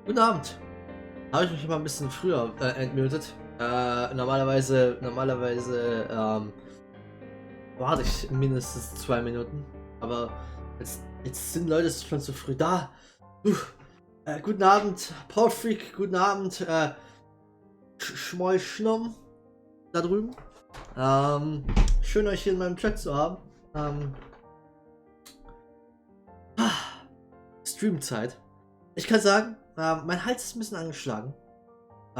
Guten Abend. Habe ich mich mal ein bisschen früher entmutet. Normalerweise warte ich mindestens 2 Minuten. Aber jetzt sind Leute schon zu früh da. Guten Abend, Paul Freak, guten Abend, Schmoll da drüben. Schön euch hier in meinem Chat zu haben. Ah, Streamzeit. Ich kann sagen, mein Hals ist ein bisschen angeschlagen. Ich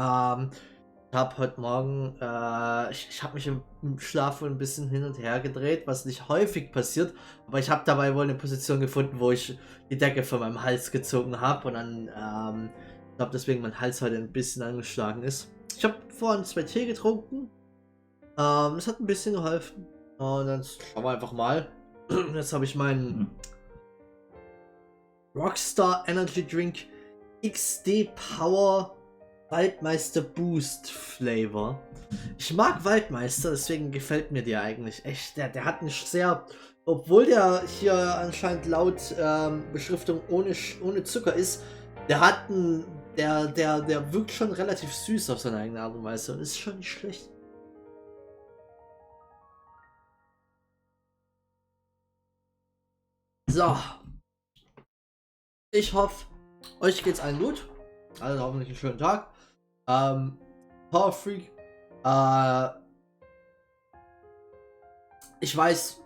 habe heute Morgen, ich habe mich im Schlaf wohl ein bisschen hin und her gedreht, was nicht häufig passiert, aber ich habe dabei wohl eine Position gefunden, wo ich die Decke von meinem Hals gezogen habe und dann, ich glaube deswegen mein Hals heute ein bisschen angeschlagen ist. Ich habe vorhin 2 Tee getrunken, das hat ein bisschen geholfen und dann schauen wir einfach mal. Jetzt habe ich meinen Rockstar Energy Drink XD Power Waldmeister Boost Flavor. Ich mag Waldmeister, deswegen gefällt mir der eigentlich echt. Der hat einen sehr, obwohl der hier anscheinend laut Beschriftung ohne Zucker ist, der hat einen, der wirkt schon relativ süß auf seine eigene Art und Weise und ist schon nicht schlecht. So. Ich hoffe, euch geht's allen gut. Also hoffentlich einen schönen Tag. Power Freak. Ich weiß,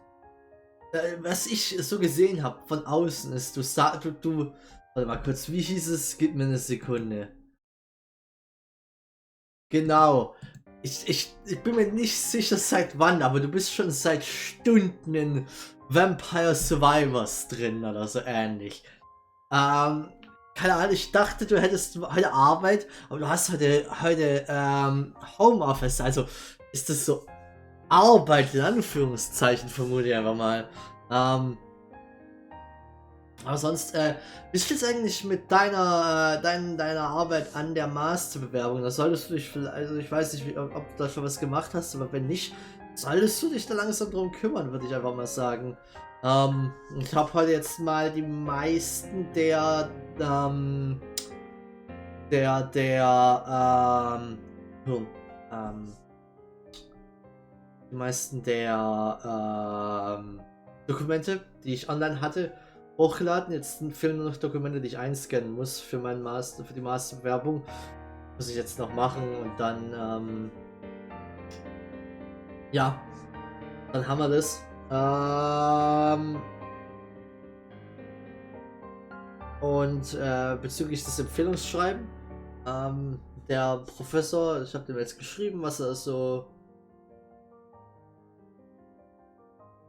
was ich so gesehen habe von außen ist, du, warte mal kurz, wie hieß es? Gib mir eine Sekunde. Genau. Ich bin mir nicht sicher seit wann, aber du bist schon seit Stunden in Vampire Survivors drin oder so ähnlich. Keine Ahnung, ich dachte, du hättest heute Arbeit, aber du hast heute Homeoffice, also ist das so Arbeit in Anführungszeichen, vermute ich einfach mal. Aber sonst, bist du jetzt eigentlich mit deiner Arbeit an der Masterbewerbung? Da solltest du dich vielleicht, also ich weiß nicht, ob du da schon was gemacht hast, aber wenn nicht, solltest du dich da langsam drum kümmern, würde ich einfach mal sagen. Ich habe heute jetzt mal die meisten die meisten der Dokumente, die ich online hatte, hochgeladen. Jetzt fehlen nur noch Dokumente, die ich einscannen muss für die Masterbewerbung. Muss ich jetzt noch machen und dann, ja, dann haben wir das. Bezüglich des Empfehlungsschreiben, der Professor, ich habe dem jetzt geschrieben, was er so.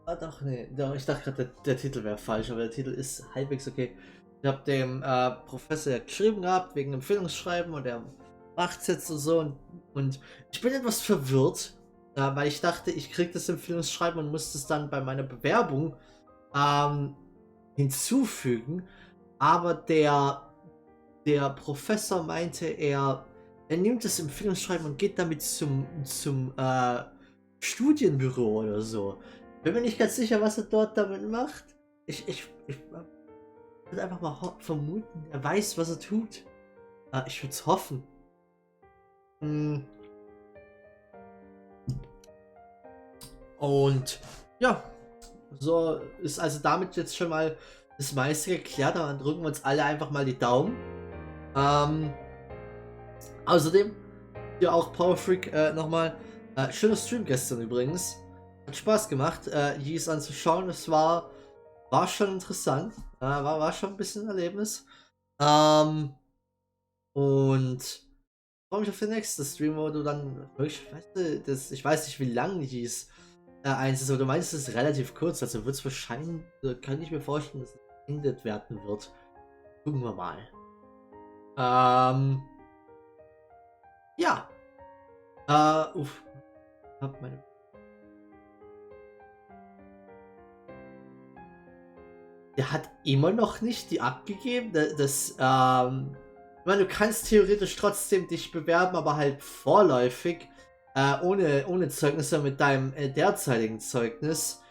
Ah, doch, nee, ich dachte gerade, der Titel wäre falsch, aber der Titel ist halbwegs okay. Ich habe dem Professor geschrieben gehabt, wegen Empfehlungsschreiben und er macht es jetzt und so. Und ich bin etwas verwirrt, weil ich dachte, ich kriege das Empfehlungsschreiben und muss das dann bei meiner Bewerbung hinzufügen. Aber der Professor meinte, er nimmt das Empfehlungsschreiben und geht damit zum Studienbüro oder so. Bin mir nicht ganz sicher, was er dort damit macht. Ich würde einfach mal vermuten, er weiß, was er tut. Ich würde es hoffen. Und ja, so ist also damit jetzt schon mal das meiste geklärt. Dann drücken wir uns alle einfach mal die Daumen. Außerdem hier auch Power Freak nochmal. Schöner Stream gestern übrigens. Hat Spaß gemacht, Yeez anzuschauen. Es war schon interessant. War schon ein bisschen ein Erlebnis. Und freue mich auf den nächsten Stream, wo du dann wirklich, weißt du, ich weiß nicht, wie lang Yeez eins ist, aber du meinst, es ist relativ kurz, also wird es wahrscheinlich, kann ich mir vorstellen, dass es beendet werden wird. Gucken wir mal. Ja. Hab meine. Der hat immer noch nicht die abgegeben. Ich meine, du kannst theoretisch trotzdem dich bewerben, aber halt vorläufig, ohne Zeugnisse mit deinem derzeitigen Zeugnis.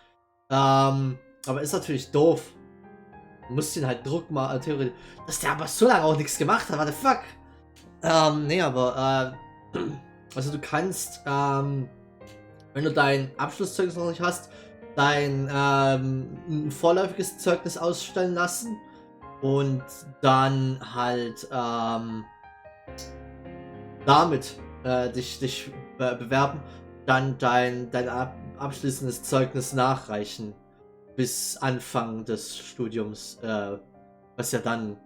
Aber ist natürlich doof. Du musst ihn halt Druck machen, theoretisch. Dass der aber so lange auch nichts gemacht hat, what the fuck? Nee, aber, also du kannst, wenn du dein Abschlusszeugnis noch nicht hast, dein ein vorläufiges Zeugnis ausstellen lassen und dann halt damit dich bewerben, dann dein abschließendes Zeugnis nachreichen bis Anfang des Studiums, was ja dann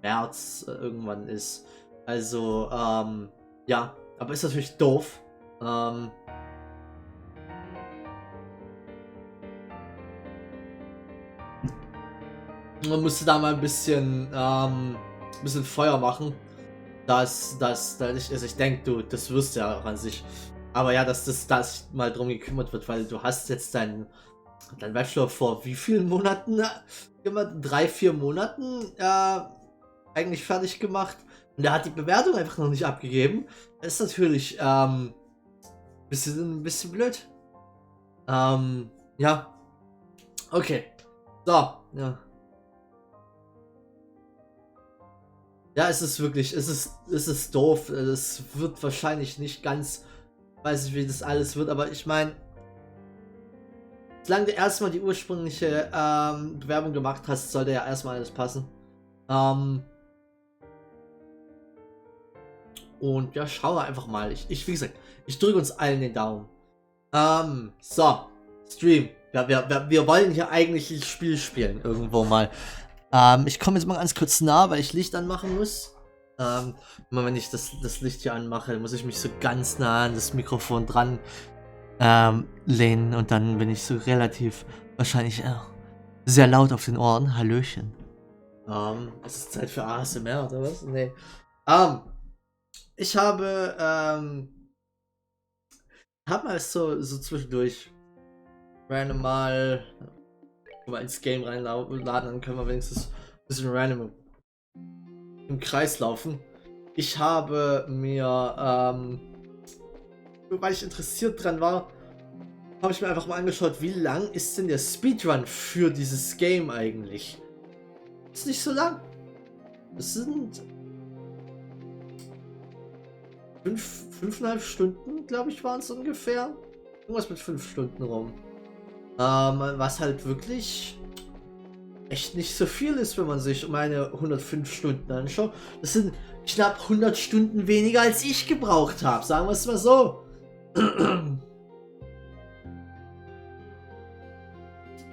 März irgendwann ist. Also, ja, aber ist natürlich doof. Man musste da mal ein bisschen Feuer machen. Also ich denke, das wirst du ja auch an sich. Aber ja, dass mal drum gekümmert wird, weil du hast jetzt dein Bachelor vor wie vielen Monaten gemacht? 3, 4 Monaten eigentlich fertig gemacht. Und er hat die Bewertung einfach noch nicht abgegeben. Das ist natürlich ein bisschen blöd. Ja. Okay. So, ja. Ja, es ist wirklich, es ist doof. Es wird wahrscheinlich nicht ganz, weiß ich, wie das alles wird, aber ich meine, solange du erstmal die ursprüngliche Bewerbung gemacht hast, sollte ja erstmal alles passen. Und ja, schauen wir einfach mal. Wie gesagt, ich drücke uns allen den Daumen. So, Stream. Wir wollen hier eigentlich ein Spiel spielen, irgendwo mal. Ich komme jetzt mal ganz kurz nah, weil ich Licht anmachen muss. Immer wenn ich das Licht hier anmache, muss ich mich so ganz nah an das Mikrofon dran lehnen und dann bin ich so relativ wahrscheinlich sehr laut auf den Ohren. Hallöchen. Es ist Zeit für ASMR oder was? Nee. Ich habe mal so zwischendurch random mal ins Game reinladen, dann können wir wenigstens ein bisschen random im Kreis laufen. Ich habe mir, weil ich interessiert dran war, habe ich mir einfach mal angeschaut, wie lang ist denn der Speedrun für dieses Game eigentlich? Ist nicht so lang. Es sind 5,5 Stunden, glaube ich, waren es ungefähr. Irgendwas mit 5 Stunden rum. Was halt wirklich echt nicht so viel ist, wenn man sich meine 105 Stunden anschaut. Das sind knapp 100 Stunden weniger, als ich gebraucht habe. Sagen wir es mal so.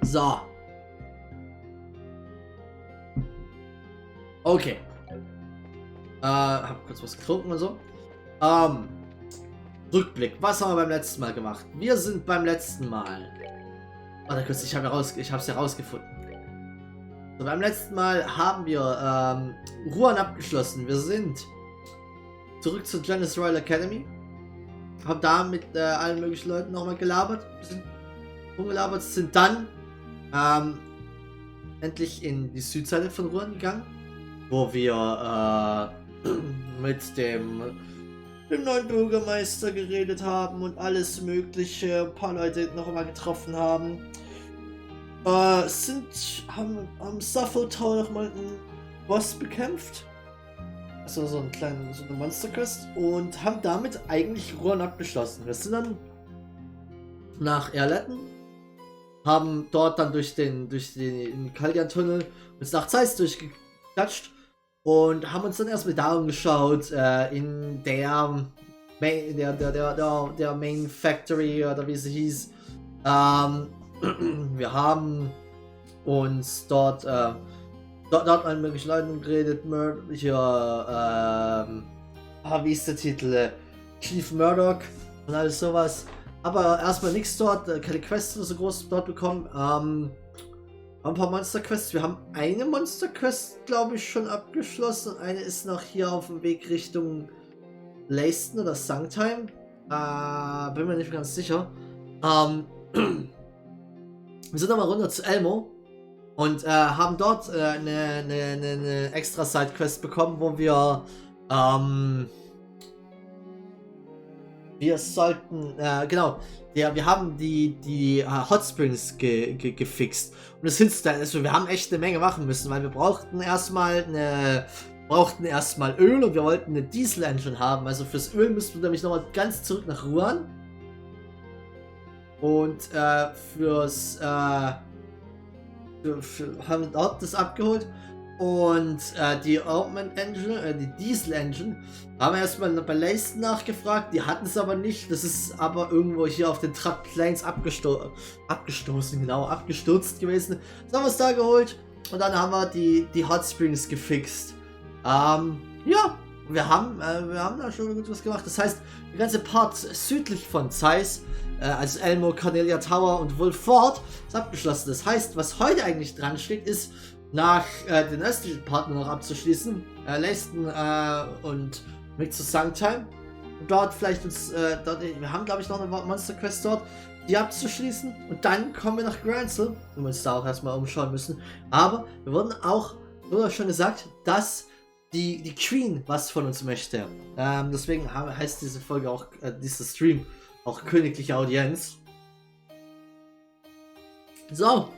So. Okay. Hab kurz was getrunken und so. Rückblick. Was haben wir beim letzten Mal gemacht? Wir sind beim letzten Mal. Warte kurz, ich hab's herausgefunden. So, beim letzten Mal haben wir Ruan abgeschlossen. Wir sind zurück zur Janice Royal Academy. Haben da mit allen möglichen Leuten nochmal gelabert. Bisschen rumgelabert. Sind dann endlich in die Südseite von Ruan gegangen. Wo wir mit dem neuen Bürgermeister geredet haben und alles mögliche, ein paar Leute noch einmal getroffen haben. Haben Sappho Tower nochmal einen Boss bekämpft. Also so eine Monster-Quest und haben damit eigentlich Ruan abgeschlossen. Wir sind dann nach Erletten, haben dort dann durch den Kaldian-Tunnel uns nach Zeiss durchgeklatscht und haben uns dann erstmal da umgeschaut, in der Main Factory oder wie sie hieß. Wir haben uns dort mit möglichen Leuten geredet, wie ist der Titel? Chief Murdoch und alles sowas. Aber erstmal nichts dort, keine Quests so groß dort bekommen. Ein paar Monster-Quests. Wir haben eine Monster-Quest, glaube ich, schon abgeschlossen. Eine ist noch hier auf dem Weg Richtung Leiston oder Sangtime. Bin mir nicht ganz sicher. Wir sind nochmal runter zu Elmo und haben dort eine extra Side-Quest bekommen, wo wir Wir sollten, genau, wir haben die Hot Springs gefixt. Und das Hinste, also wir haben echt eine Menge machen müssen, weil wir brauchten erstmal Öl und wir wollten eine Diesel-Engine haben. Also fürs Öl müssten wir nämlich nochmal ganz zurück nach Ruan. Und haben dort das abgeholt. Und die Augment Engine, die Diesel Engine, haben wir erstmal bei Leyston nachgefragt, die hatten es aber nicht. Das ist aber irgendwo hier auf den Trap Plains abgestürzt gewesen. Das haben wir es da geholt und dann haben wir die Hot Springs gefixt. Ja, wir haben da schon gut was gemacht. Das heißt, der ganze Part südlich von Zeiss, also Elmo, Cornelia Tower und Wolf Fort, ist abgeschlossen. Das heißt, was heute eigentlich dran steht, ist nach den östlichen Partner noch abzuschließen, Leyston und mit zu Sangtime. Und dort vielleicht uns, wir haben glaube ich noch eine Monster Quest dort, die abzuschließen. Und dann kommen wir nach Gransel, wo wir uns da auch erstmal umschauen müssen. Aber wir wurden auch, wurde schon gesagt, dass die Queen was von uns möchte. Deswegen heißt diese Folge auch, dieser Stream auch Königliche Audienz. So.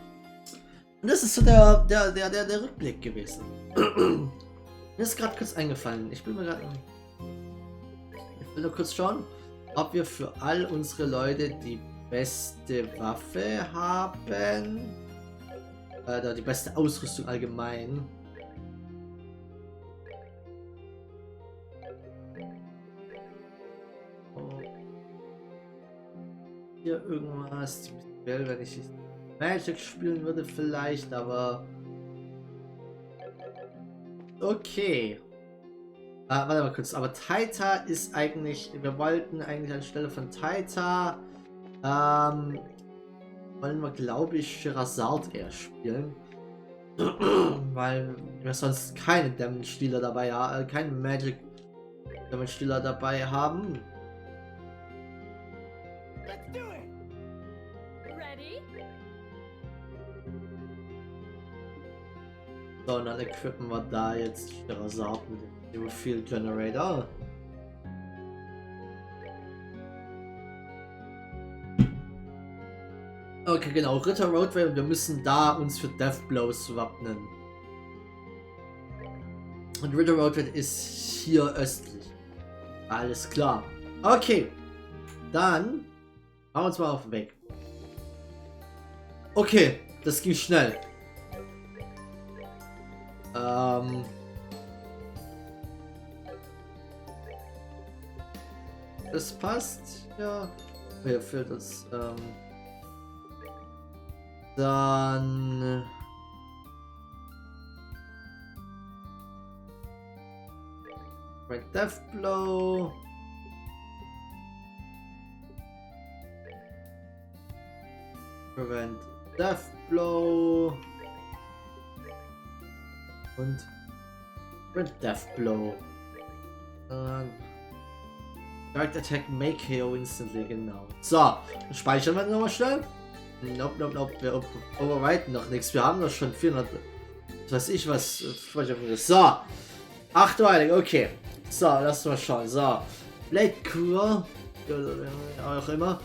Und das ist so der Rückblick gewesen. Mir ist gerade kurz eingefallen. Ich will nur kurz schauen, ob wir für all unsere Leute die beste Waffe haben. Oder die beste Ausrüstung allgemein. Oh. Hier irgendwas. Wenn ich Magic spielen würde vielleicht, aber okay. Warte mal kurz, aber Taita ist eigentlich, wir wollten eigentlich anstelle von Taita, wollen wir glaube ich Sherazard eher spielen. Weil wir sonst keine Damage-Dealer dabei haben, keinen Magic Damage-Dealer dabei haben. So, und dann equippen wir da jetzt Sherazard mit dem Field Generator. Okay, genau, Ritter Roadway, und wir müssen da uns für Death Blows wappnen. Und Ritter Roadway ist hier östlich. Alles klar. Okay, dann machen wir uns mal auf den Weg. Okay, das ging schnell. Das passt, ja. Mir fehlt das, dann Great Death Blow. Prevent Death Blow. Und Great Death Blow. Direct Attack Make KO instantly, genau. So, dann speichern wir nochmal schnell. Nope. Wir overwriten noch nichts. Wir haben doch schon 400. Was weiß ich was. So. 8 Weilig, okay. So, lass mal schauen. So. Blade Cooler. Auch immer.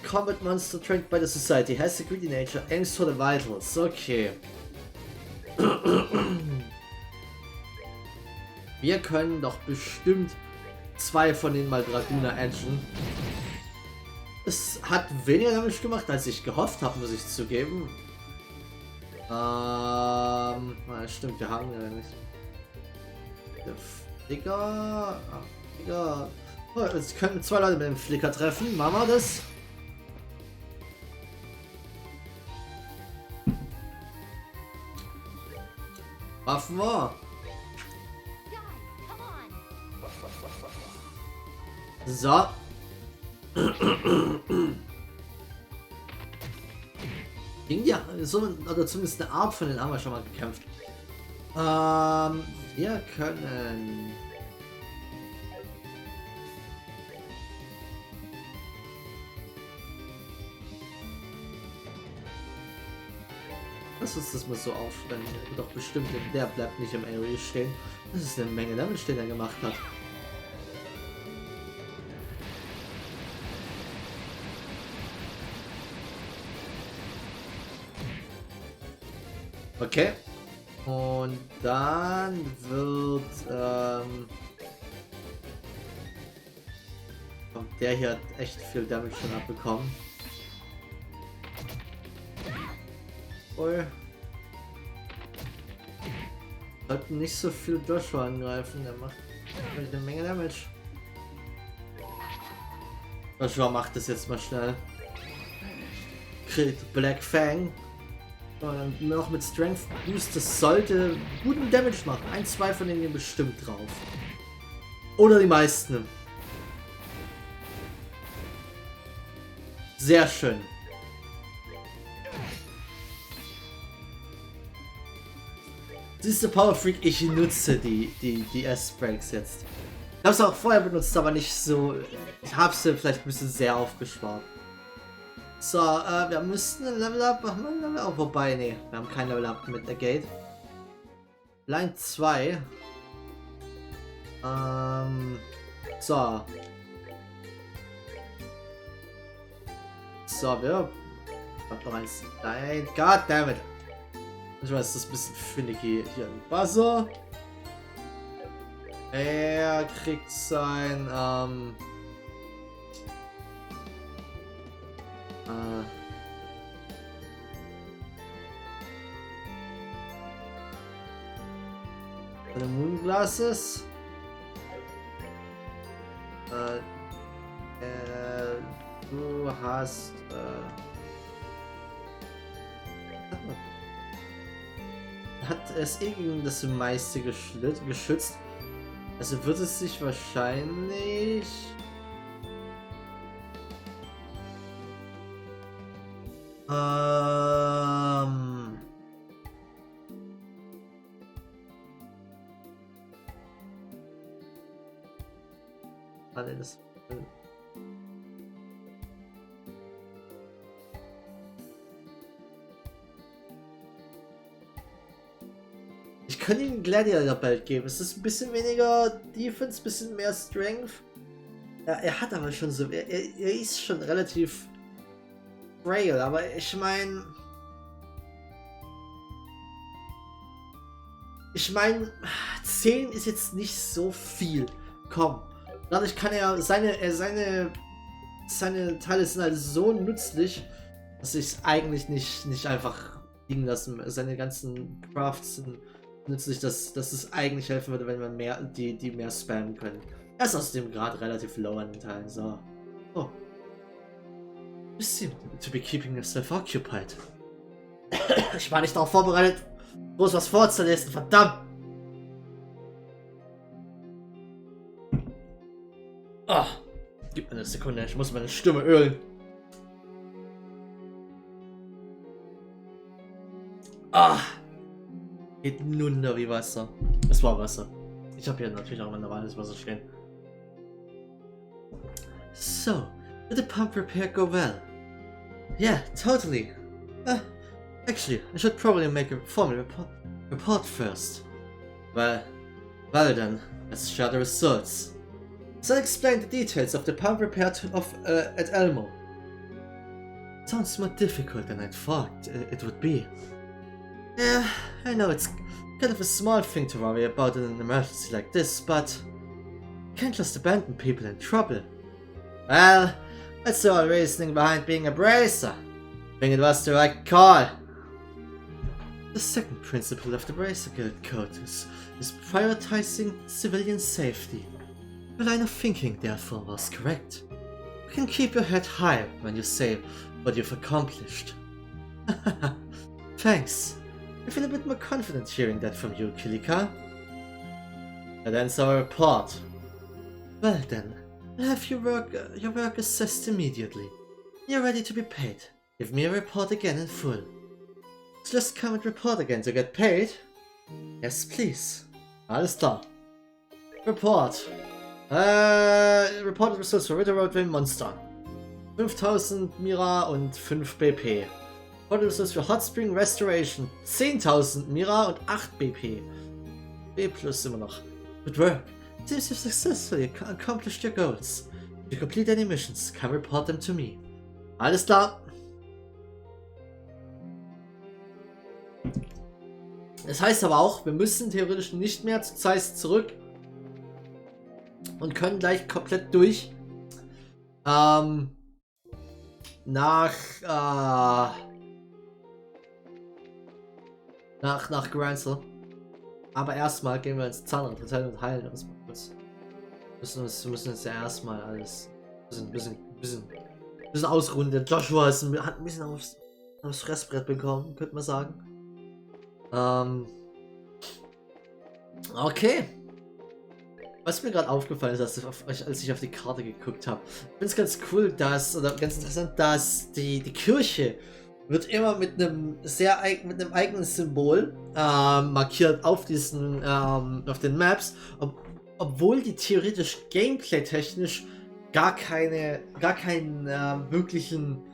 Combat Monster trained by the Society. Has a greedy nature. Aims for the vitals. Okay. Wir können doch bestimmt 2 von den mal Dragoner Engine. Es hat weniger Damage gemacht, als ich gehofft habe, muss ich zugeben. Stimmt, wir haben ja nicht. Der Flicker. Flicker. Oh, jetzt könnten 2 Leute mit dem Flicker treffen. Machen wir das. Waffen wir. So. Ja, so, oder zumindest eine Art von den haben wir schon mal gekämpft. Wir können... Lass uns das mal so aufstellen. Doch bestimmt, der bleibt nicht im Area stehen. Das ist eine Menge Damage, den er gemacht hat. Okay. Und dann wird der hier hat echt viel Damage schon abbekommen. Ui. Sollten nicht so viel Joshua angreifen, der macht eine Menge Damage. Joshua macht das jetzt mal schnell. Kriegt Black Fang. Und dann noch mit Strength Boost, das sollte guten Damage machen. 1, 2 von denen gehen bestimmt drauf. Oder die meisten. Sehr schön. Siehst du, Power Freak, ich nutze die S-Breaks jetzt. Ich habe es auch vorher benutzt, aber nicht so. Ich habe sie vielleicht ein bisschen sehr aufgespart. So, wir müssten ein Level Up machen. Oh, wobei, nee, wir haben kein Level Up mit der Gate. Line 2. So. So, wir. Noch eins. Nein, goddammit. Ich weiß, das ist ein bisschen finicky hier im Buzzer. Er kriegt sein, seine Moon Glasses. Du hast, hat es gegen das meiste geschützt. Also wird es sich wahrscheinlich das ich kann ihm Gladiator Belt geben. Es ist ein bisschen weniger Defense, ein bisschen mehr Strength. Ja, er hat aber schon so. Er ist schon relativ frail, aber ich meine. Ich meine, 10 ist jetzt nicht so viel. Komm. Dadurch kann er seine Teile sind halt so nützlich, dass ich es eigentlich nicht einfach liegen lassen. Seine ganzen Crafts sind nützlich, dass es eigentlich helfen würde, wenn man mehr die mehr spammen können. Er ist außerdem gerade relativ low an den Teilen. So. Oh. You seem to be keeping yourself occupied. Ich war nicht darauf vorbereitet, groß was vorzulesen, verdammt! Ah, gib mir eine Sekunde, ich muss meine Stimme ölen. Ah, geht nun nur wie Wasser. Es war Wasser. Ich habe hier natürlich auch mein normales Wasser stehen. So, did the pump repair go well? Yeah, totally. Actually, I should probably make a formal report first. Well then, let's share the results. So I'll explain the details of the pump repair at Elmo. Sounds more difficult than I thought it would be. Yeah, I know it's kind of a small thing to worry about in an emergency like this, but you can't just abandon people in trouble. Well, that's the whole reasoning behind being a bracer. I think it was the right call. The second principle of the Bracer Guild Code is prioritizing civilian safety. Your line of thinking, therefore, was correct. You can keep your head high when you say what you've accomplished. Thanks. I feel a bit more confident hearing that from you, Königliche. That ends our report. Well then, I'll have your work assessed immediately. You're ready to be paid. Give me a report again in full. Just come and report again to get paid? Yes, please. Alles klar. Report. Reported results for Ritter Road Wind Monster. 5000 Mira und 5 BP. Reported results für Hot Spring Restoration. 10.000 Mira und 8 BP. B plus immer noch. Good work. Seems you've successfully accomplished your goals. If you complete any missions, come report them to me. Alles klar. Das heißt aber auch, wir müssen theoretisch nicht mehr zu Zeiss zurück und können gleich komplett durch nach Gransel. Aber erstmal gehen wir ins Zahnradhotel und heilen uns mal kurz. Wir müssen uns ja erstmal alles ein bisschen ausruhen. Der Joshua hat ein bisschen aufs Fressbrett bekommen, könnte man sagen. Okay. Was mir gerade aufgefallen ist, als ich auf die Karte geguckt habe, ich finde es ganz cool, ganz interessant, dass die Kirche wird immer mit einem eigenen Symbol markiert auf auf den Maps, obwohl die theoretisch gameplay-technisch gar keinen wirklichen,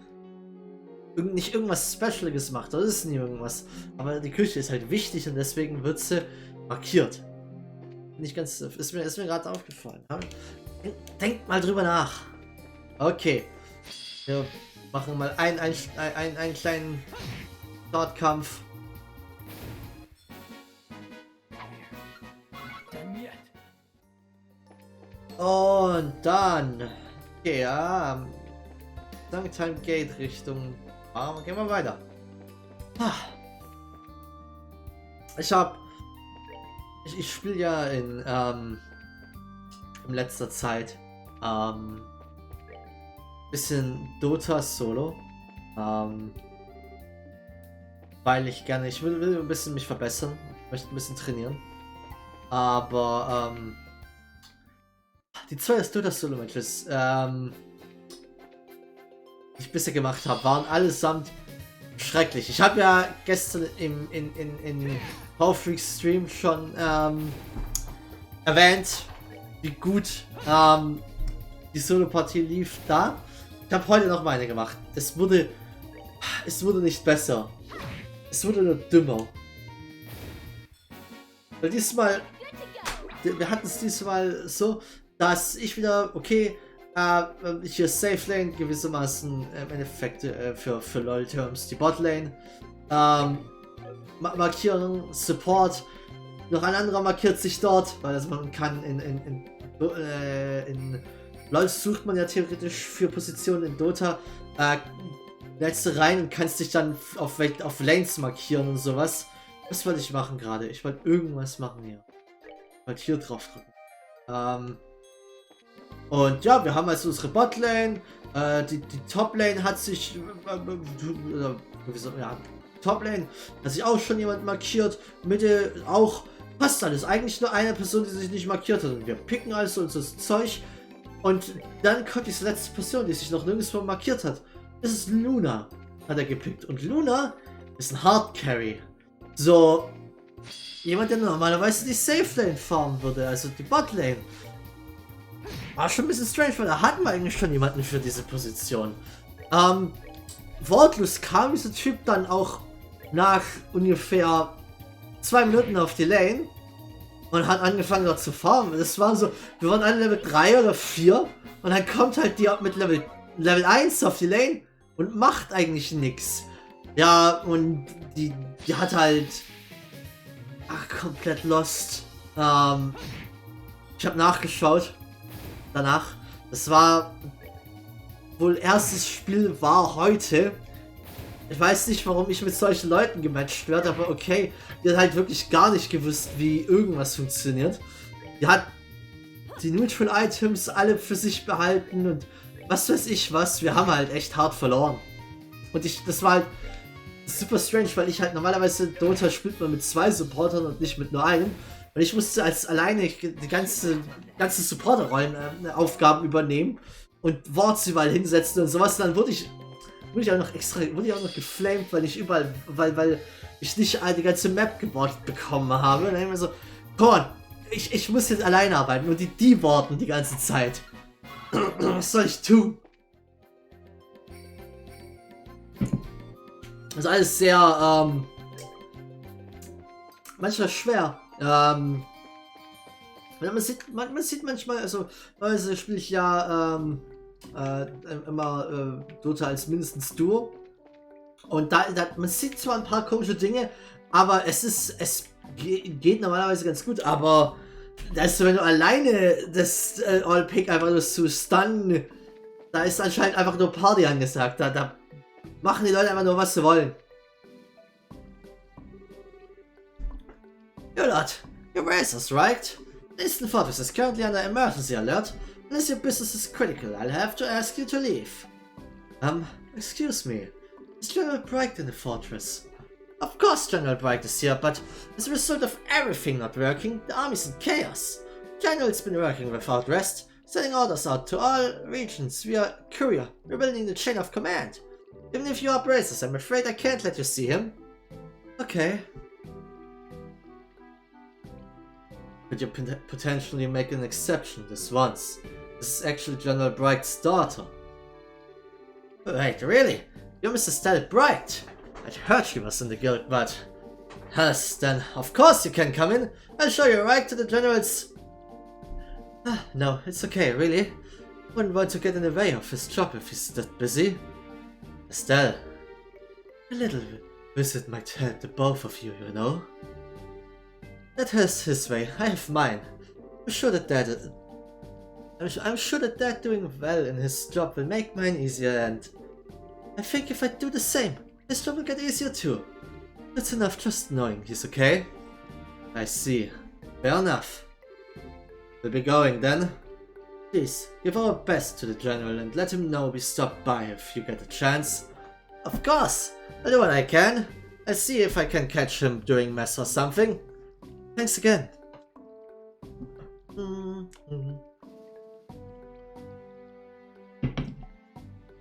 nicht irgendwas Specialiges macht. Das ist nie irgendwas. Aber die Kirche ist halt wichtig und deswegen wird sie markiert. Nicht ganz, ist mir gerade aufgefallen. Denkt mal drüber nach. Okay. Wir machen mal einen kleinen Startkampf. Und dann. Okay, ja. Time Gate Richtung. Gehen wir weiter. Ich spiele ja in letzter Zeit bisschen Dota Solo, weil ich will ein bisschen mich verbessern, möchte ein bisschen trainieren, aber die zwei Dota Solo Matches, die ich bisher gemacht habe, waren allesamt schrecklich. Ich habe ja gestern in Powerfreaks Stream schon erwähnt, wie gut die Solo-Partie lief da. Ich habe heute noch meine gemacht. Es wurde nicht besser. Es wurde nur dümmer. Weil wir hatten es diesmal so, dass ich wieder, okay, hier Safe Lane gewissermaßen im Endeffekt für LOL-Terms die Bot Lane markieren, Support, noch ein anderer markiert sich dort, weil das man kann in LOL sucht man ja theoretisch für Positionen in Dota, lädst du rein und kannst dich dann auf Lanes markieren und sowas. Was wollte ich machen gerade? Ich wollte irgendwas machen hier. Ich wollte hier drauf drücken. Und ja, wir haben also unsere Botlane, die Toplane hat sich, Toplane hat sich auch schon jemand markiert, Mitte auch, passt alles, eigentlich nur eine Person, die sich nicht markiert hat und wir picken also unser Zeug und dann kommt diese letzte Person, die sich noch nirgendwo markiert hat. Das ist Luna, hat er gepickt und Luna ist ein Hard Carry. So, jemand, der normalerweise die Safe Lane farmen würde, also die Botlane. War schon ein bisschen strange, weil da hatten wir eigentlich schon jemanden für diese Position. Wortlos kam dieser Typ dann auch nach ungefähr 2 Minuten auf die Lane und hat angefangen dort zu farmen. Das war so, wir waren alle Level 3 oder 4 und dann kommt halt die mit Level 1 auf die Lane und macht eigentlich nichts. Ja, und die hat halt komplett lost. Ich habe nachgeschaut. Danach. Das war wohl erstes Spiel war heute. Ich weiß nicht, warum ich mit solchen Leuten gematcht werde, aber okay. Die hat halt wirklich gar nicht gewusst, wie irgendwas funktioniert. Die hat die Neutral Items alle für sich behalten und was weiß ich was. Wir haben halt echt hart verloren. Und das war halt super strange, weil ich halt normalerweise Dota spielt man mit 2 Supportern und nicht mit nur einem. Und ich musste als alleine die ganze Supporter-Rollen Aufgaben übernehmen und Wards überall hinsetzen und sowas. Und dann wurde ich auch noch geflamed, weil ich nicht die ganze Map gebaut bekommen habe. Und dann immer so, komm on, ich muss jetzt alleine arbeiten und die warten die ganze Zeit. Was soll ich tun? Das ist alles sehr, manchmal schwer. Man sieht manchmal, also spiele ich ja immer Dota als mindestens Duo. Und man sieht zwar ein paar komische Dinge, Aber es geht normalerweise ganz gut, aber also wenn du alleine das All-Pick einfach nur zu stunnen, da ist anscheinend einfach nur Party angesagt. Da machen die Leute einfach nur, was sie wollen. Your lot, your racers, right? Eastern Fortress is currently under emergency alert. Unless your business is critical, I'll have to ask you to leave. Excuse me. Is General Bright in the fortress? Of course General Bright is here, but as a result of everything not working, the army's in chaos. General's been working without rest, sending orders out to all regions via courier, rebuilding the chain of command. Even if you are bracers, I'm afraid I can't let you see him. Okay. Could you potentially make an exception this once? This is actually General Bright's daughter. Wait, really? You're Mr. Stell Bright? I'd heard she was in the guild, but... Yes, then of course you can come in. I'll show you right to the General's... No, it's okay, really. Wouldn't want to get in the way of his job if he's that busy. Estelle, a little visit might help the both of you, you know? That is his way, I have mine. I'm sure that Dad doing well in his job will make mine easier, and I think if I do the same, his job will get easier too. That's enough just knowing he's okay. I see. Fair enough. We'll be going then. Please, give our best to the General and let him know we stopped by if you get a chance. Of course! I'll do what I can. I'll see if I can catch him doing mess or something. Thanks again.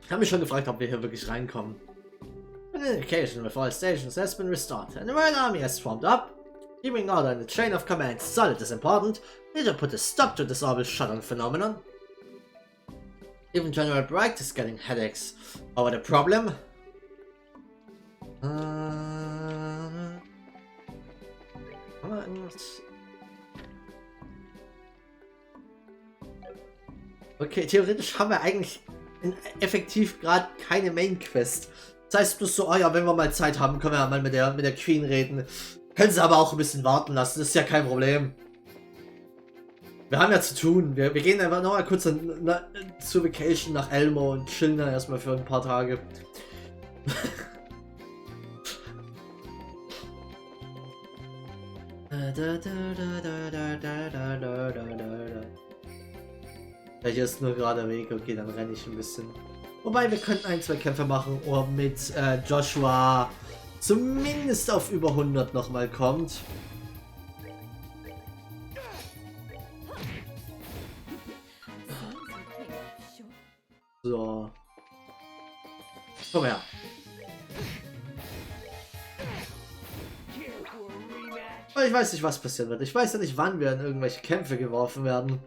Ich habe mich schon gefragt, ob wir hier wirklich reinkommen. Communication with all stations has been restored, and the Royal Army has formed up. Keeping order in the chain of command solid is important. Need to put a stop to this orbital shutdown phenomenon. Even General Bright is getting headaches over the problem. Okay, theoretisch haben wir eigentlich effektiv gerade keine Main Quest. Das heißt bloß so, oh ja, wenn wir mal Zeit haben, können wir ja mal mit der Queen reden. Können sie aber auch ein bisschen warten lassen, das ist ja kein Problem. Wir haben ja zu tun. Wir gehen einfach noch mal kurz zur Vacation nach Elmo und chillen dann erstmal für ein paar Tage. Ja, hier ist nur gerade Weg. Okay, dann renne ich ein bisschen. Wobei, wir könnten ein, zwei Kämpfe machen, um mit Joshua zumindest auf über 100 nochmal kommt. So. Komm her. Aber ich weiß nicht, was passieren wird. Ich weiß ja nicht, wann wir in irgendwelche Kämpfe geworfen werden.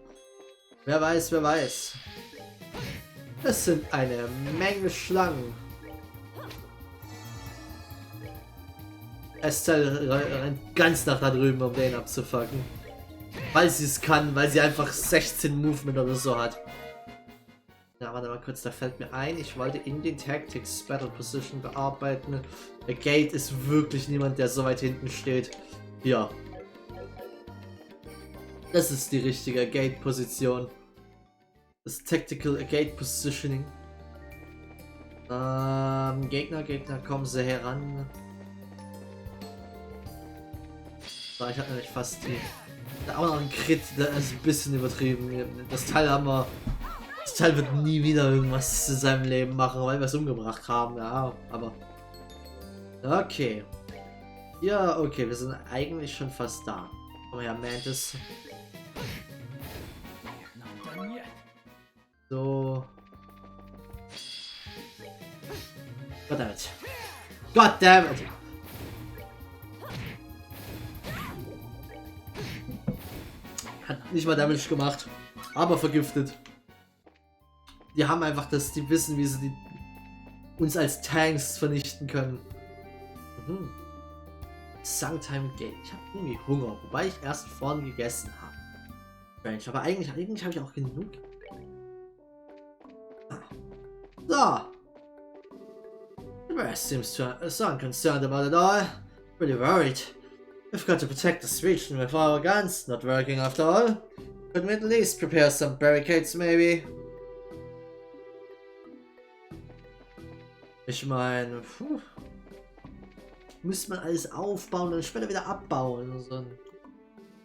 Wer weiß, wer weiß. Es sind eine Menge Schlangen. Estelle rennt ganz nach da drüben, um den abzufacken. Weil sie es kann, weil sie einfach 16 Movement oder so hat. Ja, warte mal kurz, da fällt mir ein, ich wollte in den Tactics Battle Position bearbeiten. Der Gate ist wirklich niemand, der so weit hinten steht. Ja. Das ist die richtige Gate-Position. Das Tactical Gate Positioning. Gegner, kommen sie heran. So, ich hatte nämlich fast die... Da auch noch ein Crit, das ist ein bisschen übertrieben. Das Teil haben wir... Das Teil wird nie wieder irgendwas in seinem Leben machen, weil wir es umgebracht haben. Ja, aber... Okay. Ja, okay, wir sind eigentlich schon fast da. Komm her, Mantis. So. Goddammit. Goddammit! Hat nicht mal Damage gemacht, aber vergiftet. Die haben einfach das, die wissen, wie sie uns als Tanks vernichten können. Sungtime Gate. Ich habe irgendwie Hunger, wobei ich erst vorhin gegessen habe. Strange, aber eigentlich habe ich auch genug. So. The rest seems so unconcerned about it all. Pretty worried. We've got to protect this region with our guns not working after all. Could we at least prepare some barricades maybe? Ich meine, müsste man alles aufbauen und später wieder abbauen. So.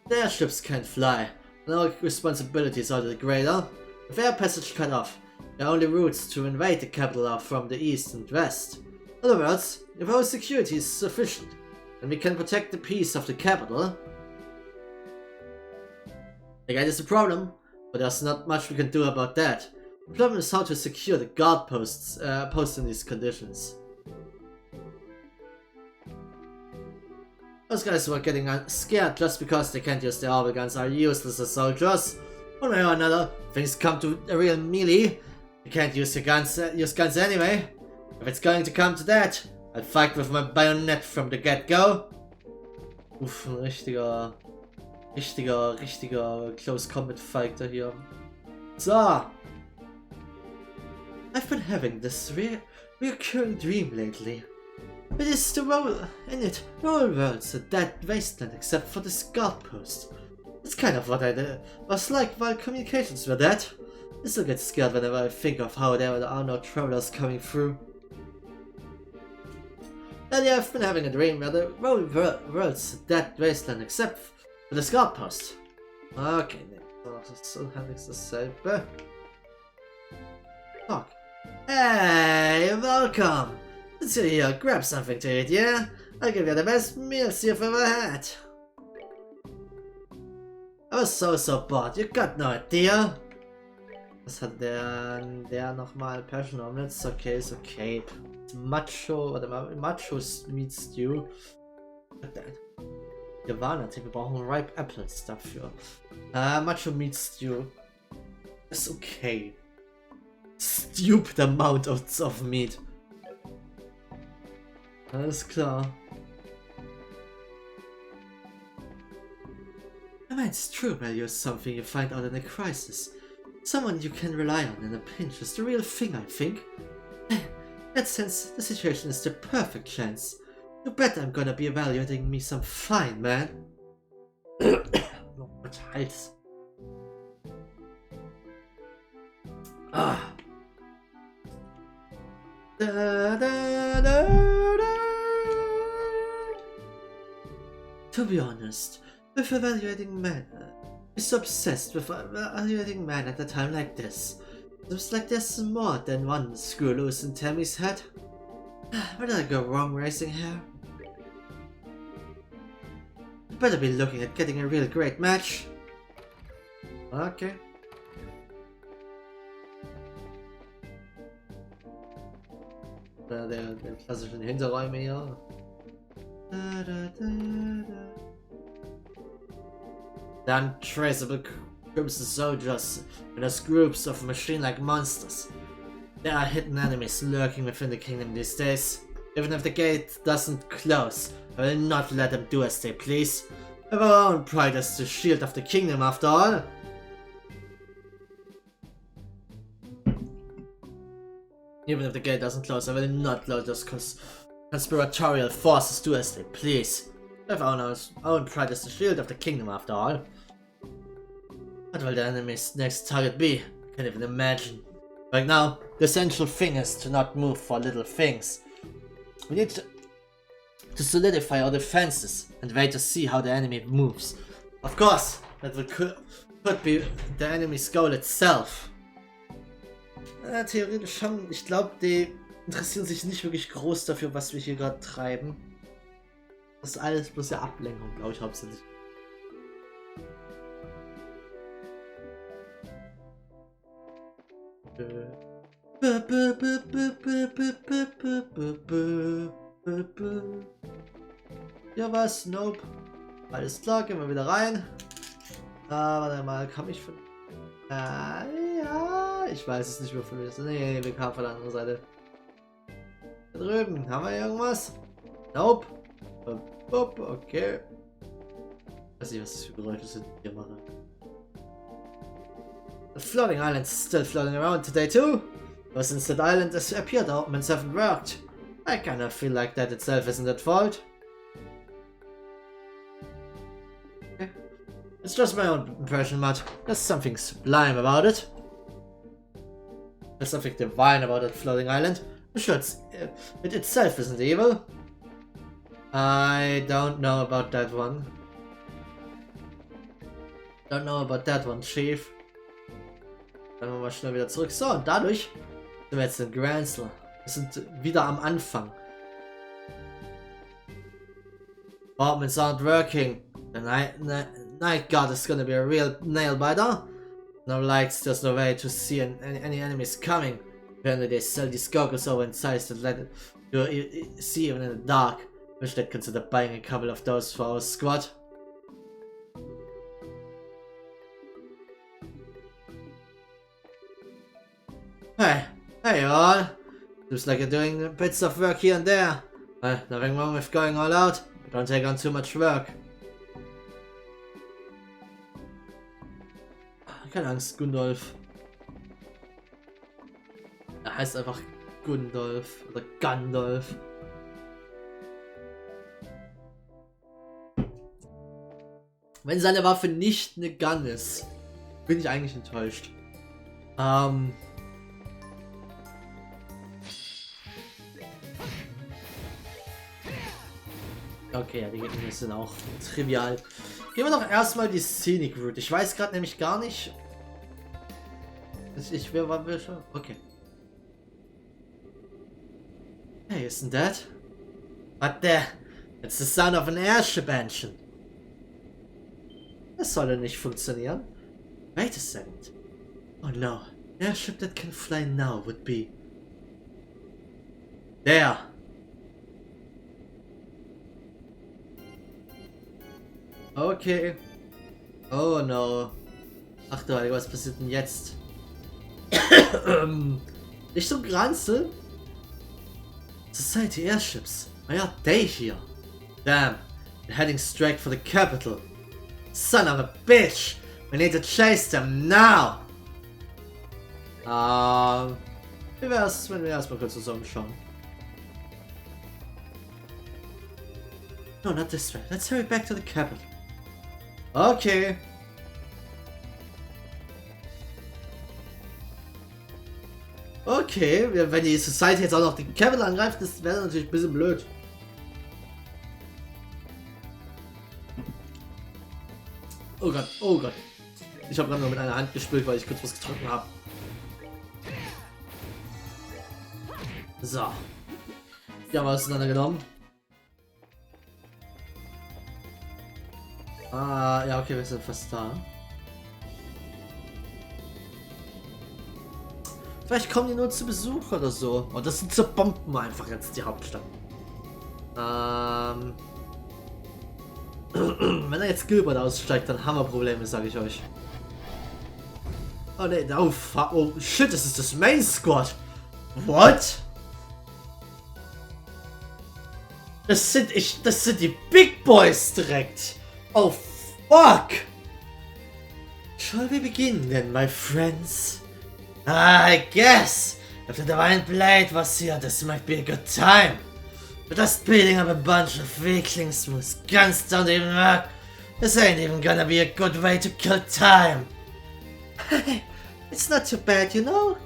The airships can't fly. No responsibilities are the greater. With air passage cut off, the only routes to invade the capital are from the east and west. In other words, if our security is sufficient, and we can protect the peace of the capital. The gate is a problem, but there's not much we can do about that. The problem is how to secure the guard posts in these conditions. Those guys who are getting scared just because they can't use their orbital guns are useless as soldiers. One way or another, things come to a real melee. You can't use your guns, anyway. If it's going to come to that, I'll fight with my bayonet from the get-go. Uff, ein richtiger Close Combat Fighter hier. So. I've been having this recurring dream lately. It is the whole world's a dead wasteland except for this guard post. It's kind of what I was like while communications were dead. I still get scared whenever I think of how there are no travelers coming through. Lately I've been having a dream where the whole world's a dead wasteland except for this guard post. Okay, so nichts dasselbe. Talk. Hey, welcome! Since you're here, grab something to eat, yeah? I'll give you the best meals you've ever had. I was so bored, you got no idea. Was hat der nochmal? Passion Omelets, okay, ist okay. Macho, warte mal, Macho Meat Stew. Wir waren natürlich, wir brauchen Ripe Apples dafür. Macho Meat Stew. Ist okay. Stupid amount of meat. Alles klar. I mean, it's true value is something you find out in a crisis. Someone you can rely on in a pinch is the real thing, I think. In that sense, the situation is the perfect chance. You bet I'm gonna be evaluating me some fine, man. Noch mit Hals. Ah. To be honest, with evaluating men, I'm so obsessed with evaluating men at a time like this. Seems like there's more than one screw loose in Tammy's head. Where did I go wrong racing here? You better be looking at getting a real great match. Okay. Der klassischen Hinterräume hier. The untraceable crimson soldiers and those groups of machine-like monsters. There are hidden enemies lurking within the kingdom these days. Even if the gate doesn't close, I will not let them do as they please. We have our own pride as the shield of the kingdom after all. Even if the gate doesn't close, I will not let those conspiratorial forces do as they please. We have our own pride as the shield of the kingdom after all. What will the enemy's next target be? I can't even imagine. Right now, the essential thing is to not move for little things. We need to solidify our defenses and wait to see how the enemy moves. Of course, that could be the enemy's goal itself. Theoretisch schon, ich glaube, die interessieren sich nicht wirklich groß dafür, was wir hier gerade treiben. Das ist alles bloß ja Ablenkung, glaube ich, hauptsächlich. Ja, was? Nope. Alles klar, gehen wir wieder rein. Warte mal, kann ich von... ja, ich weiß es nicht mehr von mir. Nee, wir kamen von der anderen Seite. Da drüben, haben wir irgendwas? Nope. Okay. Ich weiß nicht, was das für Geräusche sind, die ich hier mache. The floating island's still floating around today too. But since that island has appeared, the openings haven't worked. I kinda feel like that itself isn't at fault. It's just my own impression, Matt. There's something sublime about it. There's something divine about that floating island. I'm sure it itself isn't evil. I don't know about that one. Don't know about that one, Chief. Dann wir mal schnell wieder zurück. So, und dadurch sind wir jetzt in Gransel. Wir sind wieder am Anfang. Apartments aren't working. The night guard is gonna be a real nail biter. No lights, there's no way to see any enemies coming. Apparently they sell these goggles over in size that let you see even in the dark. Wish they'd consider buying a couple of those for our squad. Hey all. Looks like you're doing bits of work here and there. Nothing wrong with going all out, but don't take on too much work. Keine Angst, Gundolf. Er heißt einfach Gundolf oder Gandalf. Wenn seine Waffe nicht eine Gun ist, bin ich eigentlich enttäuscht. Okay, ja, die Gegner sind auch trivial. Gehen wir doch erstmal die Scenic Route. Ich weiß gerade nämlich gar nicht. Wer schon? Okay. Hey, isn't that? What the? It's the sound of an airship engine. Das soll nicht funktionieren. Wait a second. Oh no. An airship that can fly now would be... There. Okay. Oh no. Ach du Heilige, was passiert denn jetzt? Richtung Gransel? Society airships. Why are they here? Damn. They're heading straight for the capital. Son of a bitch! We need to chase them now! Wie wär's, wenn wir erstmal kurz zusammenschauen? No, not this way. Let's hurry back to the capital. Okay. Okay, wenn die Society jetzt auch noch den Capital angreift, das wäre natürlich ein bisschen blöd. Oh Gott, oh Gott. Ich habe gerade nur mit einer Hand gespielt, weil ich kurz was getrunken habe. So. Die haben wir auseinandergenommen. Ah, ja, okay, wir sind fast da. Vielleicht kommen die nur zu Besuch oder so. Und das sind so Bomben einfach jetzt die Hauptstadt. Wenn er jetzt Gilbert aussteigt, dann haben wir Probleme, sage ich euch. Oh ne, oh shit, das ist das Main Squad. What? Das sind die Big Boys direkt. Oh fuck. Shall we begin then, my friends? I guess if the Divine Blade was here, this might be a good time. But just beating up a bunch of weaklings whose guns don't even work, this ain't even gonna be a good way to kill time. It's not too bad, you know?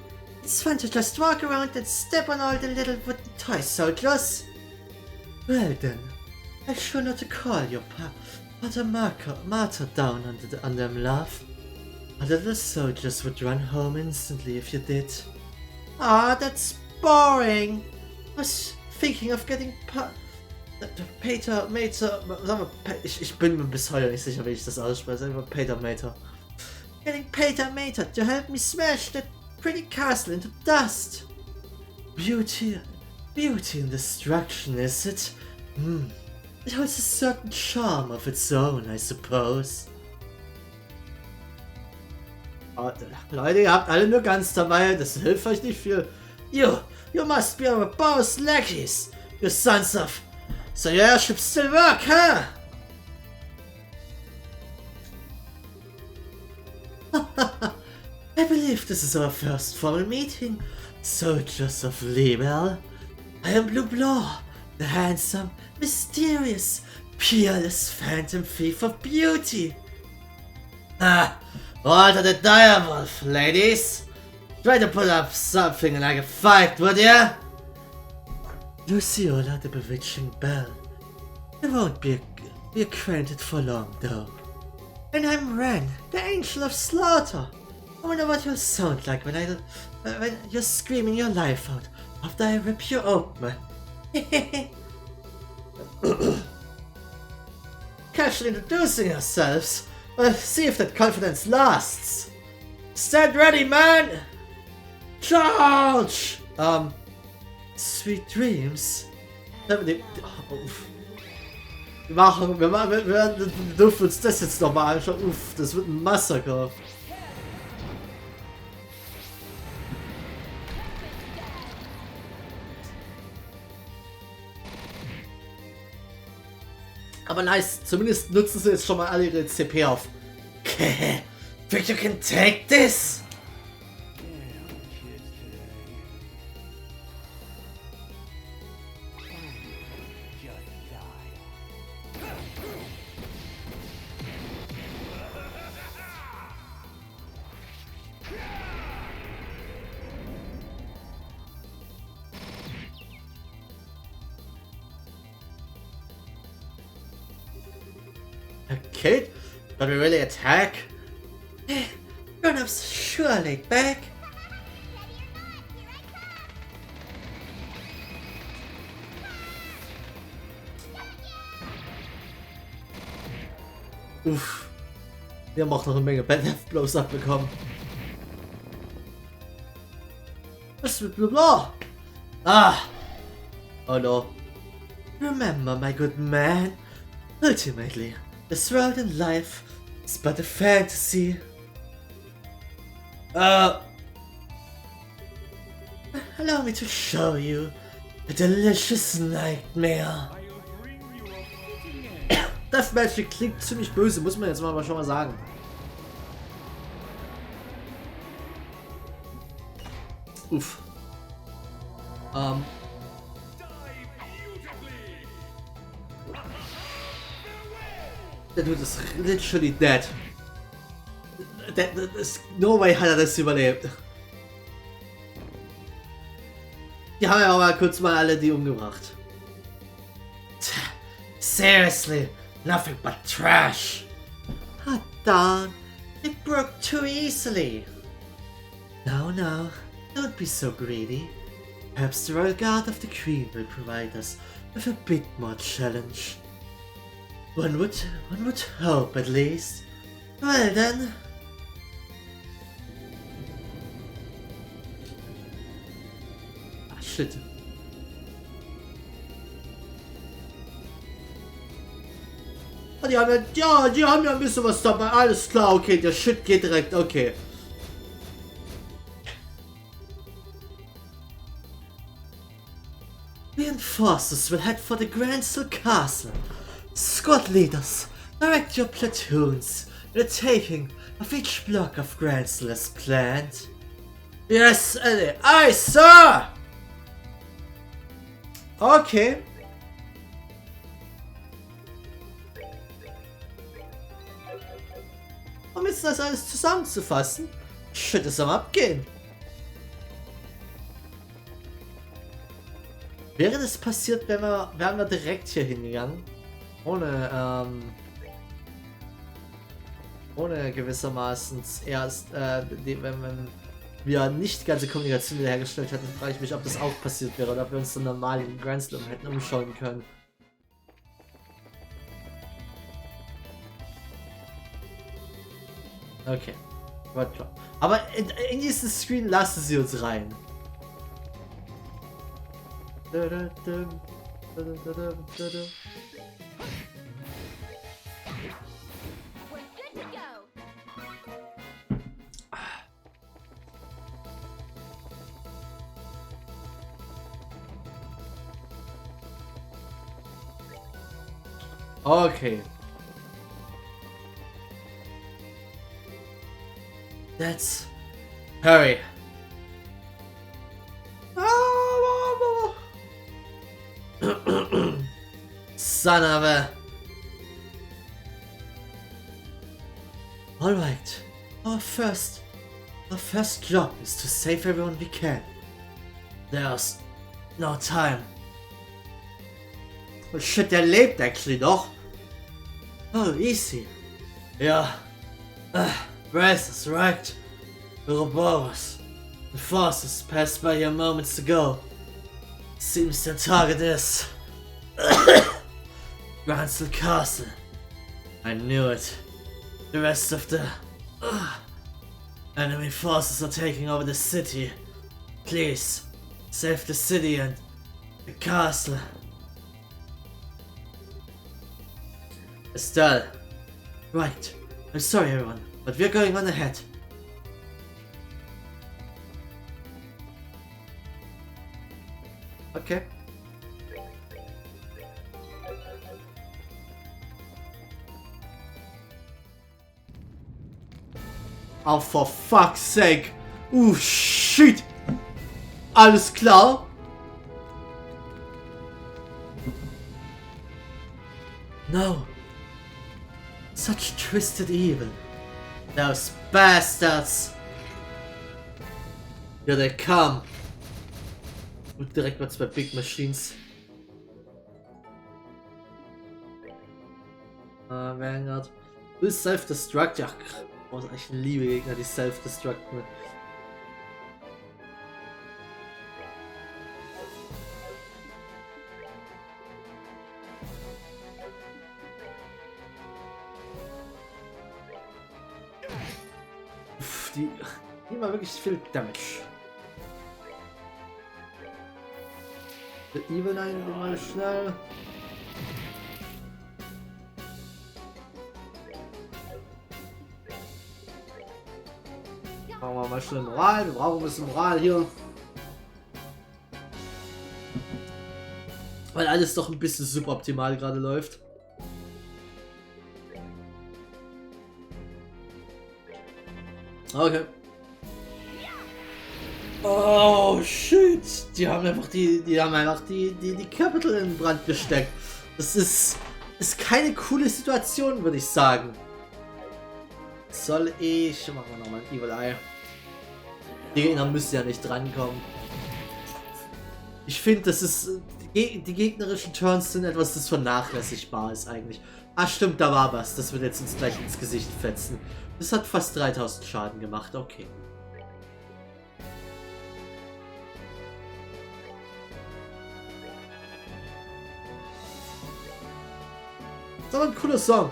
It's fun to just walk around and step on all the little wooden toy soldiers. Well then, I sure not to call your Mother Martha down on them, love. Our little soldiers would run home instantly if you did. Ah, that's boring. I was thinking of getting Peter Mater. Ich bin mir bis heute nicht sicher, wie ich das ausspreche. Einfach Peter Mater. Getting Peter Mater to help me smash that pretty castle into dust. Beauty and destruction, is it? It has a certain charm of its own, I suppose. Oh, Leute, ihr habt alle nur ganz dabei, das hilft euch nicht viel. You must be our boss lackeys, you sons of... So your airships still work, huh? I believe this is our first formal meeting, soldiers of Libel. I am Blue Blanc, the handsome, mysterious, peerless phantom thief of beauty. Ah, what the dire wolf, ladies? Try to put up something like a fight, would ya? Luciola, the bewitching belle. It won't be acquainted for long, though. And I'm Ren, the angel of slaughter. I wonder what you'll sound like when you're screaming your life out after I rip you open. Casually introducing yourselves. Well, see if that confidence lasts. Stand ready, man! Charge! Sweet dreams. Wir dürfen uns das jetzt nochmal anschauen. Uff, das wird ein Massaker. Aber nice, zumindest nutzen sie jetzt schon mal alle ihre CP auf. Okay, think you can take this? Okay, but we really attack? Grown-ups sure laid back. Uff. Wir haben auch noch eine Menge Bad-Blows abbekommen. Was wird blah? Ah! Oh no. Remember, my good man, ultimately, this world and life is but a fantasy. Allow me to show you a delicious nightmare. Deathmatch klingt ziemlich böse, muss man jetzt mal schon mal sagen. Uff. Der Dude ist literally dead. No way hat er das überlebt. Die haben ja auch mal kurz mal alle die umgebracht. Seriously, nothing but trash. Ah, darn, it broke too easily. No, don't be so greedy. Perhaps the Royal Guard of the Queen will provide us with a bit more challenge. One would hope, at least. Well then. Ah, shit. Die haben ja ein bisschen was dabei. Alles klar, okay, der Shit geht direkt, okay. The enforcers will head for the Grand Seal Castle. Squad leaders, direct your platoons in the taking of each block of Grand Seal as planned. Yes, Ellie. Aye, sir! Okay. Um jetzt das alles zusammenzufassen, shit ist am Abgehen. Wäre das passiert, wären wir direkt hier hingegangen? Ohne gewissermaßen erst, wenn wir nicht die ganze Kommunikation wiederhergestellt hätten, frage ich mich, ob das auch passiert wäre oder ob wir uns dann normal in Grand Slam hätten umschauen können. Okay, war klar. Aber in diesen Screen lassen sie uns rein. Okay. Let's hurry. Son of a... Alright. Our first job is to save everyone we can. There's no time. Oh shit, der lebt actually noch. Oh, easy. Ja. Bryce is right. Ouroboros. The forces passed by here moments ago. Seems their target is Ransel Castle. I knew it. The rest of the enemy forces are taking over the city. Please, save the city and the castle. Estelle. Right. I'm sorry everyone, but we're going on ahead. Okay. Oh, for fuck's sake. Shit. Alles klar. No. Such twisted evil. Those bastards. Here they come. Und direkt mal 2 Big Machines. Vanguard. Will Self-Destruct. Ja, oh, ich liebe Gegner, die Self-Destructen. Die nehmen wirklich viel Damage. Der Evil ein mal schnell. Machen wir mal schnell Moral. Wir brauchen ein bisschen Moral hier. Weil alles doch ein bisschen suboptimal gerade läuft. Okay. Oh shit! Die haben einfach die Capital in Brand gesteckt. Das ist keine coole Situation, würde ich sagen. Soll ich... Machen wir nochmal ein Evil Eye. Die Gegner müssen ja nicht drankommen. Ich finde, das ist... Die gegnerischen Turns sind etwas, das vernachlässigbar ist eigentlich. Ah stimmt, da war was. Das wird jetzt uns gleich ins Gesicht fetzen. Das hat fast 3000 Schaden gemacht, okay. Das ist aber ein cooler Song.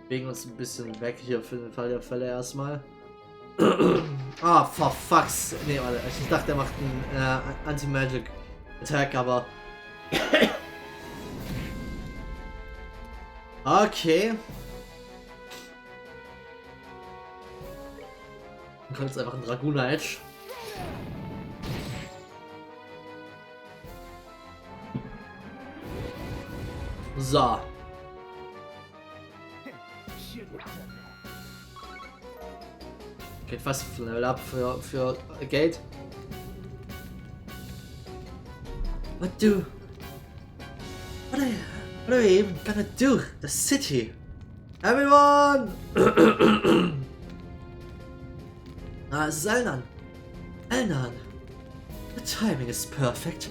Bewegen uns ein bisschen weg hier für den Fall der Fälle erstmal. Ah, for fucks. Nee, warte. Ich dachte, er macht einen Anti-Magic Attack, aber... Okay. Dann kommt jetzt einfach ein Dragoon Edge. So. Geht fast auf Level Up für Gate. What are we even gonna do? The city. Everyone! Es ist Elnan. Elnan. The timing is perfect.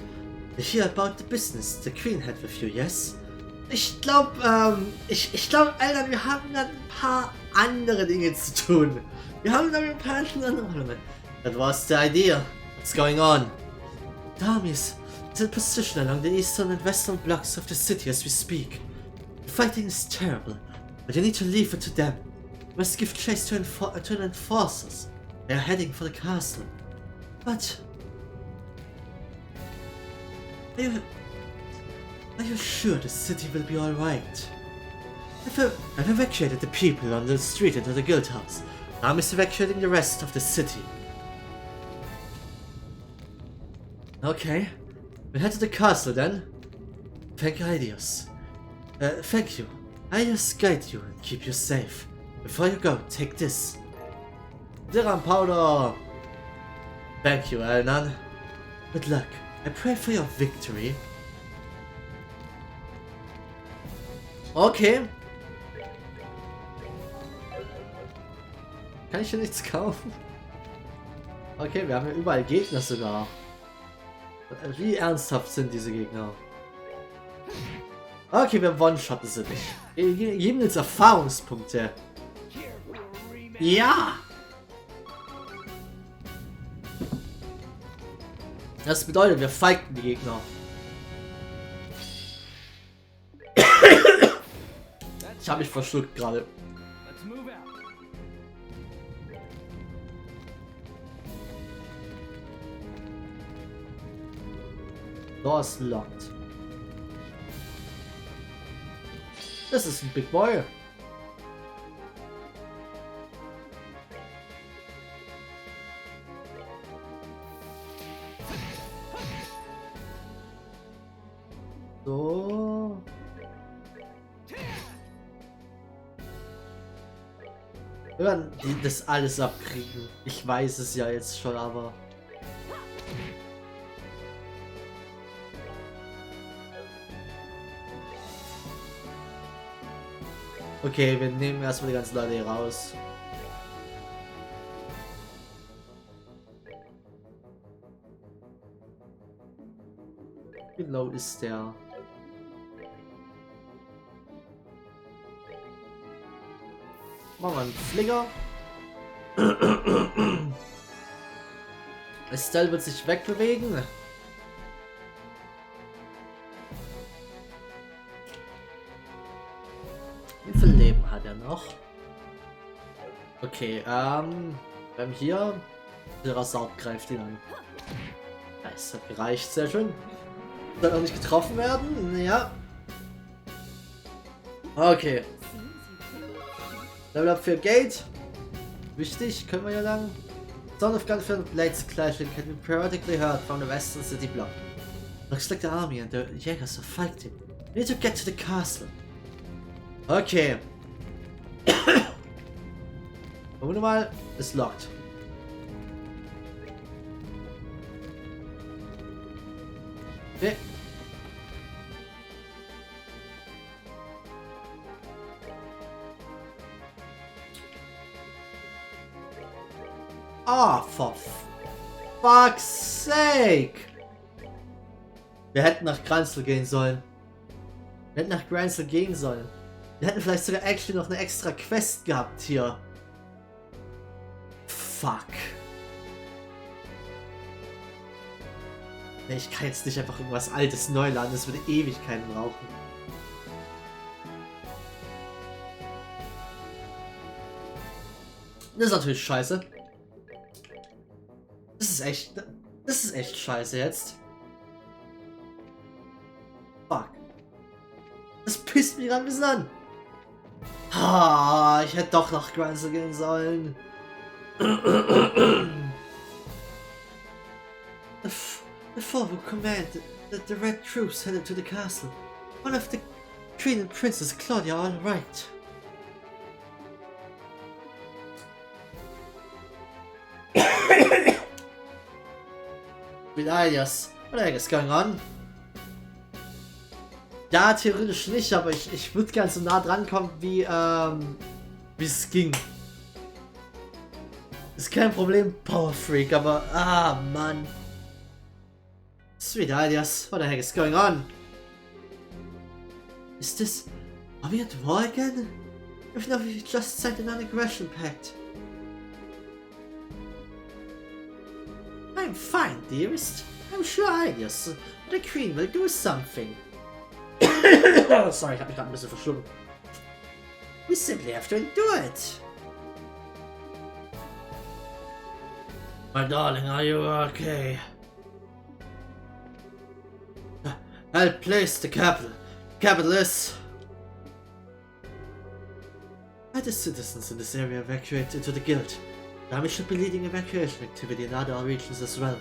You hear about the business the Queen had with you, yes? Ich glaube, Elnan, wir haben dann ein paar andere Dinge zu tun. Wir haben da ein paar andere. That was the idea. What's going on? The armies is in position along the eastern and western blocks of the city as we speak. The fighting is terrible, but you need to leave it to them. You must give chase to the enforcers. They are heading for the castle. But... Are you sure the city will be alright? I've evacuated the people on the street into the guild house. I'm evacuating the rest of the city. Okay, we'll head to the castle then. Thank you, Aidios. Thank you. Aidios guide you and keep you safe. Before you go, take this. Serum Powder. Thank you, Elnan. Good luck. I pray for your victory. Okay. Kann ich hier nichts kaufen? Okay, wir haben ja überall Gegner sogar. Wie ernsthaft sind diese Gegner? Okay, wir one-shotten sie nicht. Wir geben jetzt Erfahrungspunkte. Ja! Das bedeutet, wir fighten die Gegner. Ich habe mich verschluckt gerade. Door is locked. Das ist ein Big Boy. So. Wir werden das alles abkriegen. Ich weiß es ja jetzt schon, aber... Okay, wir nehmen erstmal die ganzen Leute hier raus. Wie low ist der? Machen wir einen Flicker. Estelle wird sich wegbewegen. Wie viel Leben hat er noch? Okay, wir haben hier der Rassaut greift ihn an. Das hat gereicht, sehr schön. Soll auch nicht getroffen werden? Ja. Okay. Level up für Gate. Wichtig, können wir ja lang. Sound of gunfire blades clashing can be periodically heard from the western city block. Looks like the army and the Jägers are fighting. We need to get to the castle. Okay. Vermute mal, ist locked. Okay. Ah, for fuck's sake! Wir hätten nach Granzel gehen sollen. Wir hätten nach Granzel gehen sollen. Wir hätten vielleicht sogar actually noch eine extra Quest gehabt hier. Fuck. Nee, ich kann jetzt nicht einfach irgendwas Altes neu laden. Das würde Ewigkeiten brauchen. Das ist natürlich scheiße. Das ist echt scheiße jetzt. Fuck. Das pisst mich gerade ein bisschen an. Ah, ich hätte doch nach Granzel gehen sollen. The foe command that the red troops headed to the castle. One of the Queen and Princess Claudia are all right. Elias, what the heck is going on? Ja, theoretisch nicht, aber ich würde gerne so nah dran kommen, wie es ging. Ist kein Problem, Power Freak, aber Mann. Sweet Elias, what the heck is going on? Is this... Are we at war again? If not, we just signed a non-aggression pact. I'm fine, dearest. I'm sure Elias, the Queen will do something. Oh, sorry, ich habe mich gerade ein bisschen verschluckt. We simply have to endure it. My darling, are you okay? I'll place the capital. Capital is... Had the citizens in this area evacuate into the guild. Now we should be leading evacuation activity in other regions as well.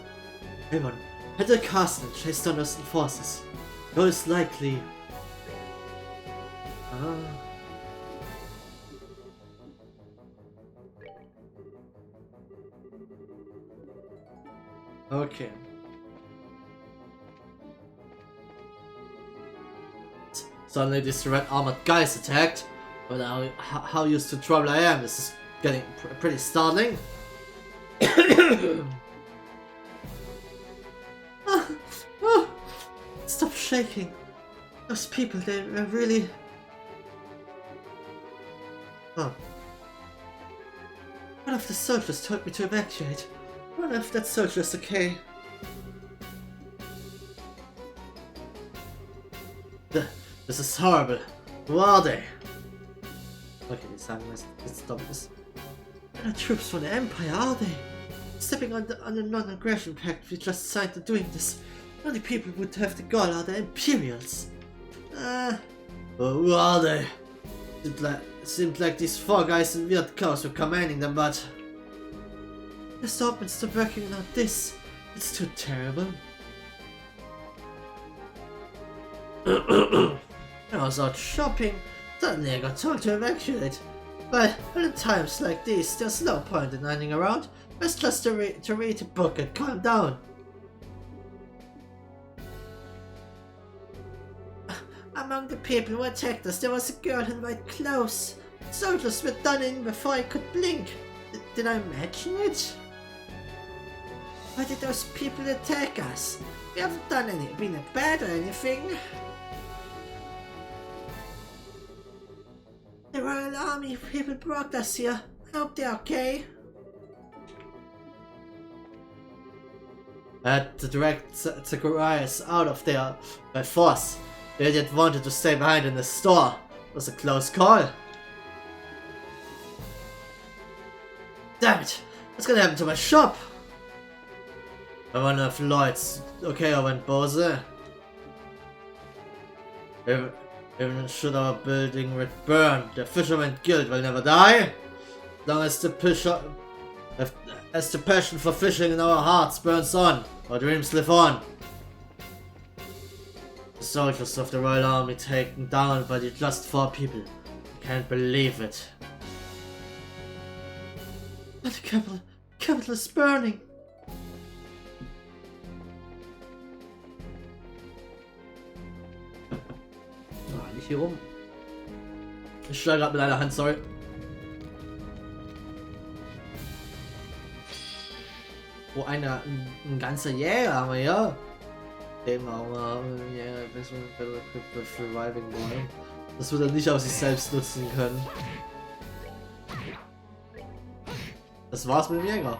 Everyone, head to the castle and chase down Western forces. Most likely... Okay. Suddenly these red armored guys attacked, but how used to trouble I am, this is getting pretty startling. Stop shaking. Those people, they were really... Oh. One of the soldiers told me to evacuate. I wonder if that soldier is okay. This is horrible. Who are they? Okay, let's stop this. They're not troops from the Empire, are they? Stepping on the non-aggression pact we just signed to doing this. The only people who would have the gall are the Imperials. Who are they? It seemed like these 4 guys in weird clothes were commanding them, but... Just stop and stop working on this. It's too terrible. I was out shopping, suddenly I got told to evacuate. But in times like these, there's no point in running around. Best just to read a book and calm down. Among the people who attacked us, there was a girl in white clothes. Soldiers were done in before I could blink. Did I imagine it? Why did those people attack us? We haven't done been bad or anything. The Royal Army people brought us here. I hope they're okay. I had to direct Zacharias out of there by force. The idiot wanted to stay behind in the store. It was a close call. Damn it! What's gonna happen to my shop? I wonder if Lloyd's okay or went Bose. Even should our building get burned, the Fisherman Guild will never die. As long as the passion for fishing in our hearts burns on, our dreams live on. The soldiers of the Royal Army taken down by the just 4 people. I can't believe it. But the capital is burning. Nicht hier rum. Ich schlage gerade mit einer Hand, sorry. Oh, ein ganzer Jäger haben wir hier. Den machen wir. Reviving Boy. Das wird er nicht auf sich selbst nutzen können. Das war's mit dem Jäger.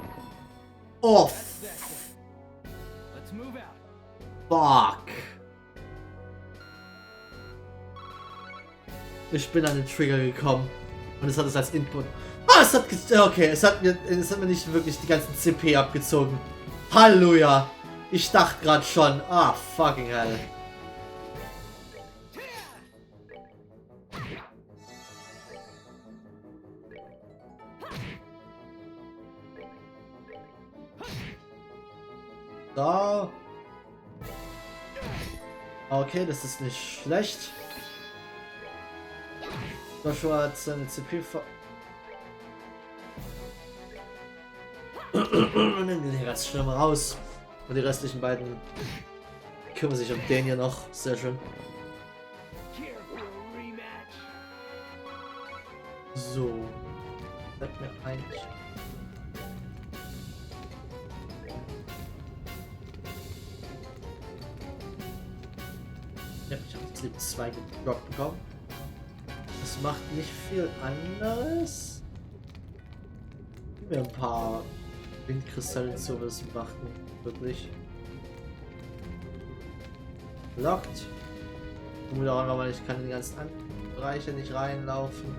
Oh! Fuck! Ich bin an den Trigger gekommen und es hat es als Input. Ah, es hat okay, es hat mir nicht wirklich die ganzen CP abgezogen. Halleluja! Ich dachte gerade schon. Ah, fucking hell. So. Okay, das ist nicht schlecht. Joshua hat seine CP ver... Und nehmen den hier ganz schnell mal raus. Und die restlichen beiden kümmern sich um den hier noch. Sehr schön. So. Bleibt mir eigentlich... Ja, ich habe jetzt Leben 2 gedroppt bekommen. Das macht nicht viel anderes. Mir ein paar Windkristalle zu was machen. Wirklich. Lockt. Ich muss auch nochmal, ich kann in die ganzen anderen Bereiche nicht reinlaufen.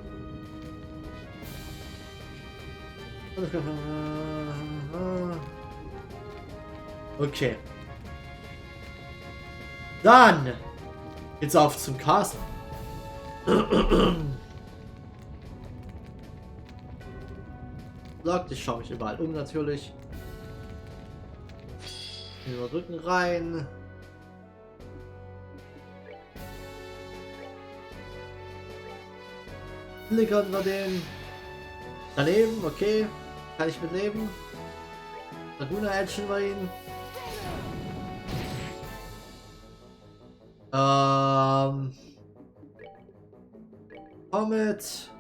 Okay. Dann geht's auf zum Castle. Sagt, ich schaue mich überall um natürlich. Überdrücken rein. Flickern wir den. Daneben, okay. Kann ich mitleben. Laguna Action wir ihn. Comet.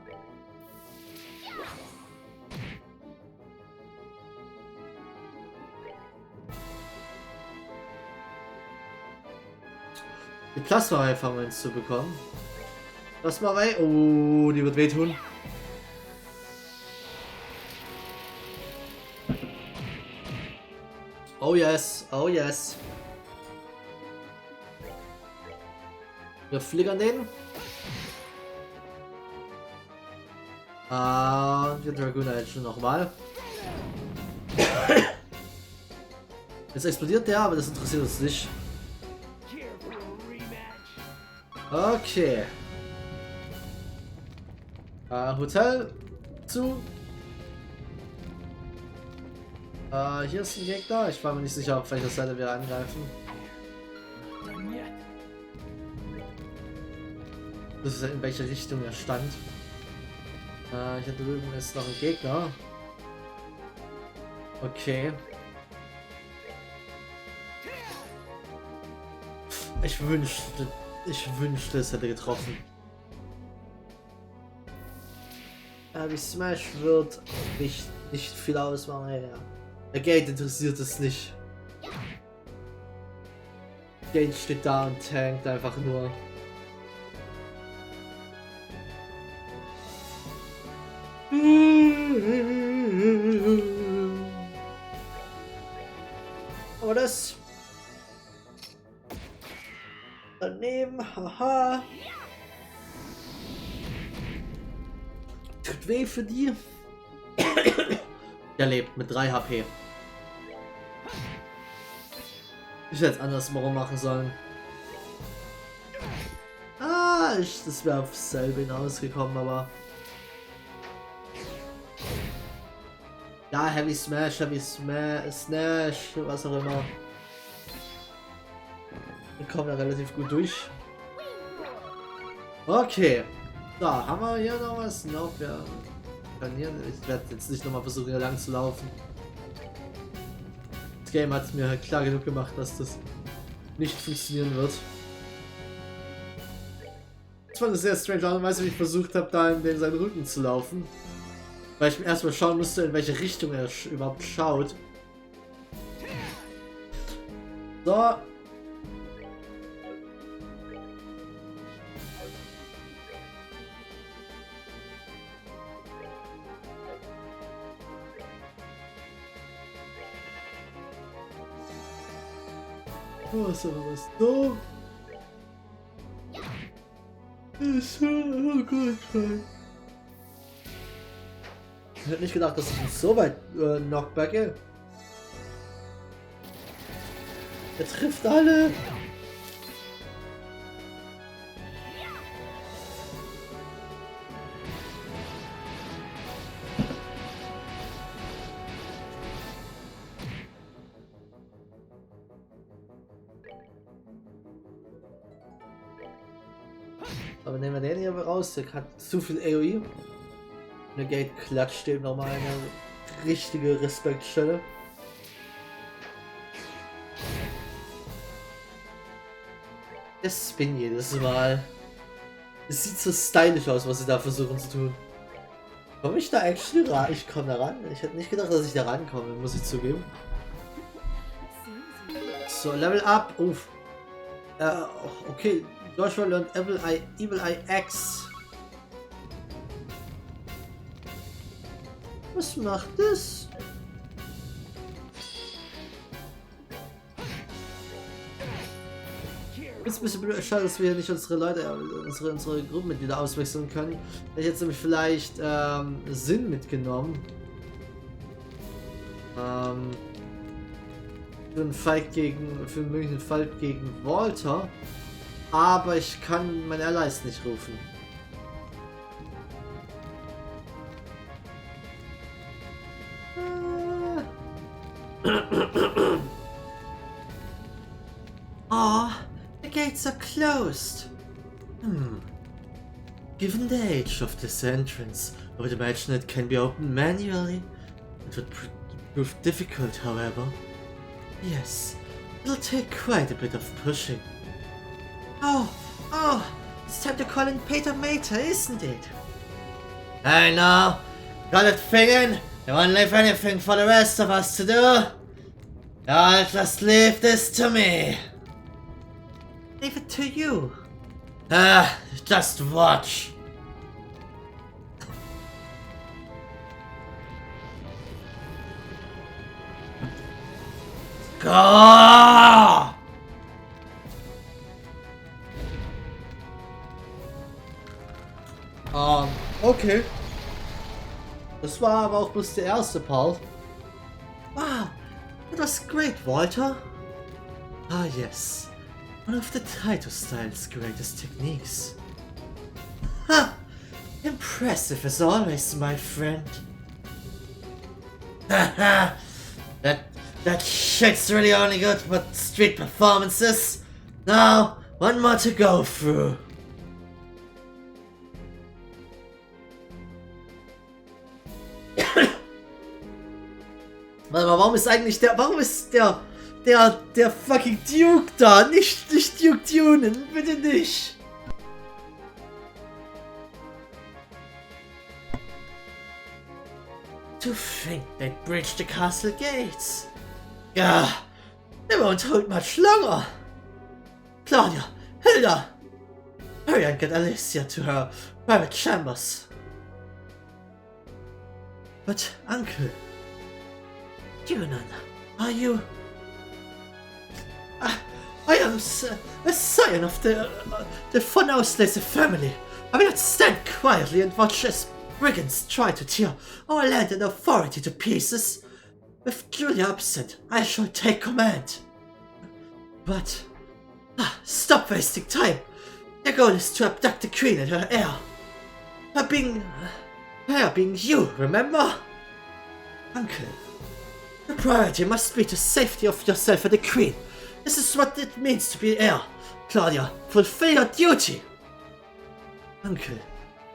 Die Plasma-Einfangungen zu bekommen. Plasma rein. Oh, die wird wehtun. Oh yes, oh yes. Wir fliegern den. Die Dragoon jetzt schon nochmal. Jetzt explodiert der, aber das interessiert uns nicht. Okay. Hotel zu. Hier ist ein Gegner. Ich war mir nicht sicher, auf welcher Seite wir angreifen. Das ist in welche Richtung er stand. Hier drüben ist noch ein Gegner. Okay. Ich wünschte, es hätte getroffen. Aber Smash wird nicht viel ausmachen. Ja. Der Gate interessiert es nicht. Gate steht da und tankt einfach nur. Aber das daneben, haha. Tut weh für die. Der lebt mit 3 HP. Ich hätte es andersrum machen sollen. Das wäre auf selbe hinausgekommen, aber. Ja, Heavy Smash, Snash, was auch immer. Wir kommen da relativ gut durch. Okay. So, haben wir hier noch was? Nope, wir können hier. Ich werde jetzt nicht nochmal versuchen, hier lang zu laufen. Das Game hat es mir halt klar genug gemacht, dass das nicht funktionieren wird. Das war eine sehr strange Art und Weise, wie ich versucht habe, da in seinen Rücken zu laufen. Weil ich mir erstmal schauen musste, in welche Richtung er überhaupt schaut. So. Oh, ist aber was so. Oh Gott. Ich hätte nicht gedacht, dass ich ihn so weit knockbacke. Er trifft alle. Aber nehmen wir den hier raus, der hat zu viel AOE. Eine Gate klatscht dem nochmal eine richtige Respektstelle. Der Spin jedes Mal. Es sieht so stylisch aus, was sie da versuchen zu tun. Komme ich da actually ran? Ich komme da ran. Ich hätte nicht gedacht, dass ich da rankomme, muss ich zugeben. So, Level Up. Uff. Okay. Joshua lernt Evil Eye X. Was macht das? Ist ein bisschen blöd, schade, dass wir hier nicht unsere Leute, unsere Gruppenmitglieder auswechseln können. Hätte ich jetzt nämlich vielleicht Sinn mitgenommen. Für einen Fight für einen möglichen Fight gegen Walter. Aber ich kann meine Allies nicht rufen. Ah, the gates are closed. Given the age of this entrance, I would imagine it can be opened manually. It would prove difficult, however. Yes, it'll take quite a bit of pushing. Oh, it's time to call in Peter Mater, isn't it? I know. Got it figured? You won't leave anything for the rest of us to do? I'll just leave this to me. Leave it to you? Just watch. Go! Okay. Das war aber auch bloß der erste Part. Wow, that was great, Walter. Ah yes, one of the Taito style's greatest techniques. Ha! Impressive as always, my friend. Haha! That shit's really only good for street performances. Now, one more to go through. Warte mal, warum ist der fucking Duke da? Nicht Duke tunen, bitte nicht. To think they'd breach the castle gates. Yeah, they won't hold much longer. Claudia, Hilda, hurry and get Alicia to her private chambers. But, Uncle, Junan, are you... I am a scion of the von Auslese family. I will not stand quietly and watch as brigands try to tear our land and authority to pieces. With Julia absent, I shall take command. But... stop wasting time. Their goal is to abduct the queen and her heir. Her being you, remember? Uncle, the priority must be the safety of yourself and the queen. This is what it means to be heir. Claudia, fulfill your duty. Uncle,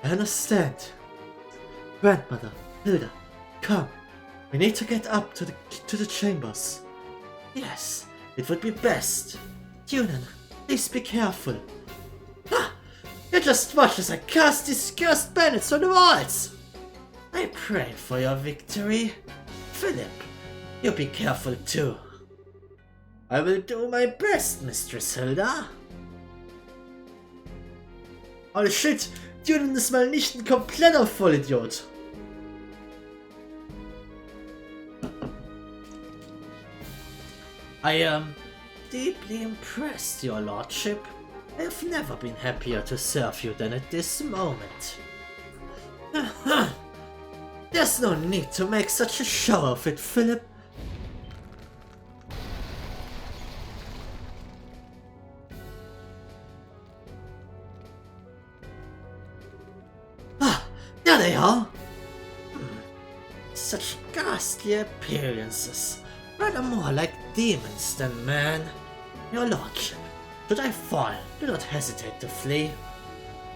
I understand. Grandmother, Hilda, come. We need to get up to the chambers. Yes, it would be best. Junan, please be careful. Ha! You just watch as I cast these cursed bandits on the walls. I pray for your victory. Philip, you be careful too. I will do my best, Mistress Hilda. Oh shit, Junan ist mal nicht ein kompletter Vollidiot. I am deeply impressed, your lordship. I have never been happier to serve you than at this moment. There's no need to make such a show of it, Philip. There they are! Such ghastly appearances. Rather more like demons than men. Your lordship, should I fall, do not hesitate to flee.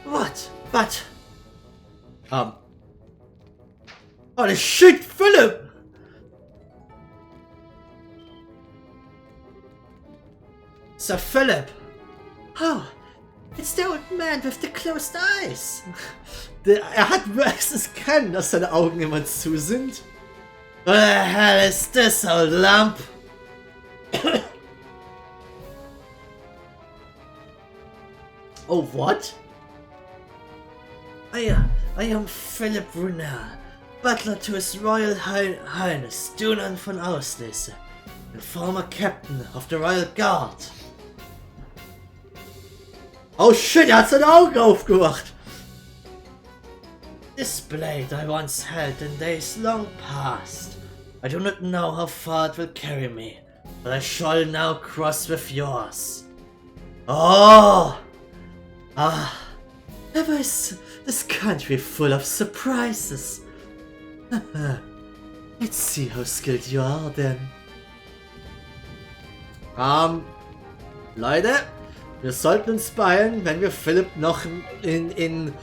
What? But... Holy shit, Philip! Sir Philip! Oh, it's the old man with the closed eyes. Hat wenigstens kennen, dass seine Augen immer zu sind. What the hell is this, old lump? Oh, what? I am Philip Brunel, butler to His Royal Highness Junan von Auslese, and former captain of the Royal Guard. Oh shit, hat seine Augen aufgemacht! This blade I once held in days long past. I do not know how far it will carry me, but I shall now cross with yours. Oh! Ah! Never is this country full of surprises. Let's see how skilled you are then. Leute, wir sollten uns beeilen, wenn wir Philipp noch in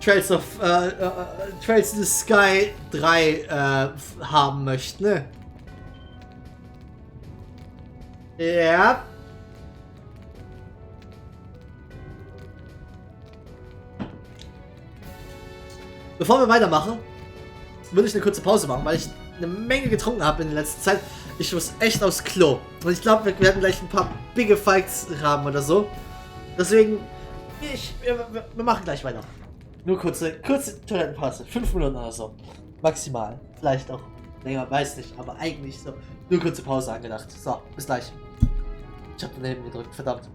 Trails in the Sky 3 haben möchten, ne? Ja. Bevor wir weitermachen, würde ich eine kurze Pause machen, weil ich eine Menge getrunken habe in der letzten Zeit. Ich muss echt aufs Klo. Und ich glaube, wir werden gleich ein paar bigge Fights haben oder so. Deswegen, wir machen gleich weiter. Nur kurze Toilettenpause. 5 Minuten oder so. Maximal. Vielleicht auch länger, weiß nicht. Aber eigentlich so. Nur kurze Pause angedacht. So, bis gleich. Ich habe daneben gedrückt, verdammt.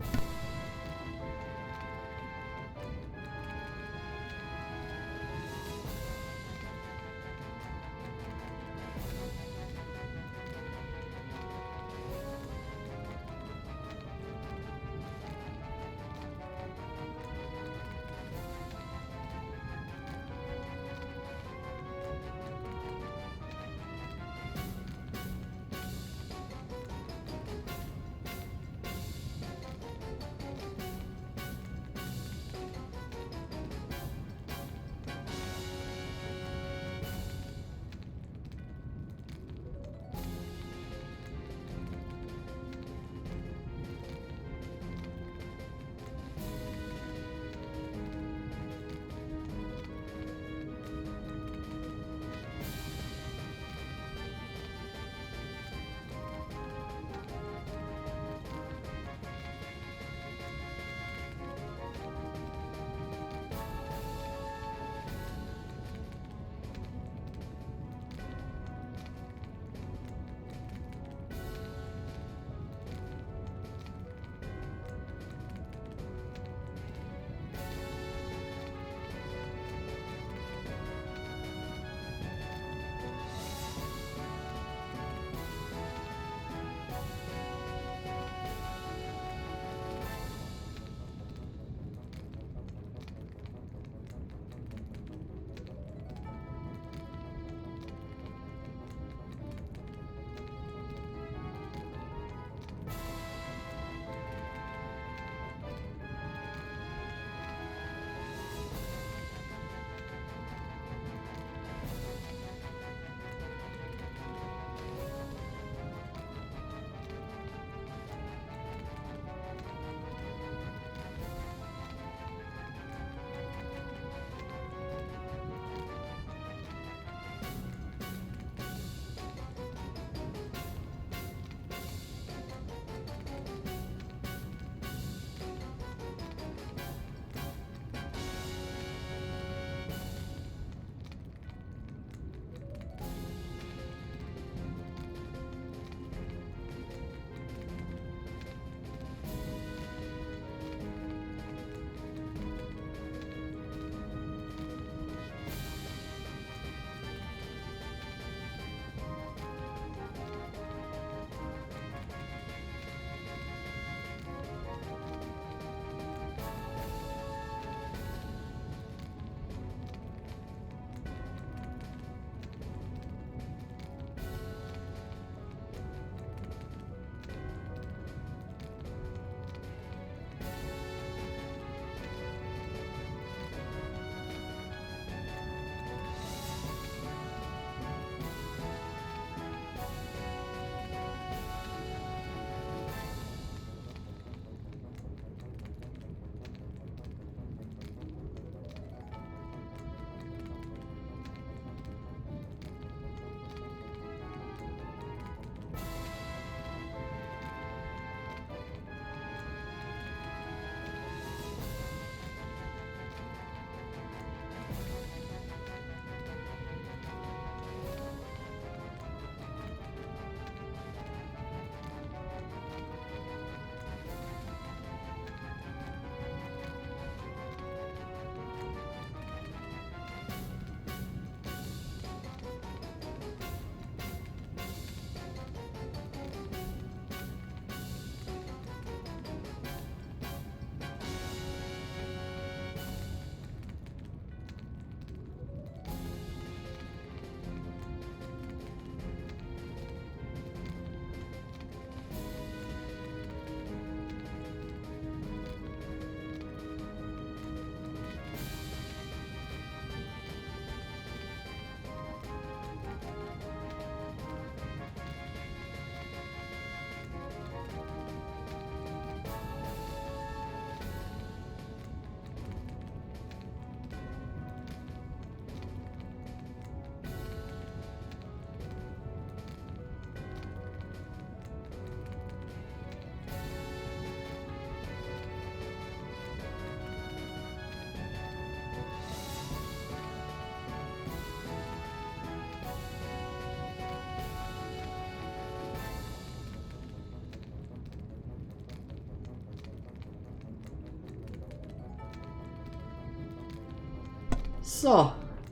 So,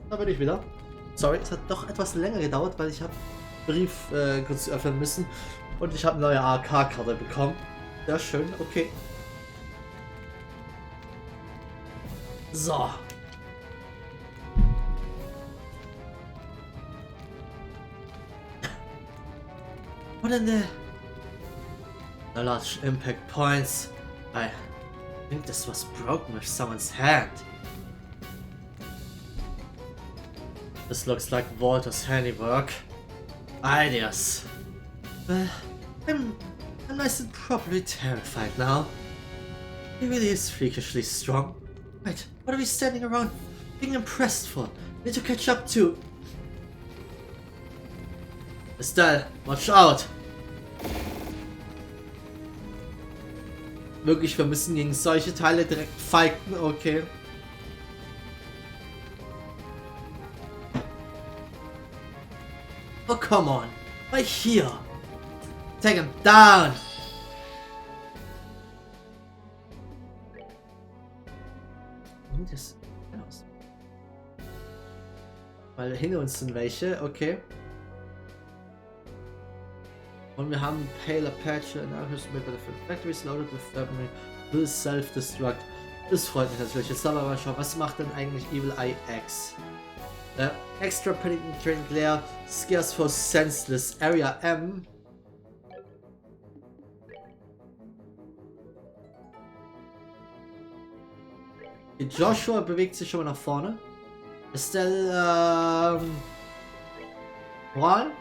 da bin ich wieder. Sorry, es hat doch etwas länger gedauert, weil ich habe Brief kurz öffnen müssen und ich habe eine neue AK-Karte bekommen. Sehr schön, okay. So. What in the large impact points? I think this was broken with someone's hand. This looks like Walter's handiwork. Ideas. I'm nice and properly terrified now. He really is freakishly strong. Wait, what are we standing around being impressed for? Need to catch up to. Estelle, watch out! Wirklich, wir müssen gegen solche Teile direkt fighten, okay. Oh, come on. Right here. Take him down. Das aus. Weil hinter uns sind welche, okay. Und wir haben Paler Patch and Factories loaded with weaponry will self-destruct. Das freut mich natürlich. Jetzt aber mal schauen, was macht denn eigentlich Evil Eye X? Extra penetrating glare scares for senseless. Area M. Joshua bewegt sich schon mal nach vorne. Estelle, Moral?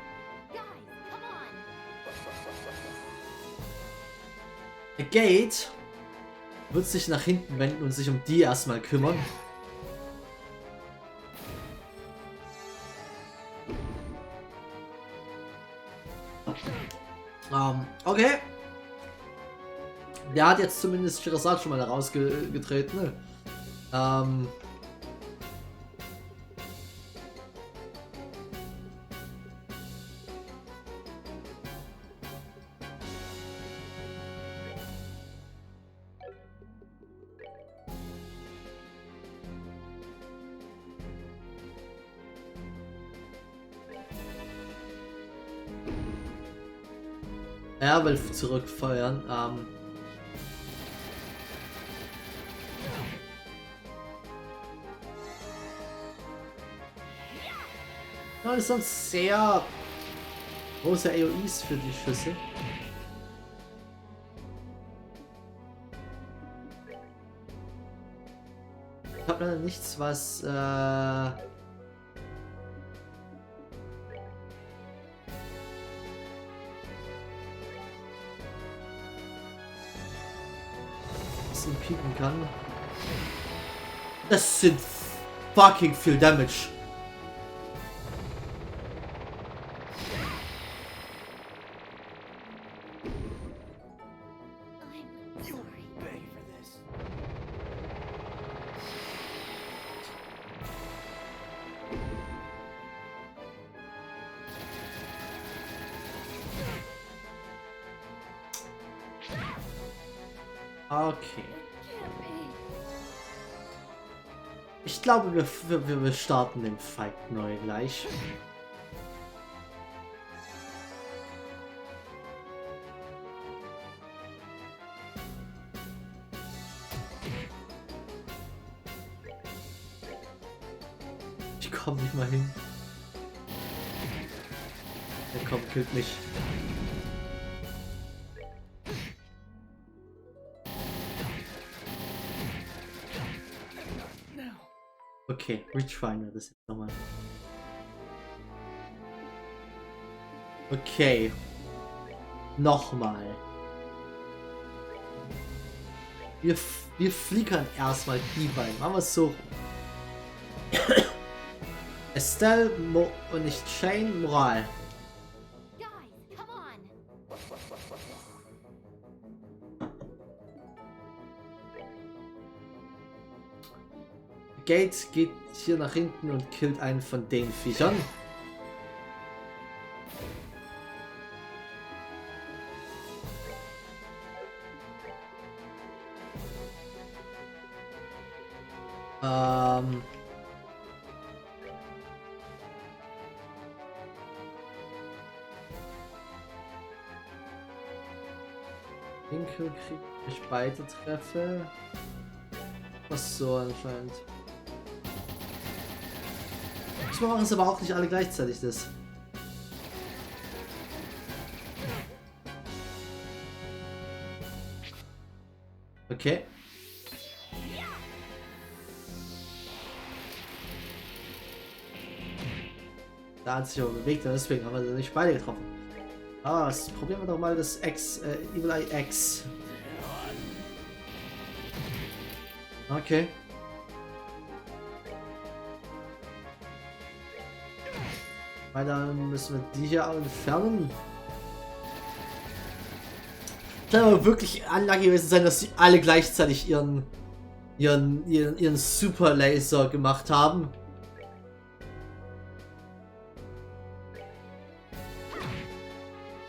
Der Gate wird sich nach hinten wenden und sich um die erstmal kümmern. Okay. Der hat jetzt zumindest Shirazad schon mal herausgetreten. Ne? Er will zurückfeuern. Das sind sehr große AOEs für die Schüsse. Ich habe leider nichts, was ihn pieken kann. Das sind fucking viel Damage. Okay. Ich glaube, wir starten den Fight neu gleich. Ich komme nicht mal hin. Der kommt, killt mich. Okay, retryen wir das jetzt nochmal. Okay. Nochmal. Wir flickern erstmal die beiden. Machen wir es so. Estelle und nicht Shane, Moral. Gate geht hier nach hinten und killt einen von den Viechern. kriege, ich beide treffe. Was so anscheinend. Ich mache es aber auch nicht alle gleichzeitig das. Okay. Da hat sich aber bewegt und deswegen haben wir nicht beide getroffen. Ah, probieren wir doch mal das Evil Eye X. Okay. Weil dann müssen wir die hier entfernen. Kann aber wirklich unlucky gewesen sein, dass sie alle gleichzeitig ihren Super Laser gemacht haben.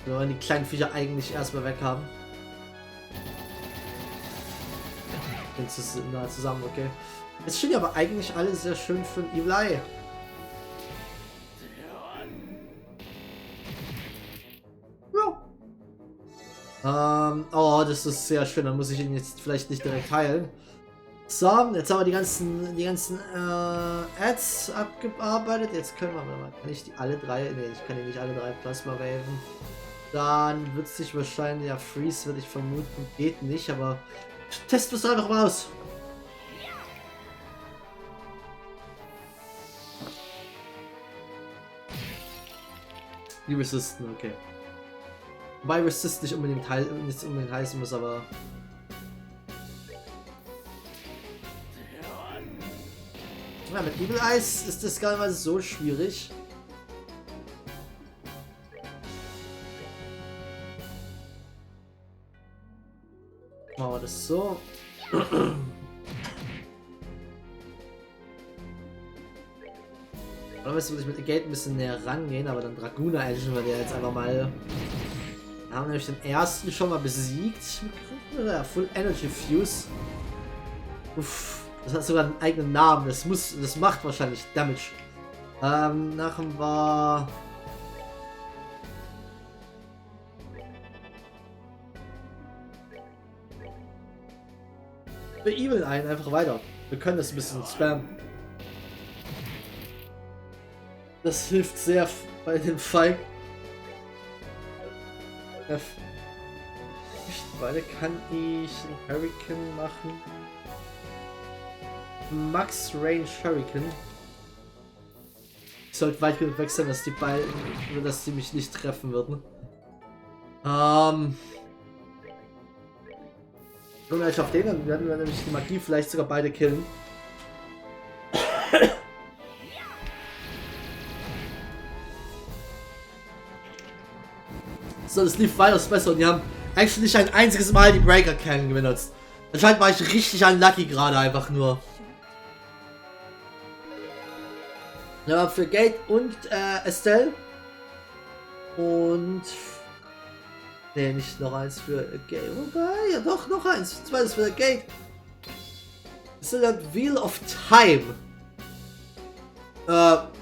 Wir wollen die kleinen Viecher eigentlich erstmal weg haben. Nah zusammen, okay. Jetzt stehen aber eigentlich alle sehr schön für ein Evil Eye. Ja. Oh, das ist sehr schön. Dann muss ich ihn jetzt vielleicht nicht direkt heilen. So, jetzt haben wir die ganzen Ads abgearbeitet. Jetzt können wir mal. Kann ich die alle drei? Ne, ich kann die nicht alle drei Plasma waven. Dann wird sich wahrscheinlich, ja, Freeze würde ich vermuten, geht nicht, aber testen wir es einfach mal aus. Die Resisten, okay. Wobei Resist nicht unbedingt heißen muss, aber... Ja, mit Evil Eyes ist das gar nicht mal so schwierig. Machen wir das so. Normalerweise würde ich mit dem Gate ein bisschen näher rangehen, aber dann Dragoon Engine wir der jetzt einfach mal. Wir haben nämlich den ersten schon mal besiegt. Ja, Full Energy Fuse. Uff, das hat sogar einen eigenen Namen. Das macht wahrscheinlich Damage. Nachher war. Wir Evil ein, einfach weiter. Wir können das ein bisschen spammen. Das hilft sehr bei dem Fight. Weiter kann ich einen Hurricane machen. Max Range Hurricane. Ich sollte weit genug weg sein, dass die mich nicht treffen würden. Wenn wir jetzt auf den, dann werden wir nämlich die Magie vielleicht sogar beide killen. So, das lief weitaus besser und die haben eigentlich nicht ein einziges Mal die Breaker Cannon benutzt. Anscheinend war ich richtig unlucky gerade einfach nur. Ja, für Gate und Estelle. Und... Ne, nicht noch eins für Gate. Wobei, ja doch, noch eins. Zweites für Gate. Das ist das Wheel of Time.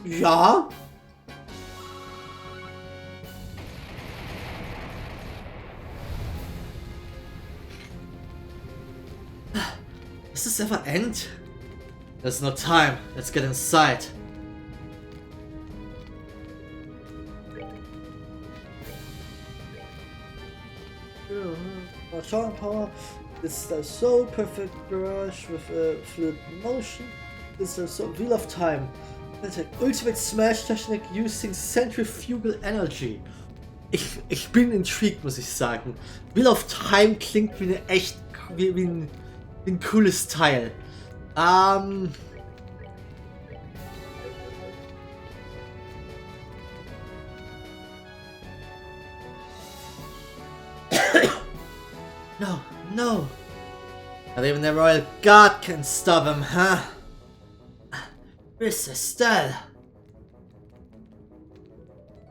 Ja. Does this ever end? There's no time. Let's get inside. Charm power. This is the so perfect barrage with fluid motion. This is the Wheel of Time. Ultimate Smash Technique using centrifugal energy. Ich bin intrigued, muss ich sagen. Wheel of Time klingt wie eine echt wie ein cooles Teil. No, no. Not even the Royal Guard can stop him, huh? Where's Estelle?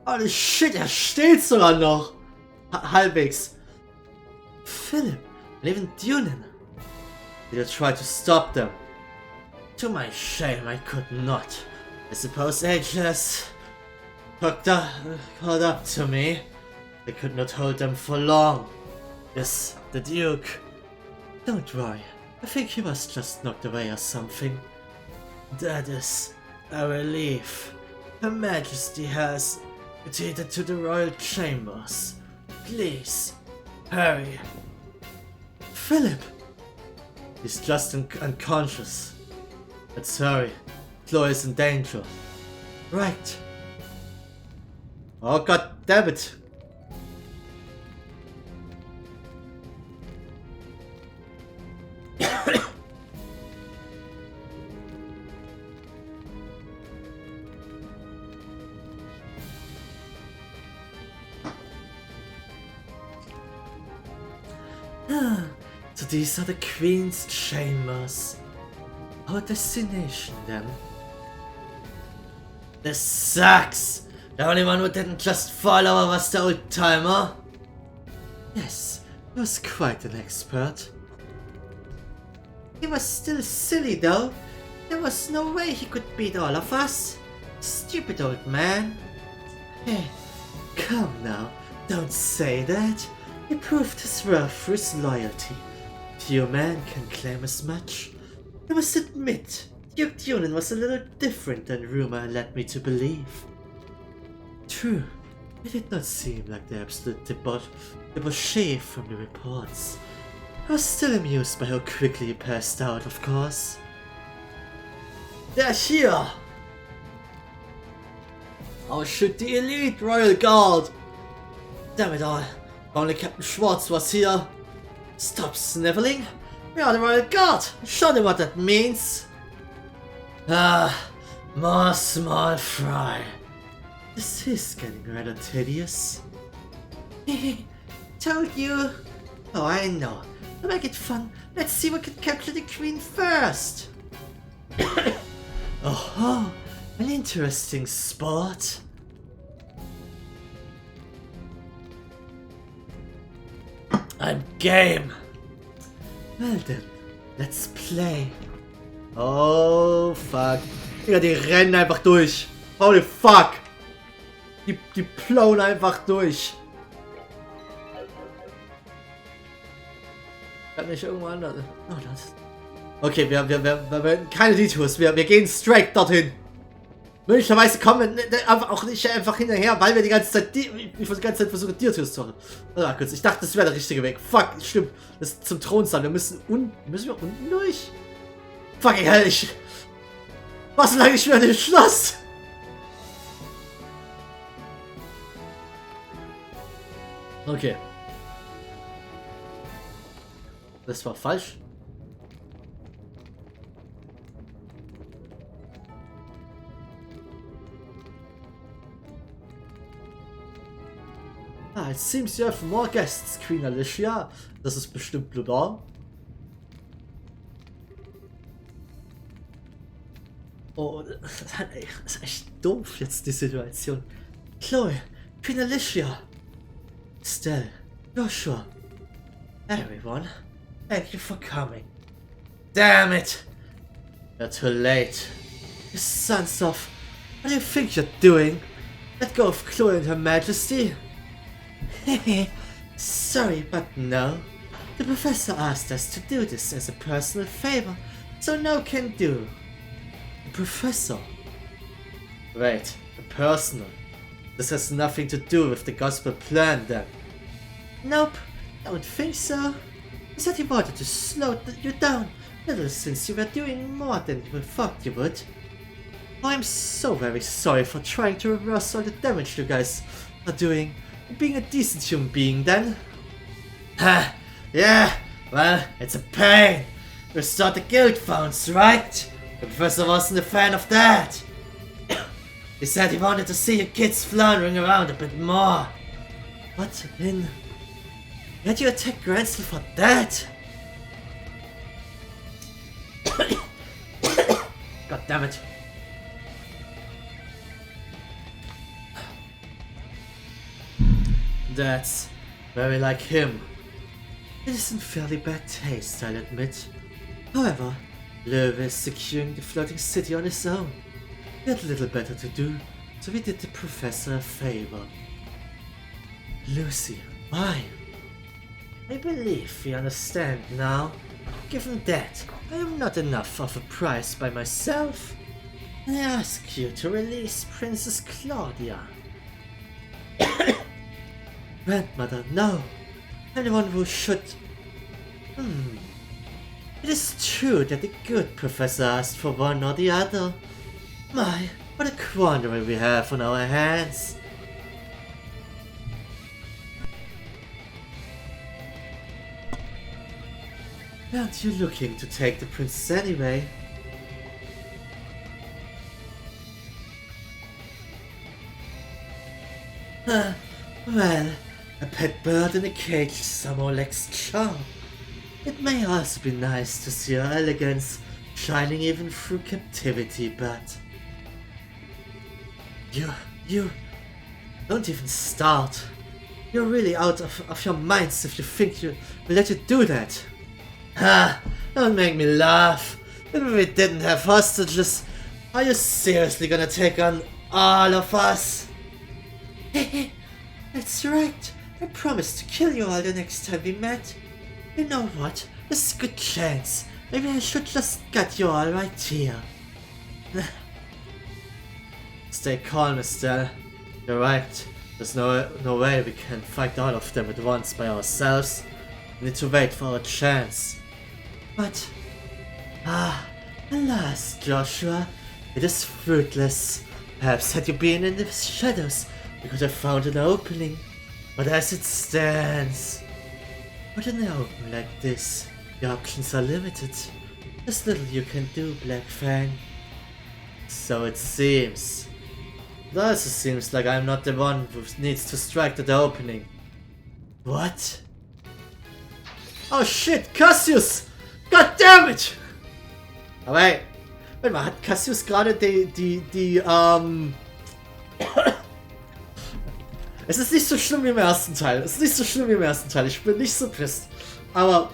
Holy shit, er steht sogar noch. Halbwegs. Philip, live in Dunin. Did you try to stop them? To my shame, I could not. I suppose Ageless caught up to me. I could not hold them for long. Yes, the Duke. Don't worry, I think he was just knocked away or something. That is a relief. Her Majesty has retreated to the royal chambers. Please, hurry. Philip! He's just unconscious. Let's hurry. Chloe is in danger. Right. Oh god damn it! So these are the Queen's chambers. Our destination then. This sucks! The only one who didn't just fall over was the old timer. Yes, he was quite an expert. He was still silly though. There was no way he could beat all of us. Stupid old man. Hey, come now, don't say that. He proved his worth through his loyalty. Few men can claim as much. I must admit, Duke Dunan was a little different than rumor led me to believe. True, it did not seem like the absolute debauchee from the reports. I was still amused by how quickly he passed out, of course. They're here! I'll shoot the elite Royal Guard! Damn it all, only Captain Schwartz was here. Stop sniveling! We are the Royal Guard! Show them what that means! Ah, more small fry. This is getting rather tedious. Told you! Oh, I know. To make it fun, let's see what can capture the Queen first! Oh, an interesting sport. I'm game! Well then, let's play. Oh fuck. Ja, die rennen einfach durch. Holy fuck! Die plauen einfach durch. Kann nicht irgendwo anders. Oh, das. Okay, wir keine Detours. Wir gehen straight dorthin. Möglicherweise kommen wir auch nicht einfach hinterher, weil wir die ganze Zeit versuchen, Detours zu machen. Ah, kurz, ich dachte, das wäre der richtige Weg. Fuck, stimmt. Das ist zum Thronsaal. Wir müssen wir unten durch? Fucking hell, ich. Was lange ich mehr in dem Schloss? Okay. Das war falsch. Ah, it seems you have more guests, Queen Alicia. Das ist bestimmt Bludor. Oh, das ist echt doof jetzt die Situation. Chloe, Queen Alicia. Stell, Joshua. Everyone, thank you for coming. Damn it! You're too late. You sons of... What do you think you're doing? Let go of Chloe and Her Majesty. Sorry, but no. The professor asked us to do this as a personal favor, so no can do. The professor? Wait, a personal? This has nothing to do with the gospel plan then? Nope, don't think so. He said he wanted to slow you down a little since you were doing more than you thought you would. Oh, I'm so very sorry for trying to reverse all the damage you guys are doing. Being a decent human being then. Ha! Yeah, well, it's a pain. Restore the guild funds, right? The professor wasn't a fan of that. He said he wanted to see you kids floundering around a bit more. What in? Had you attack Gransel for that? God damn it. That's very like him. It is in fairly bad taste, I'll admit. However, Löwe is securing the floating city on his own. He had little better to do, so we did the professor a favor. Lucy, why? I believe we understand now. Given that, I am not enough of a prize by myself. I ask you to release Princess Claudia. Grandmother, no. Anyone who should... It is true that the good professor asked for one or the other. My, what a quandary we have on our hands. Aren't you looking to take the princess anyway? Well, a pet bird in a cage somehow lacks charm. It may also be nice to see her elegance shining even through captivity, but... You... Don't even start. You're really out of your minds if you think we'll let you do that. Ha! Don't make me laugh. If we didn't have hostages, are you seriously gonna take on all of us? Hehe, that's right. I promised to kill you all the next time we met. You know what? This is a good chance. Maybe I should just get you all right here. Stay calm, Estelle. You're right. There's no way we can fight all of them at once by ourselves. We need to wait for our chance. But... alas, Joshua. It is fruitless. Perhaps had you been in the shadows, we could have found an opening. But as it stands... With an open like this, the options are limited. There's little you can do, Black Fang. So it seems. It also seems like I'm not the one who needs to strike the opening. What? Oh shit, Cassius! God damn it! Oh wait mal, hat Cassius gerade Es ist nicht so schlimm wie im ersten Teil. Es ist nicht so schlimm wie im ersten Teil. Ich bin nicht so pissed. Aber...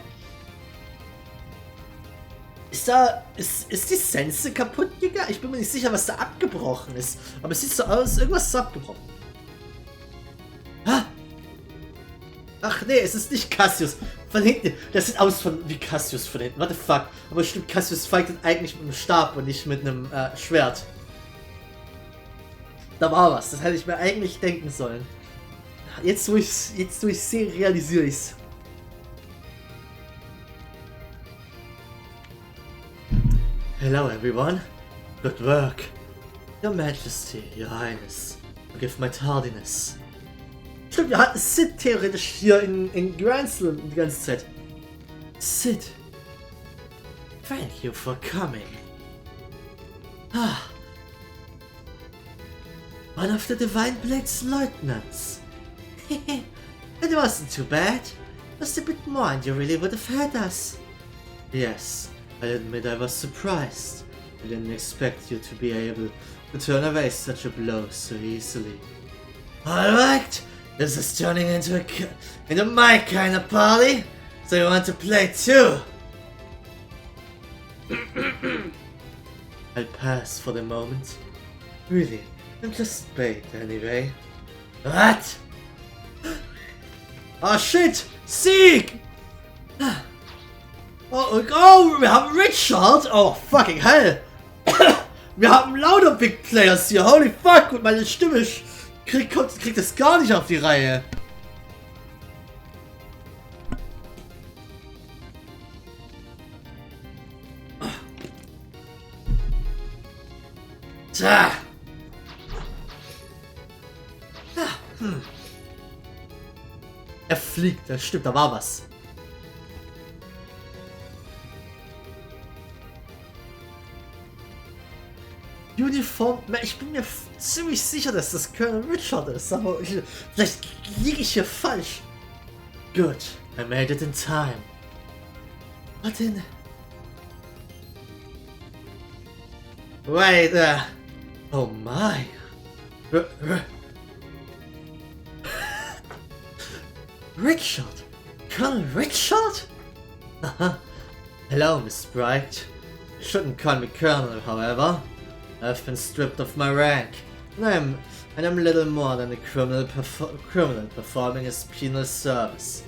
Ist die Sense kaputt gegangen? Ich bin mir nicht sicher, was da abgebrochen ist. Aber es sieht so aus, irgendwas ist abgebrochen. Ach nee, es ist nicht Cassius. Von hinten. Das sieht aus wie Cassius von hinten. What the fuck? Aber stimmt, Cassius fightet eigentlich mit einem Stab und nicht mit einem Schwert. Da war was. Das hätte ich mir eigentlich denken sollen. Jetzt wo ich sehe, realisiere ich's. Hello everyone. Good work. Your Majesty, Your Highness. Forgive my tardiness. Stimmt, wir hatten Sid theoretisch hier in Grand Slam die ganze Zeit. Sid. Thank you for coming. One of the Divine Blade's lieutenants. It wasn't too bad. Just a bit more and you really would have had us. Yes, I admit I was surprised. I didn't expect you to be able to turn away such a blow so easily. Alright, this is turning into my kind of party. So you want to play too? I'll pass for the moment. Really, I'm just bait anyway. What? Oh shit! Sieg! Oh, wir haben Richard! Oh fucking hell! Wir haben lauter Big Players hier, holy fuck! Und meine Stimme kriegt das gar nicht auf die Reihe. Tja! Er fliegt, das stimmt, da war was. Uniform, ich bin mir ziemlich sicher, dass das Colonel Richard ist, aber vielleicht liege ich hier falsch. Good, I made it in time. What in... Wait, oh my. Richard? Colonel Richard? Hello, Miss Bright. You shouldn't call me Colonel, however. I've been stripped of my rank, and I'm little more than a criminal performing his penal service.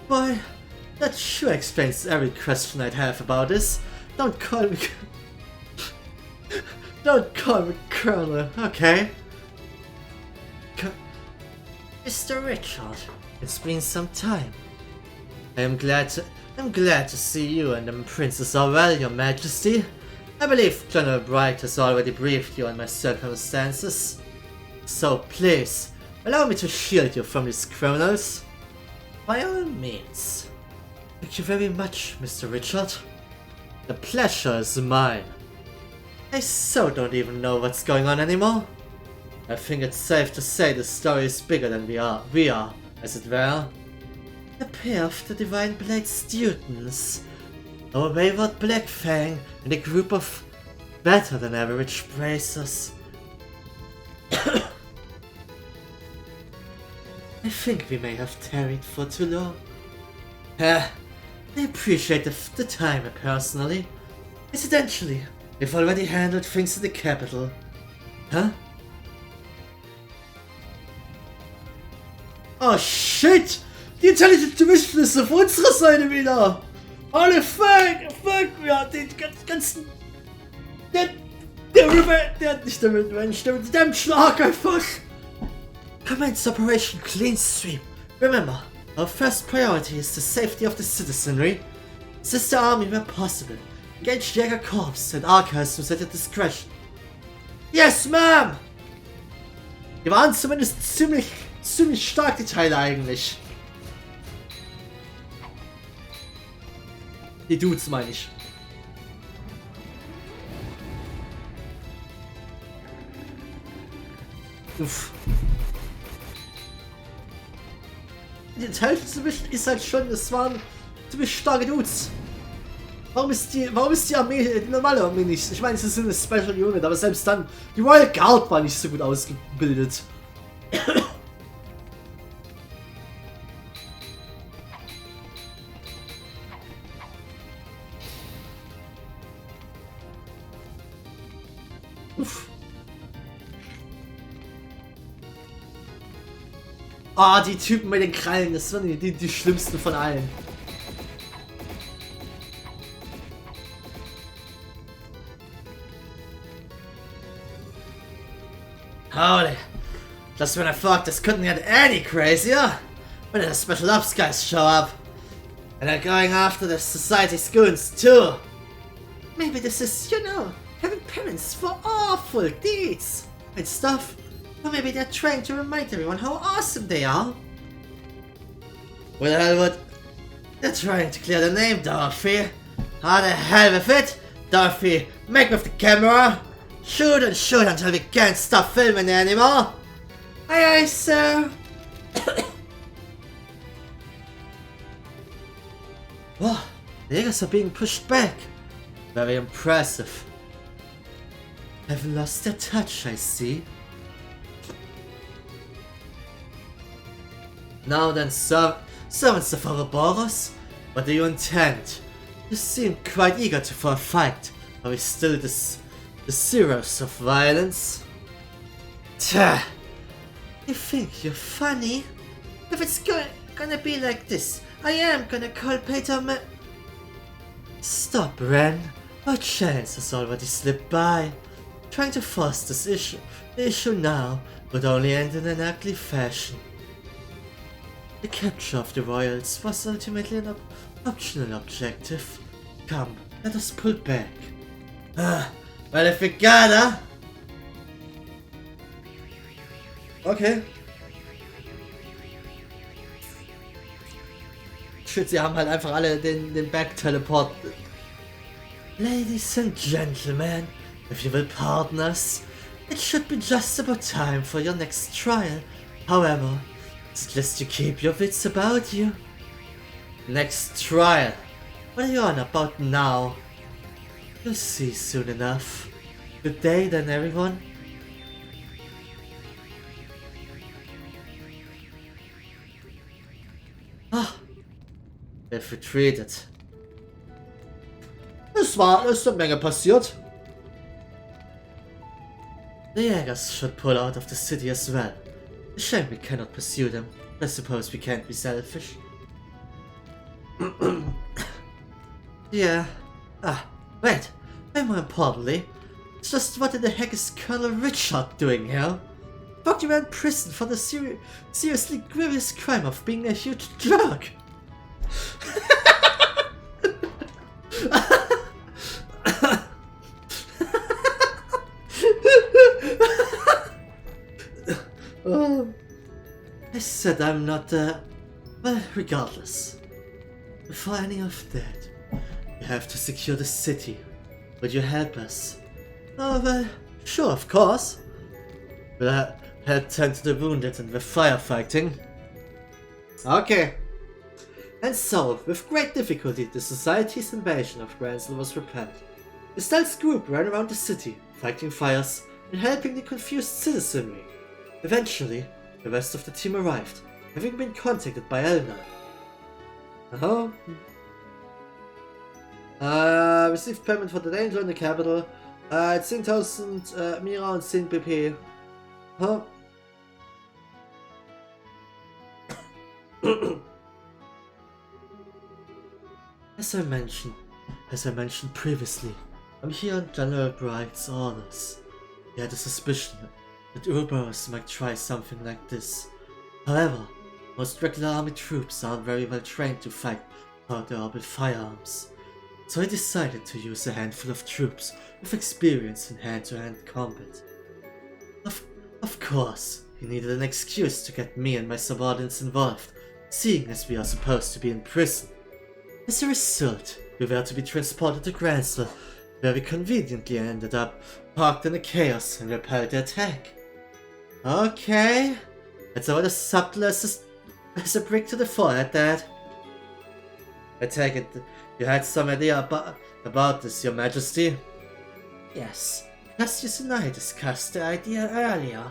Boy, that sure explains every question I'd have about this. Don't call me... Don't call me Colonel, okay? Mr. Richard, it's been some time. I'm glad to see you and the princess are well, your majesty. I believe General Bright has already briefed you on my circumstances. So please, allow me to shield you from these criminals. By all means. Thank you very much, Mr. Richard. The pleasure is mine. I so don't even know what's going on anymore. I think it's safe to say the story is bigger than we are, as it were. A pair of the Divine Blade students, a wayward Black Fang, and a group of better than average bracers. I think we may have tarried for too long. I appreciate the time personally. Incidentally, we've already handled things in the capital. Huh? Oh shit! Die Intelligence Division ist auf unserer Seite wieder! Alle fuck, ja, den ganzen... Der hat nicht damit Mensch, der mit dem Schlag einfach! Commence Operation Clean Sweep. Remember, our first priority is the safety of the citizenry. Assist the army where possible. Engage Jäger Corps and Archives at your discretion. Yes, ma'am! Die waren zumindest ziemlich stark, die Teile eigentlich. Die Dudes meine ich. Uff. Die Intelligence Division ist halt schon, das waren ziemlich starke Dudes. Warum ist die Armee, die normale Armee nicht? Ich meine, es ist eine Special Unit, aber selbst dann, die Royal Guard war nicht so gut ausgebildet. Uff. Ah, die Typen mit den Krallen, das sind die schlimmsten von allen. Holy, just when I thought this couldn't get any crazier, when the special ops guys show up. And they're going after the society's goons too. Maybe this is, you know, having penance for awful deeds and stuff. Or maybe they're trying to remind everyone how awesome they are. What the hell would... They're trying to clear the name, Dorothy. How the hell with it? Dorothy, make with the camera. Shoot and shoot until we can't stop filming anymore. Aye aye, sir. Wow, the Jägers are being pushed back. Very impressive. Haven't lost their touch, I see. Now then, servants of Ouroboros, what do you intend? You seem quite eager for a fight. Are we still the zeros of violence? Tah! You think you're funny? If it's gonna be like this, I am gonna call Peter Stop, Ren. Our chance has already slipped by. Trying to force the issue now would only end in an ugly fashion. The capture of the royals was ultimately an optional objective. Come, let us pull back. Well, if we gotta. Okay. Shit, sie haben halt einfach alle den Back-Teleport. Ladies and gentlemen, if you will pardon us, it should be just about time for your next trial. However, suggest you keep your wits about you. Next trial? What are you on about now? You'll see soon enough. Good day then, everyone. Ah, they've retreated. Es ist eine Menge passiert. The Jägers should pull out of the city as well. A shame we cannot pursue them. I suppose we can't be selfish. Yeah. Ah, wait. And more importantly, it's just what in the heck is Colonel Richard doing here? Fucked around prison for the seriously grievous crime of being a huge jerk. Oh, I said I'm not, well, regardless. Before any of that, we have to secure the city. Would you help us? Oh, well, sure, of course. We'll help tend to the wounded and the firefighting. Okay. And so, with great difficulty, the Society's invasion of Gransel was repelled. The stealth group ran around the city, fighting fires and helping the confused citizenry. Eventually, the rest of the team arrived, having been contacted by Elna. Received payment for the danger in the capital. 10.000 Mira und 10 BP. Huh? As I mentioned previously, I'm here on General Bright's orders. He had a suspicion that Urberus might try something like this. However, most regular army troops aren't very well trained to fight powder with firearms. So I decided to use a handful of troops with experience in hand-to-hand combat. Of course, he needed an excuse to get me and my subordinates involved, seeing as we are supposed to be in prison. As a result, we were to be transported to Gransel, where we conveniently ended up parked in the chaos and repelled the attack. Okay, that's about as subtle as a brick to the forehead, Dad. I take it you had some idea about this, Your Majesty? Yes, Cassius and I discussed the idea earlier.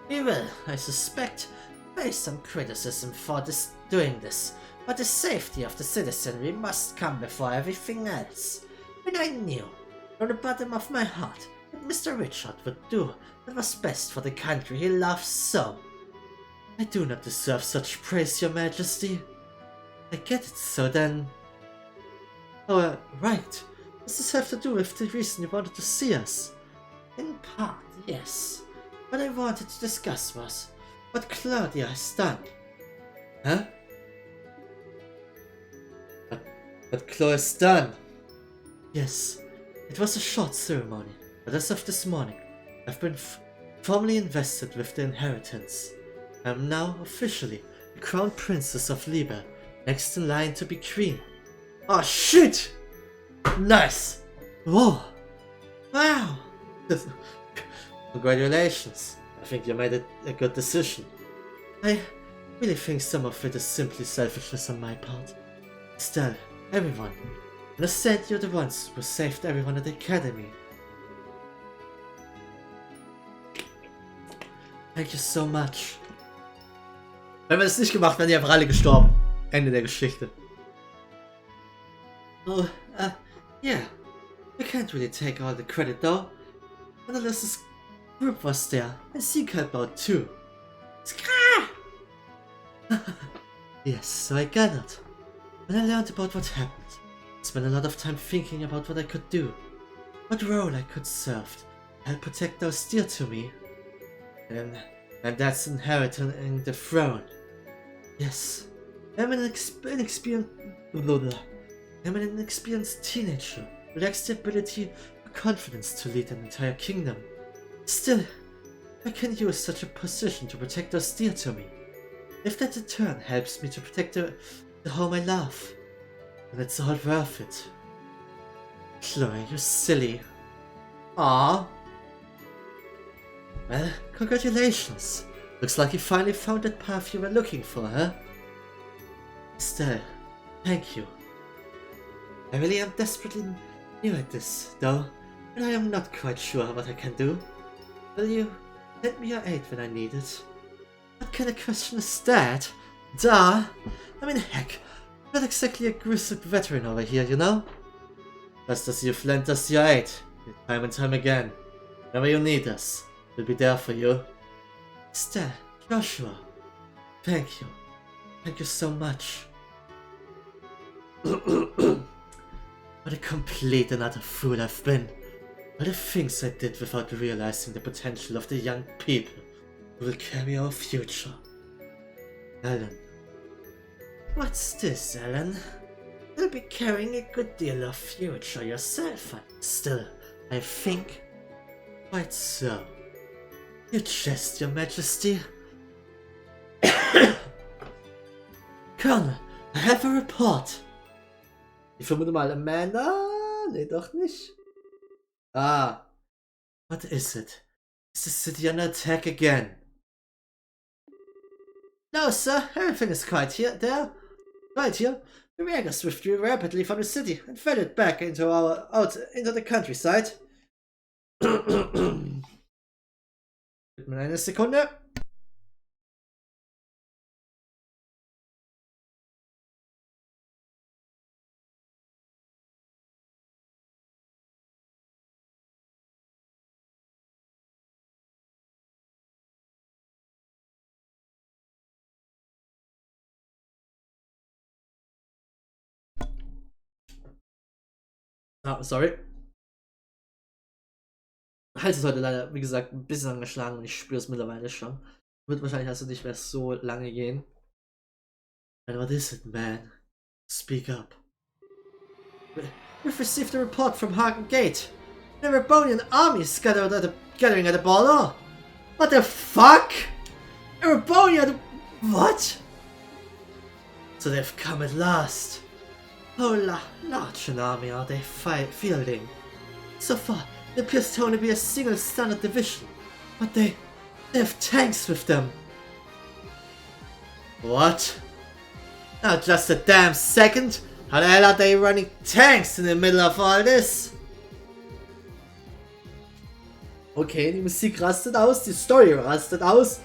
We will, I suspect, face some criticism for doing this, but the safety of the citizenry must come before everything else. And I knew, from the bottom of my heart, that Mr. Richard would do what was best for the country he loves so. I do not deserve such praise, Your Majesty. I get it, so then... Oh, right. What does this have to do with the reason you wanted to see us? In part, yes. What I wanted to discuss was what Claudia has done. Huh? What Chloe has done? Yes, it was a short ceremony, but as of this morning, I've been formally invested with the inheritance. I am now officially the Crown Princess of Liebe, next in line to be queen. Oh shit! Nice! Whoa! Wow! Congratulations. I think you made a good decision. I really think some of it is simply selfishness on my part. Still, everyone. Understand you're the ones who saved everyone at the academy. Thank you so much. Wenn wir das nicht gemacht, wären die einfach alle gestorben. Ende der Geschichte. Oh, yeah. We can't really take all the credit though. Nonetheless, this group was there, and Zeke helped out too. Yes, so I gathered. When I learned about what happened, I spent a lot of time thinking about what I could do, what role I could serve to help protect those dear to me. And that's inheriting the throne. Yes, I'm an inexperienced teenager who lacks the ability or confidence to lead an entire kingdom. Still, I can use such a position to protect those dear to me. If that in turn helps me to protect the home I love, then it's all worth it. Chloe, you're silly. Aww. Well, congratulations. Looks like you finally found that path you were looking for, huh? Still, thank you. I really am desperately new at this, though, and I am not quite sure what I can do. Will you lend me your aid when I need it? What kind of question is that? Duh! I mean, heck, I'm not exactly a grizzled veteran over here, you know? Just as you've lent us your aid, time and time again. Whenever you need us, we'll be there for you. Still, Joshua, thank you. Thank you so much. What a complete and utter fool I've been. All the things I did without realizing the potential of the young people who will carry our future. Ellen. What's this, Ellen? You'll be carrying a good deal of future yourself, and still, I think. Quite so. Your chest, Your Majesty. Colonel, I have a report. Ich vermute mal Amanda? Nee, doch nicht. Ah. What is it? Is the city under attack again? No, sir. Everything is quiet here. Right here. The Reagers withdrew rapidly from the city and fled back into into the countryside. Gib mir eine Sekunde. Ah, sorry. Hals ist heute leider, wie gesagt, ein bisschen angeschlagen und ich spüre es mittlerweile schon. Wird wahrscheinlich also nicht mehr so lange gehen. And what is it, man? Speak up. We've received a report from Hagen Gate. The Rebonian army is gathering at the border. What the fuck? A Rebonian... What? So they've come at last. Oh, large an army are they fielding? So far, it appears to only be a single standard division, but they have tanks with them. What? Now just a damn second? How the hell are they running tanks in the middle of all this? Okay, die Musik rastet aus, die Story rastet aus.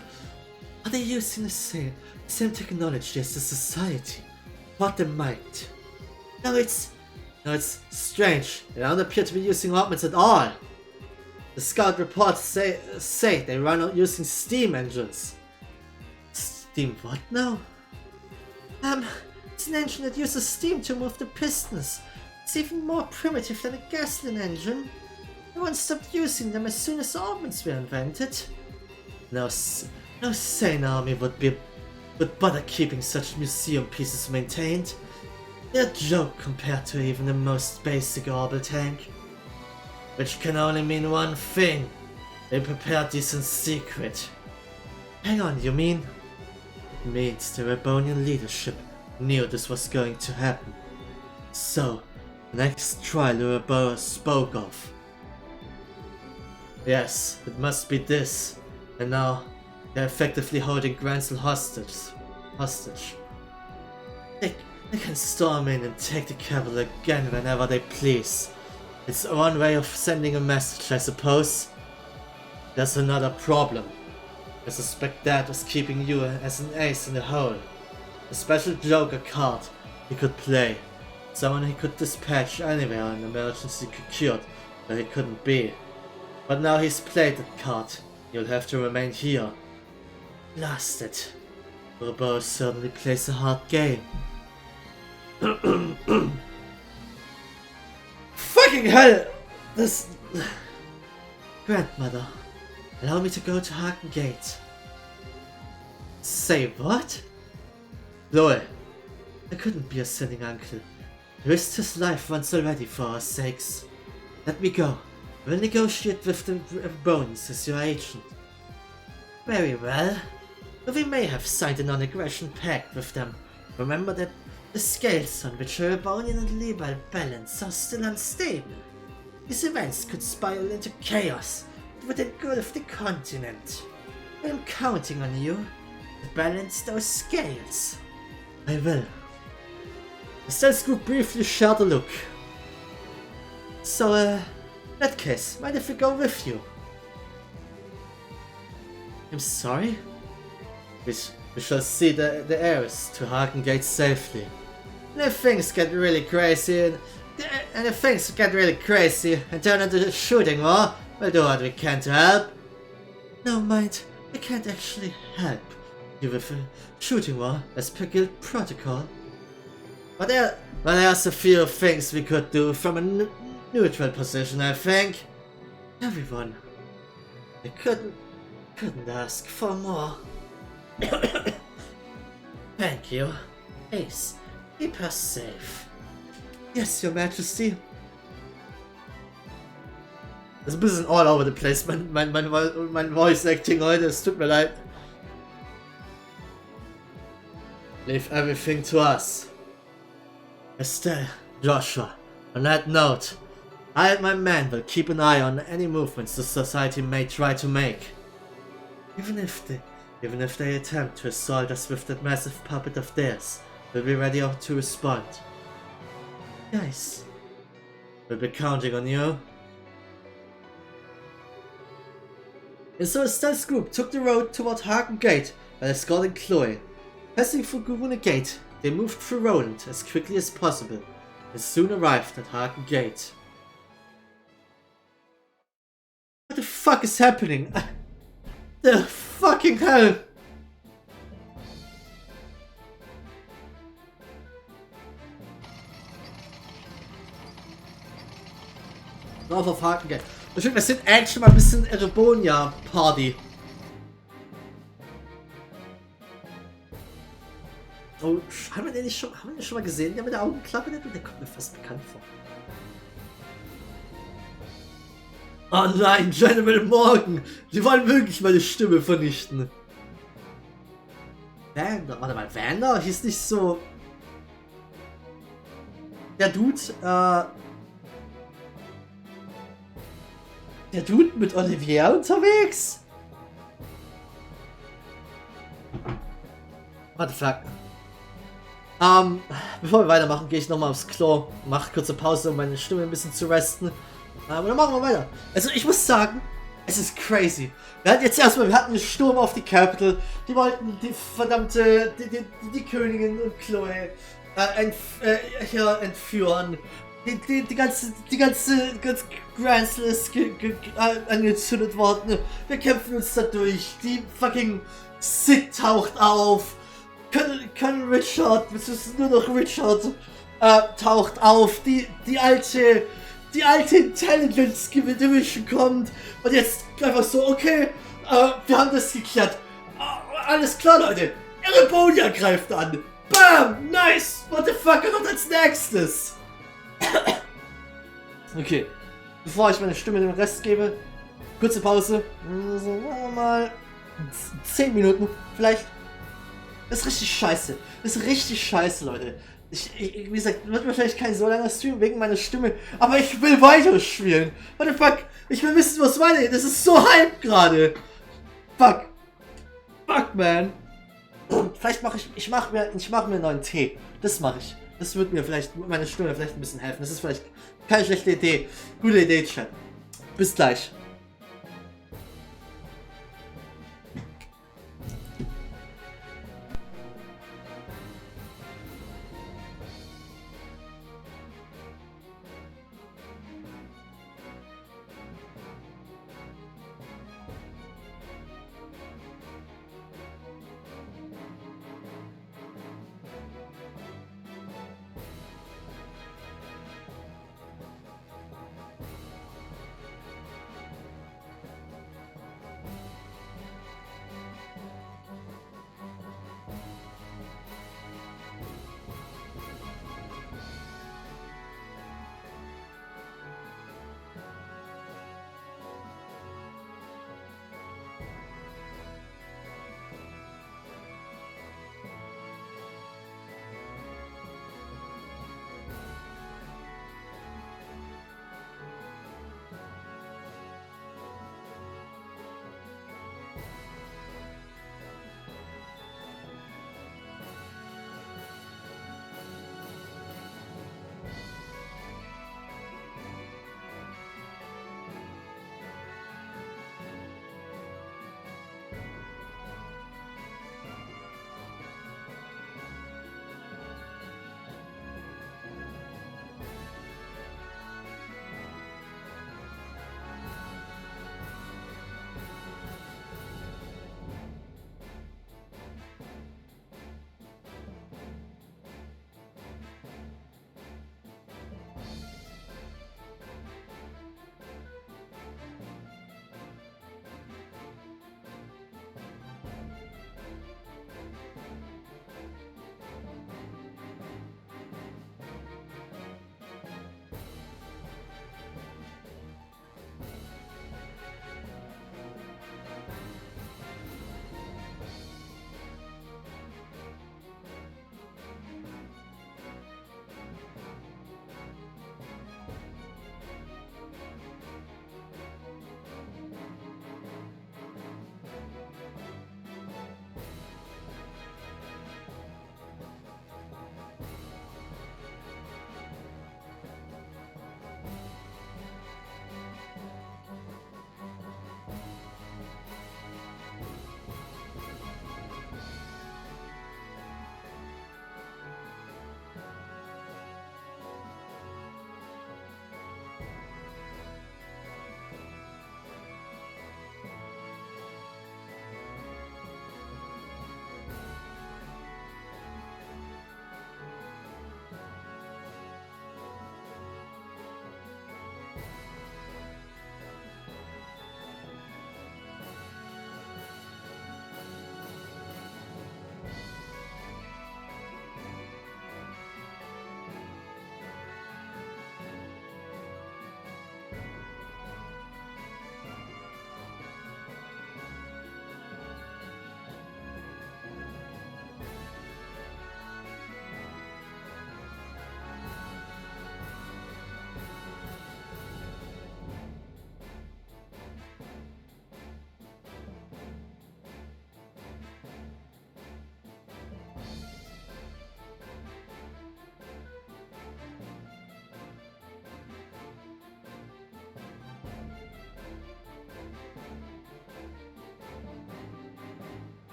Are they using the same technology as the society? What they might? No, it's strange. They don't appear to be using weapons at all. The scout reports say they run out using steam engines. Steam what now? It's an engine that uses steam to move the pistons. It's even more primitive than a gasoline engine. No one stopped using them as soon as organs were invented. No sane army would bother keeping such museum pieces maintained. They're a joke compared to even the most basic orbital tank. Which can only mean one thing. They prepared this in secret. Hang on, you mean? It means the Rebonian leadership knew this was going to happen. So, the next trial the Rebora spoke of. Yes, it must be this. And now, they're effectively holding Gransel hostage. They can storm in and take the capital again whenever they please. It's one way of sending a message, I suppose. There's another problem. I suspect Dad was keeping you as an ace in the hole. A special joker card he could play. Someone he could dispatch anywhere an emergency occurred where he couldn't be. But now he's played that card. You'll have to remain here. Blast it. Robo certainly plays a hard game. Fucking hell! This... Grandmother, allow me to go to Hagen Gate. Say what? Lol. I couldn't be a sinning uncle. He risked his life once already for our sakes. Let me go. We'll negotiate with the Bones as your agent. Very well. But we may have signed a non-aggression pact with them. Remember that the scales on which a Rebonian and Libel balance are still unstable. These events could spiral into chaos with the good of the continent. I'm counting on you to balance those scales. I will. The Stealth Group briefly shared a look. So, in that case, mind if we go with you? I'm sorry? We shall see the heirs to Hagen Gate safely. And if things get really crazy and turn into a shooting war, we'll do what we can to help. No, mind, I can't actually help. with a shooting war as per guild protocol. But there's a few things we could do from a neutral position, I think. Everyone. I couldn't ask for more. Thank you. Ace, keep us safe. Yes, Your Majesty. Das ist ein bisschen all over the place, mein Voice Acting heute, es tut mir leid. Leave everything to us. Estelle, Joshua, on that note, I and my men will keep an eye on any movements the Society may try to make. Even if they attempt to assault us with that massive puppet of theirs, we'll be ready to respond. Guys, we'll be counting on you. And so Estelle's group took the road toward Hagen Gate while escorting Chloe. Passing through Guruna Gate, they moved through Roland as quickly as possible and soon arrived at Hagen Gate. What the fuck is happening? The fucking hell! Drauf auf Haken Gate. Wir sind eigentlich mal ein bisschen Erebonia Party. Oh, haben wir den schon mal gesehen? Der mit der Augenklappe, der kommt mir fast bekannt vor. Oh nein, General Morgan! Die wollen wirklich meine Stimme vernichten. Vander, warte mal, Vander hieß nicht so... Der Dude, Der Dude mit Olivier unterwegs? What the fuck? Bevor wir weitermachen, gehe ich nochmal aufs Klo. Mach kurze Pause, um meine Stimme ein bisschen zu resten. Aber dann machen wir weiter. Also ich muss sagen, es ist crazy. Wir hatten jetzt erstmal, wir hatten einen Sturm auf die Capital. Die wollten die verdammte, die Königin und Chloe hier entführen. Die ganze Gransel ist angezündet worden. Wir kämpfen uns da durch. Die fucking Sid taucht auf. Colonel Richard, es ist nur noch Richard, taucht auf. Die alte Intelligence Division kommt. Und jetzt einfach so, okay, wir haben das geklärt. Alles klar, Leute. Erebonia greift an. Bam! Nice! What the fuck kommt als nächstes? Okay. Bevor ich meine Stimme den Rest gebe, kurze Pause. So, sagen wir mal 10 Minuten vielleicht. Das ist richtig scheiße. Das ist richtig scheiße, Leute. Wie gesagt, wird wahrscheinlich kein so langer Stream wegen meiner Stimme, aber ich will weiterspielen. What the fuck? Ich will wissen, was weitergeht. Das ist so hype gerade. Fuck. Fuck, man. Vielleicht mache ich mach mir einen neuen Tee. Das mache ich. Das wird mir vielleicht, meine Stimme vielleicht ein bisschen helfen. Das ist vielleicht keine schlechte Idee. Gute Idee, Chat. Bis gleich.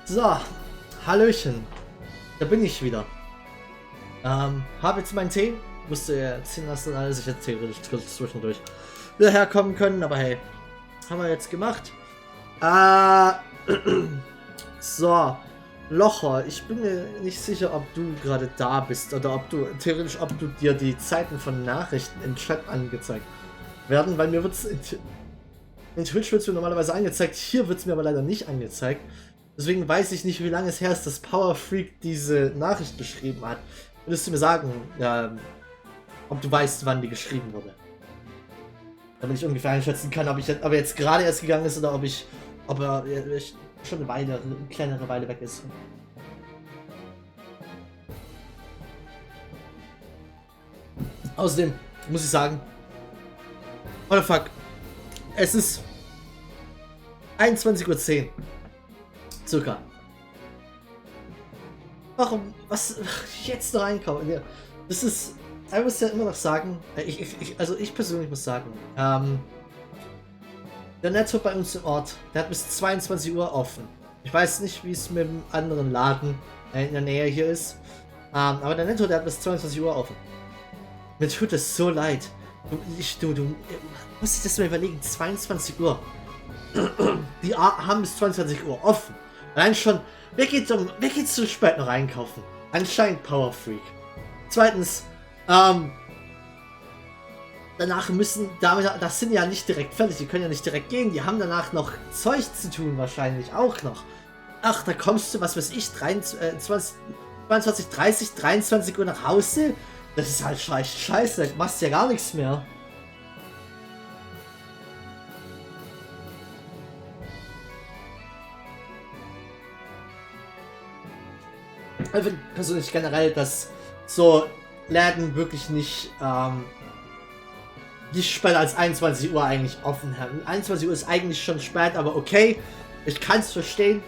So, Hallöchen. Da bin ich wieder. Habe jetzt meinen Tee. Musste ja ziehen lassen, alles. Ich hätte theoretisch zwischendurch wieder herkommen können, aber hey. Haben wir jetzt gemacht. So. Locher, ich bin mir nicht sicher, ob du gerade da bist oder ob du theoretisch, ob du dir die Zeiten von Nachrichten im Chat angezeigt werden, weil mir wird es in Twitch wird es mir normalerweise angezeigt, hier wird es mir aber leider nicht angezeigt. Deswegen weiß ich nicht, wie lange es her ist, dass Power Freak diese Nachricht geschrieben hat. Würdest du mir sagen, ob du weißt, wann die geschrieben wurde? Damit ich ungefähr einschätzen kann, ob er jetzt gerade erst gegangen ist oder ob er schon eine kleinere Weile weg ist. Außerdem muss ich sagen, what the fuck, es ist 21:10 Uhr. Circa. Warum? Was? Jetzt noch einkaufen? Ja, das ist. Ich muss ja immer noch sagen, also ich persönlich muss sagen, der Netto bei uns im Ort, der hat bis 22 Uhr offen. Ich weiß nicht, wie es mit dem anderen Laden in der Nähe hier ist, aber der Netto, der hat bis 22 Uhr offen. Mir tut es so leid. Du musst dir das mal überlegen, 22 Uhr. Die haben bis 22 Uhr offen. Allein schon, wer geht so spät noch einkaufen? Anscheinend Power Freak. Zweitens, danach das sind ja nicht direkt fertig, die können ja nicht direkt gehen, die haben danach noch Zeug zu tun wahrscheinlich auch noch. Ach, da kommst du, was weiß ich, 22, 30, 23 Uhr nach Hause? Das ist halt scheiße, du machst ja gar nichts mehr. Ich finde persönlich generell, dass so Läden wirklich nicht später als 21 Uhr eigentlich offen haben. 21 Uhr ist eigentlich schon spät, aber okay, ich kann es verstehen.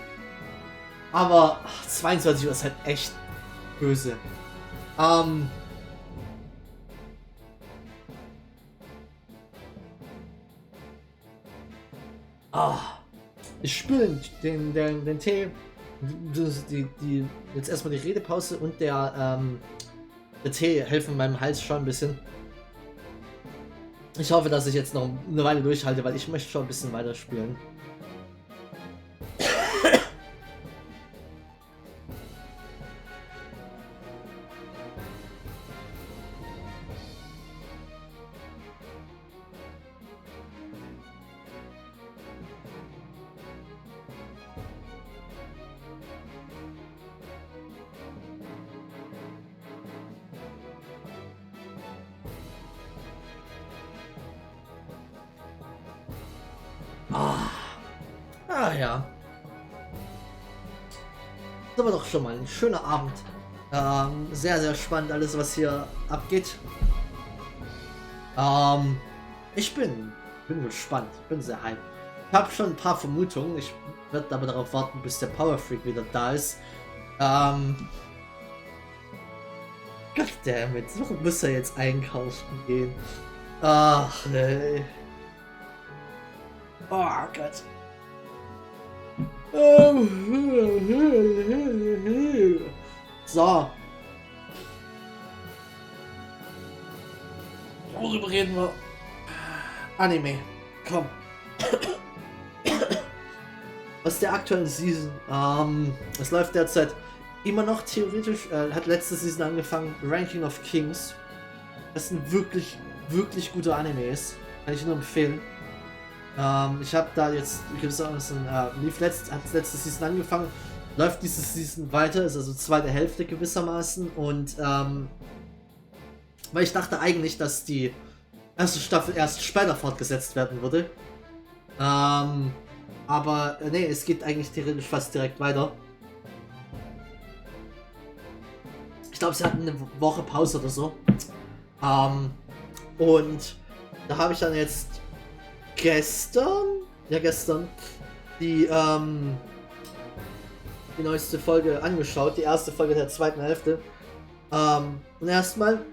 Aber 22 Uhr ist halt echt böse. Ich spüre den Tee. Jetzt erstmal die Redepause und der Tee helfen meinem Hals schon ein bisschen. Ich hoffe, dass ich jetzt noch eine Weile durchhalte, weil ich möchte schon ein bisschen weiterspielen. Ja. Das war doch schon mal ein schöner Abend. Sehr, sehr spannend alles, was hier abgeht. Ich bin gespannt. Bin sehr hyped. Ich habe schon ein paar Vermutungen. Ich werde aber darauf warten, bis der Power Freak wieder da ist. Goddammit, warum muss er jetzt einkaufen gehen? Ach, nee. Oh Gott. So. Worüber reden wir? Anime. Komm. Aus der aktuellen Season. Es läuft derzeit immer noch theoretisch. Hat letzte Season angefangen. Ranking of Kings. Das ist ein wirklich, wirklich guter Anime ist. Kann ich nur empfehlen. Ich habe da jetzt gewissermaßen, hat letzte Season angefangen, läuft diese Season weiter, ist also zweite Hälfte gewissermaßen und weil ich dachte eigentlich, dass die erste Staffel erst später fortgesetzt werden würde. Aber nee, es geht eigentlich theoretisch fast direkt weiter. Ich glaube, sie hatten eine Woche Pause oder so. Und da habe ich dann jetzt gestern die neueste Folge angeschaut, die erste Folge der zweiten Hälfte. Und erstmal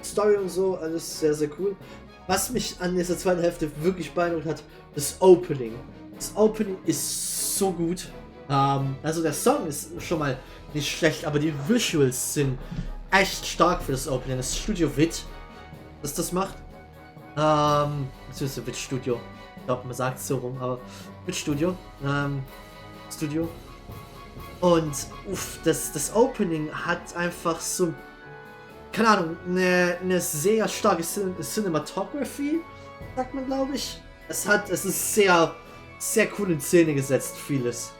Story und so, alles sehr, sehr cool. Was mich an dieser zweiten Hälfte wirklich beeindruckt hat, das Opening. Das Opening ist so gut. Also der Song ist schon mal nicht schlecht, aber die Visuals sind echt stark für das Opening. Das Studio Wit, das das macht. Beziehungsweise Wit Studio. Ich glaube, man sagt es so rum, aber Wit Studio. Studio. Und das Opening hat einfach so, keine Ahnung, eine sehr starke Cinematography, sagt man, glaube ich. Es ist sehr, sehr cool in Szene gesetzt, vieles.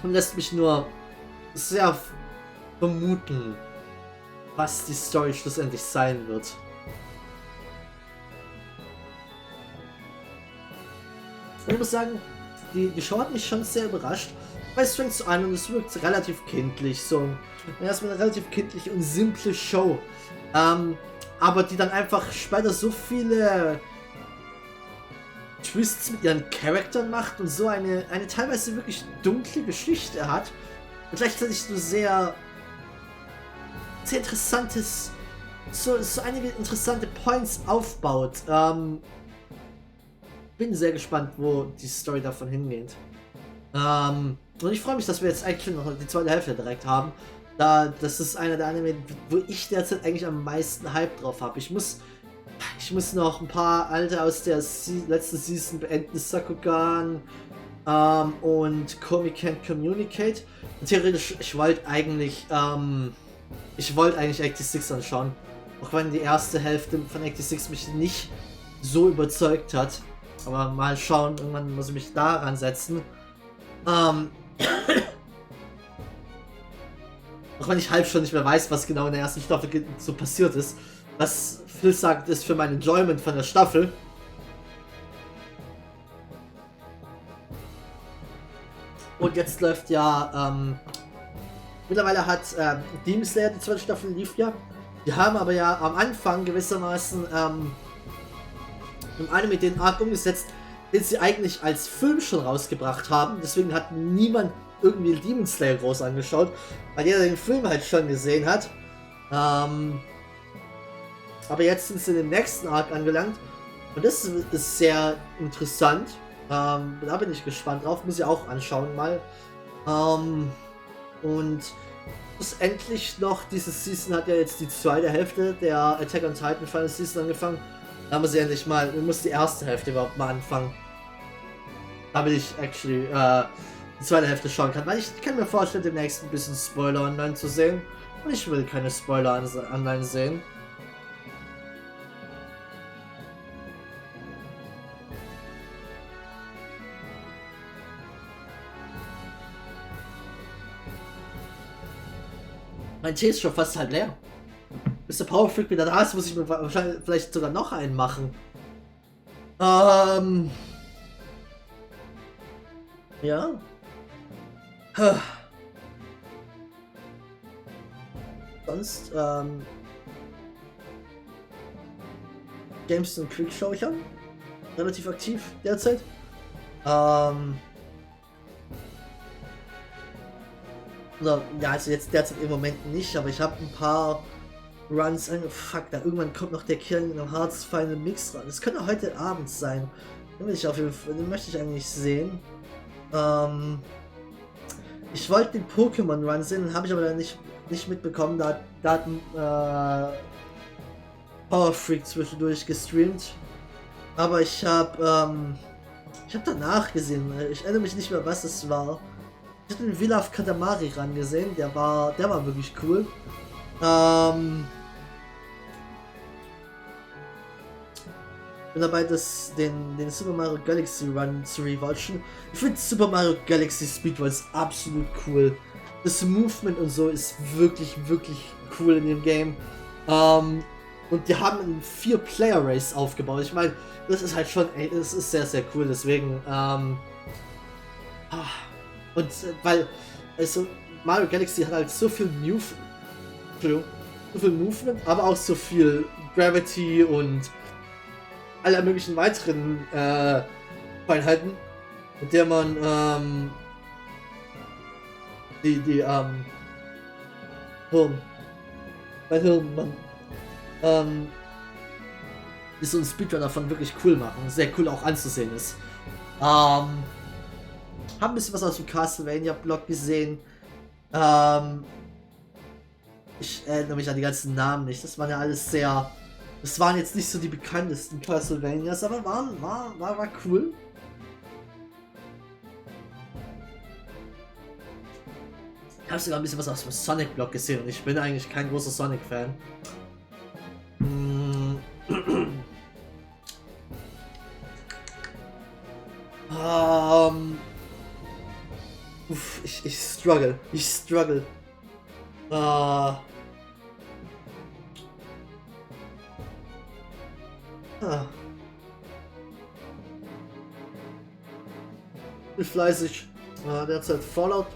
Und lässt mich nur sehr vermuten, was die Story schlussendlich sein wird. Ich muss sagen, die Show hat mich schon sehr überrascht, weil es fängt so an und es wirkt relativ kindlich, so erstmal eine relativ kindliche und simple Show, aber die dann einfach später so viele Twists mit ihren Charakteren macht und so eine teilweise wirklich dunkle Geschichte hat und gleichzeitig so sehr interessantes, so einige interessante Points aufbaut. Bin sehr gespannt, wo die Story davon hingeht. Und ich freue mich, dass wir jetzt eigentlich noch die zweite Hälfte direkt haben. Das ist einer der Anime, wo ich derzeit eigentlich am meisten Hype drauf habe. Ich muss noch ein paar alte aus der letzten Season beenden, Sakugan und Komi Can't Communicate. Und theoretisch, ich wollte eigentlich 86 anschauen. Auch wenn die erste Hälfte von 86 mich nicht so überzeugt hat. Aber mal schauen, irgendwann muss ich mich daran setzen. Auch wenn ich halb schon nicht mehr weiß, was genau in der ersten Staffel so passiert ist. Was vielsagend ist für mein Enjoyment von der Staffel. Und jetzt läuft ja, mittlerweile hat Demon Slayer, die zweite Staffel lief ja. Die haben aber ja am Anfang gewissermaßen im Anime den Arc umgesetzt, den sie eigentlich als Film schon rausgebracht haben. Deswegen hat niemand irgendwie Demon Slayer groß angeschaut, weil jeder den Film halt schon gesehen hat. Aber jetzt sind sie in dem nächsten Arc angelangt und das ist sehr interessant. Da bin ich gespannt drauf, muss ich auch anschauen mal. Und schlussendlich noch, diese Season hat ja jetzt die zweite Hälfte der Attack on Titan Final Season angefangen. Da muss ich endlich mal, muss die erste Hälfte überhaupt mal anfangen. Damit ich actually die zweite Hälfte schauen kann, weil ich kann mir vorstellen, demnächst ein bisschen Spoiler online zu sehen. Und ich will keine Spoiler online sehen. Mein Tee ist schon fast halb leer. Bis der Power Freak wieder da ist, muss ich mir wahrscheinlich vielleicht sogar noch einen machen. Ja. Sonst, Games and Quick schaue ich an. Relativ aktiv derzeit. Ja, also jetzt derzeit im Moment nicht, aber ich habe ein paar Runs fuck, da irgendwann kommt noch der Kingdom Hearts Final Mix ran. Das könnte heute Abend sein. Den will ich auf jeden Fall, den möchte ich eigentlich sehen. Ich wollte den Pokémon Run sehen, habe ich aber dann nicht mitbekommen. Da hat Power Freak zwischendurch gestreamt. Aber ich habe danach gesehen. Ich erinnere mich nicht mehr, was es war. Ich habe den Villa of Katamari Run gesehen. Der war wirklich cool. Bin dabei, den Super Mario Galaxy Run zu rewatchen. Ich finde Super Mario Galaxy Speedruns absolut cool. Das Movement und so ist wirklich, wirklich cool in dem Game. Und die haben einen 4-Player-Race aufgebaut. Ich meine, das ist halt schon, ey, das ist sehr, sehr cool. Deswegen, und weil, also, Mario Galaxy hat halt so viel Movement, aber auch so viel Gravity und aller möglichen weiteren Feinheiten, mit der man die so ein Speedrun davon wirklich cool machen, sehr cool auch anzusehen ist. Haben ein bisschen was aus dem Castlevania-Blog gesehen. Ähm, Ich erinnere mich an die ganzen Namen nicht. Das waren ja alles sehr. Das waren jetzt nicht so die bekanntesten Castlevanias, aber war cool. Ich habe sogar ein bisschen was aus dem Sonic-Blog gesehen und ich bin eigentlich kein großer Sonic-Fan. Ich struggle. Ich struggle. Bin fleißig. Derzeit Fallout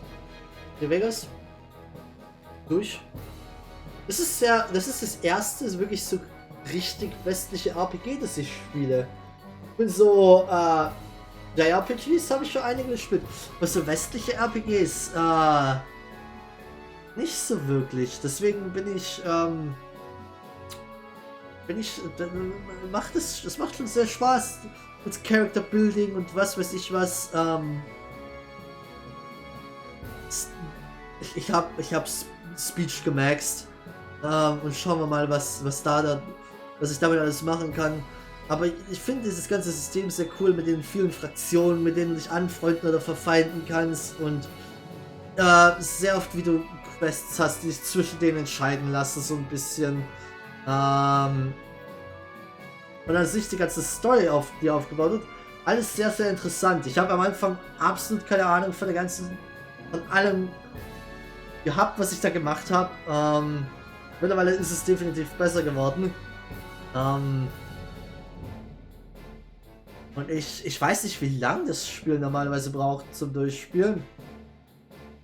New Vegas durch. Das ist das erste wirklich so richtig westliche RPG, das ich spiele. Ich bin so, JRPGs habe ich schon einige gespielt. Aber so westliche RPGs, nicht so wirklich. Deswegen das macht schon sehr Spaß mit Character Building und was weiß ich was. Ich hab Speech gemaxt. Und schauen wir mal, was ich damit alles machen kann. Aber ich finde dieses ganze System sehr cool mit den vielen Fraktionen, mit denen du dich anfreunden oder verfeinden kannst und sehr oft, wie du Quests hast, die sich zwischen denen entscheiden lassen, so ein bisschen. Und an sich die ganze Story, die aufgebaut wird, alles sehr, sehr interessant. Ich habe am Anfang absolut keine Ahnung von allem gehabt, was ich da gemacht habe. Mittlerweile ist es definitiv besser geworden. Und ich weiß nicht, wie lange das Spiel normalerweise braucht zum Durchspielen.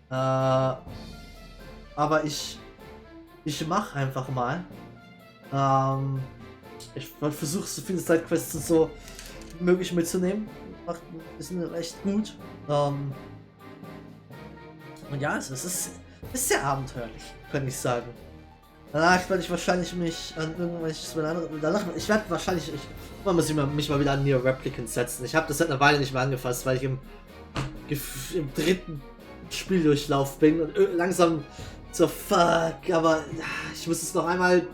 Aber ich mache einfach mal. Ich versuche so viele Sidequests so möglich mitzunehmen. Ist echt gut. Und ja, es ist sehr abenteuerlich, kann ich sagen. Danach werde ich wahrscheinlich mich an irgendwelches ich werde wahrscheinlich mich mal wieder an Neo Replicant setzen. Ich habe das seit einer Weile nicht mehr angefasst, weil ich im dritten Spieldurchlauf bin und langsam so fuck, aber ich muss es noch einmal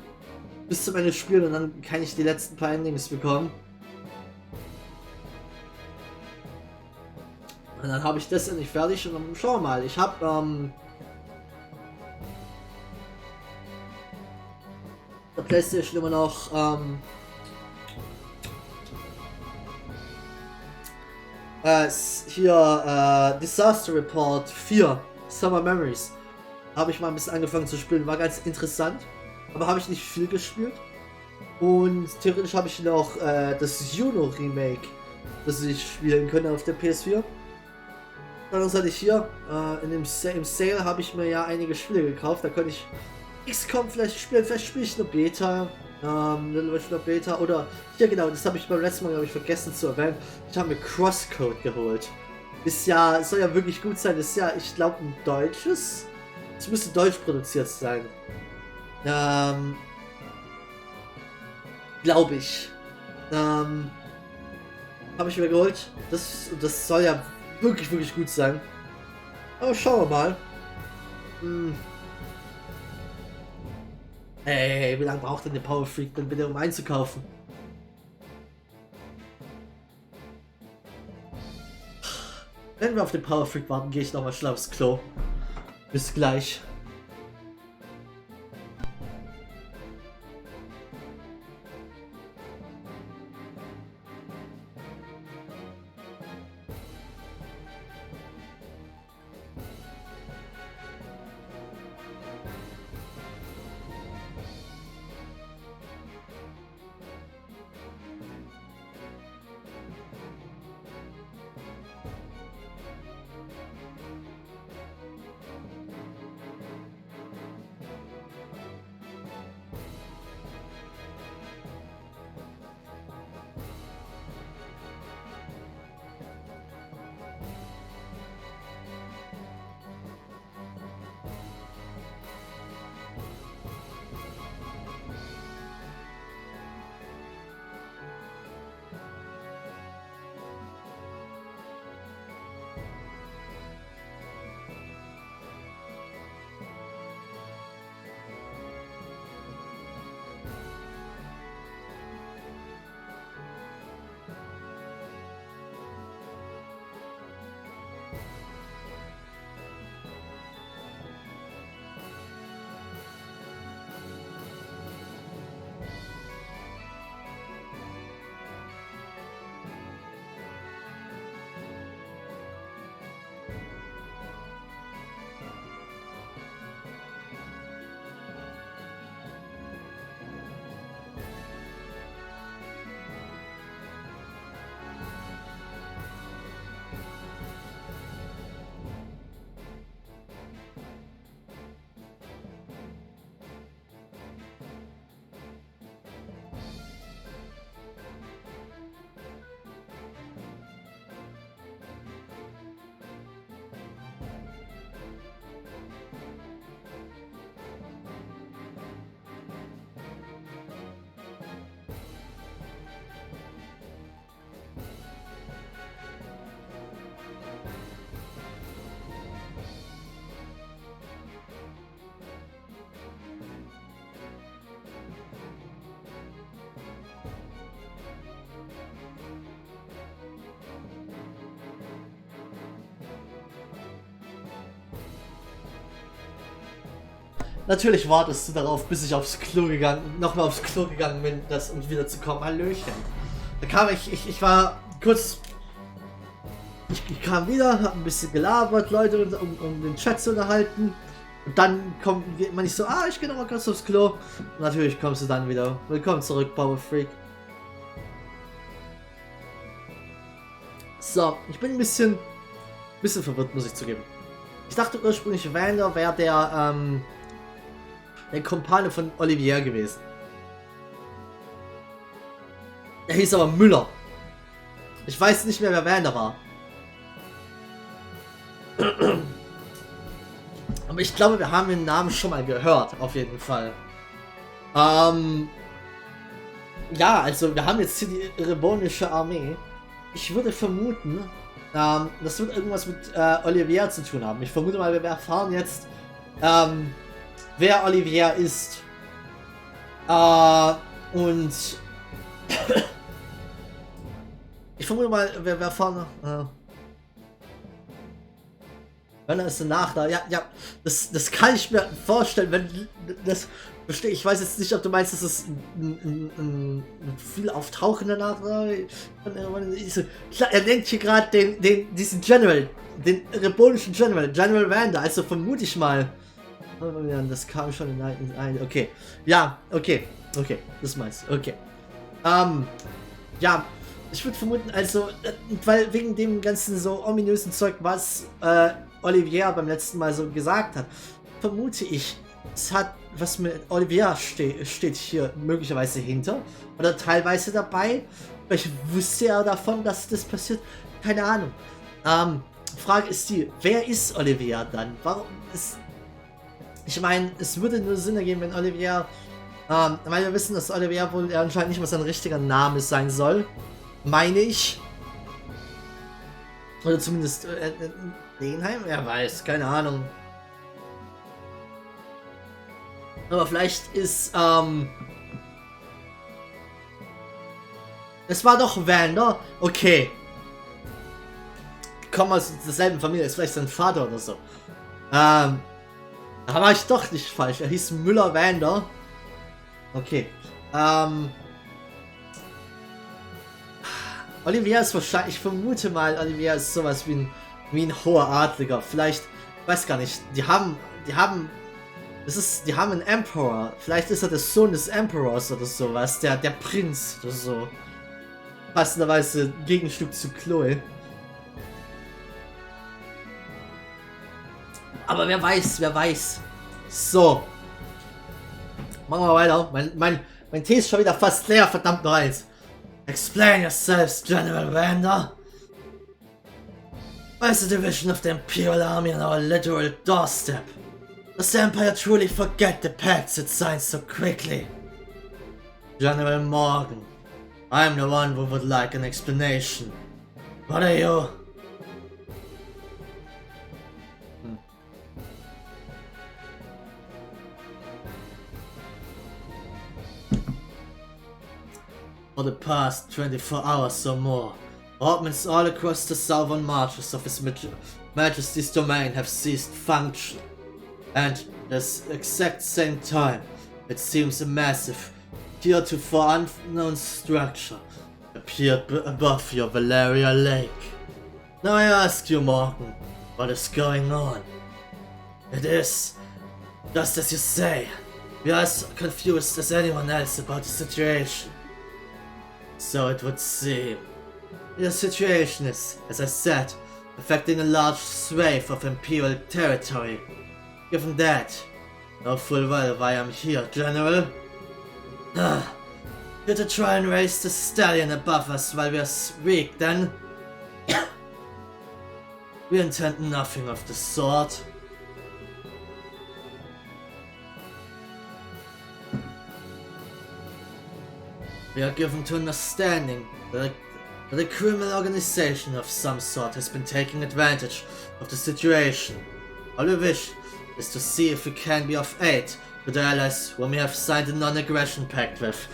bis zum Ende spielen und dann kann ich die letzten paar Endings bekommen. Und dann habe ich das endlich fertig und dann schauen wir mal. Ich habe der PlayStation immer noch Disaster Report 4 Summer Memories habe ich mal ein bisschen angefangen zu spielen, war ganz interessant, aber habe ich nicht viel gespielt. Und theoretisch habe ich noch das Juno Remake, das ich spielen könnte auf der PS4. Dann hatte ich hier im Sale habe ich mir ja einige Spiele gekauft, da könnte ich XCOM vielleicht spiele ich eine Beta, oder ja genau, das habe ich beim letzten Mal vergessen zu erwähnen. Ich habe mir Crosscode geholt. Soll ja wirklich gut sein. Ist ja, ich glaube, ein deutsches. Es müsste deutsch produziert sein. Glaube ich. Habe ich mir geholt. Das soll ja wirklich, wirklich gut sein. Aber schauen wir mal. Ey, wie lange braucht denn der Power Freak denn bitte, um einzukaufen? Wenn wir auf den Power Freak warten, gehe ich nochmal schnell aufs Klo. Bis gleich. Natürlich wartest du darauf, bis ich nochmal aufs Klo gegangen bin, um wieder zu kommen. Hallöchen. Da kam ich war kurz. Ich kam wieder, hab ein bisschen gelabert, Leute, um den Chat zu unterhalten. Und dann geht man nicht so, ich gehe nochmal kurz aufs Klo. Und natürlich kommst du dann wieder. Willkommen zurück, Power Freak. So, ich bin ein bisschen verwirrt, muss ich zugeben. Ich dachte ursprünglich, Vander wäre der Kumpane von Olivier gewesen. Er hieß aber Müller. Ich weiß nicht mehr, wer Vander war. Aber ich glaube, wir haben den Namen schon mal gehört, auf jeden Fall. Ja, also wir haben jetzt hier die Rebonische Armee. Ich würde vermuten, das wird irgendwas mit Olivier zu tun haben. Ich vermute mal, wir erfahren jetzt, wer Olivier ist. Und ich vermute mal, wir erfahren. Wenn er ist danach da. Ja, das kann ich mir vorstellen, wenn das. Ich weiß jetzt nicht, ob du meinst, dass es ein viel auftauchender Nachtrag. Er nennt hier gerade diesen General, den rebellischen General Vander, also vermute ich mal. Das kam schon in ein. Okay. Ja, okay, das meinst du. Okay. Ja, ich würde vermuten, also, weil wegen dem ganzen so ominösen Zeug, was Olivier beim letzten Mal so gesagt hat, vermute ich, es hat was mit Olivier steht hier möglicherweise hinter oder teilweise dabei. Vielleicht wusste er davon, dass das passiert. Keine Ahnung. Frage ist die, wer ist Olivier dann? Warum ist... Ich meine, es würde nur Sinn ergeben, wenn Olivier... weil wir wissen, dass Olivier wohl anscheinend nicht mal sein richtiger Name sein soll. Meine ich. Oder zumindest Denheim? Wer weiß, keine Ahnung. Aber vielleicht ist, es war doch Vander. Okay. Kommen aus derselben Familie, ist vielleicht sein Vater oder so. Da war ich doch nicht falsch. Er hieß Müller Vander. Okay. Olivier ist wahrscheinlich, ich vermute mal, Olivier ist sowas wie ein hoher Adliger. Vielleicht, ich weiß gar nicht, die haben einen Emperor. Vielleicht ist er der Sohn des Emperors oder sowas. Der Prinz oder so. Passenderweise Gegenstück zu Chloe. Aber wer weiß. So. Machen wir weiter. Mein Tee ist schon wieder fast leer, verdammt noch eins. Explain yourselves, General Vander. Why is the division of the Imperial Army on our literal doorstep? Does the Empire truly forget the pacts it signed so quickly? General Morgan, I'm the one who would like an explanation. What are you? For the past 24 hours or more, Ordnance all across the southern marches of His Majesty's domain have ceased function. And at the exact same time, it seems a massive, heretofore unknown structure appeared above your Valeria Lake. Now I ask you, Morgan, what is going on? It is, just as you say, we are as confused as anyone else about the situation. So it would seem. The situation is, as I said, affecting a large swathe of Imperial territory. Given that, know full well why I'm here, General. You're to try and raise the stallion above us while we are weak, then? We intend nothing of the sort. We are given to understanding that a criminal organization of some sort has been taking advantage of the situation. All we wish is to see if we can be of aid to the allies whom we have signed a non-aggression pact with.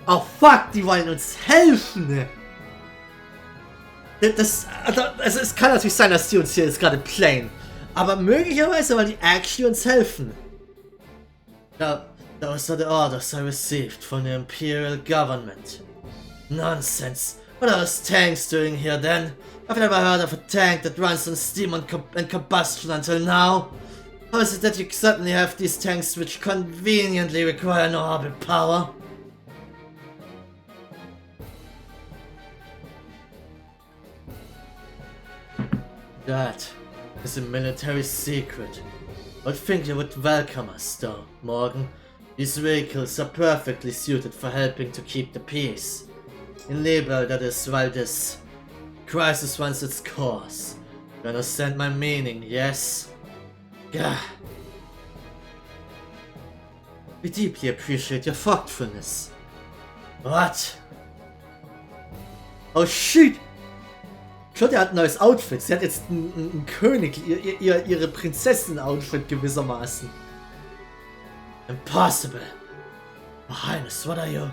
Oh fuck, die wollen uns helfen! Also es kann natürlich sein, dass die uns hier jetzt gerade playen. Aber möglicherweise wollen die actually uns helfen. Those are the orders I received from the Imperial government. Nonsense. What are those tanks doing here then? I've never heard of a tank that runs on steam and combustion until now. How is it that you suddenly have these tanks which conveniently require no orbit power? That is a military secret. I think you would welcome us though, Morgan. These vehicles are perfectly suited for helping to keep the peace. In Libel, that is, while this crisis runs its course. You understand my meaning, yes? Gah. We deeply appreciate your thoughtfulness. What? Oh shit! Claudia hat ein neues Outfit. Sie hat jetzt ein ihre Prinzessin-Outfit gewissermaßen. Impossible. Your Highness, what are you?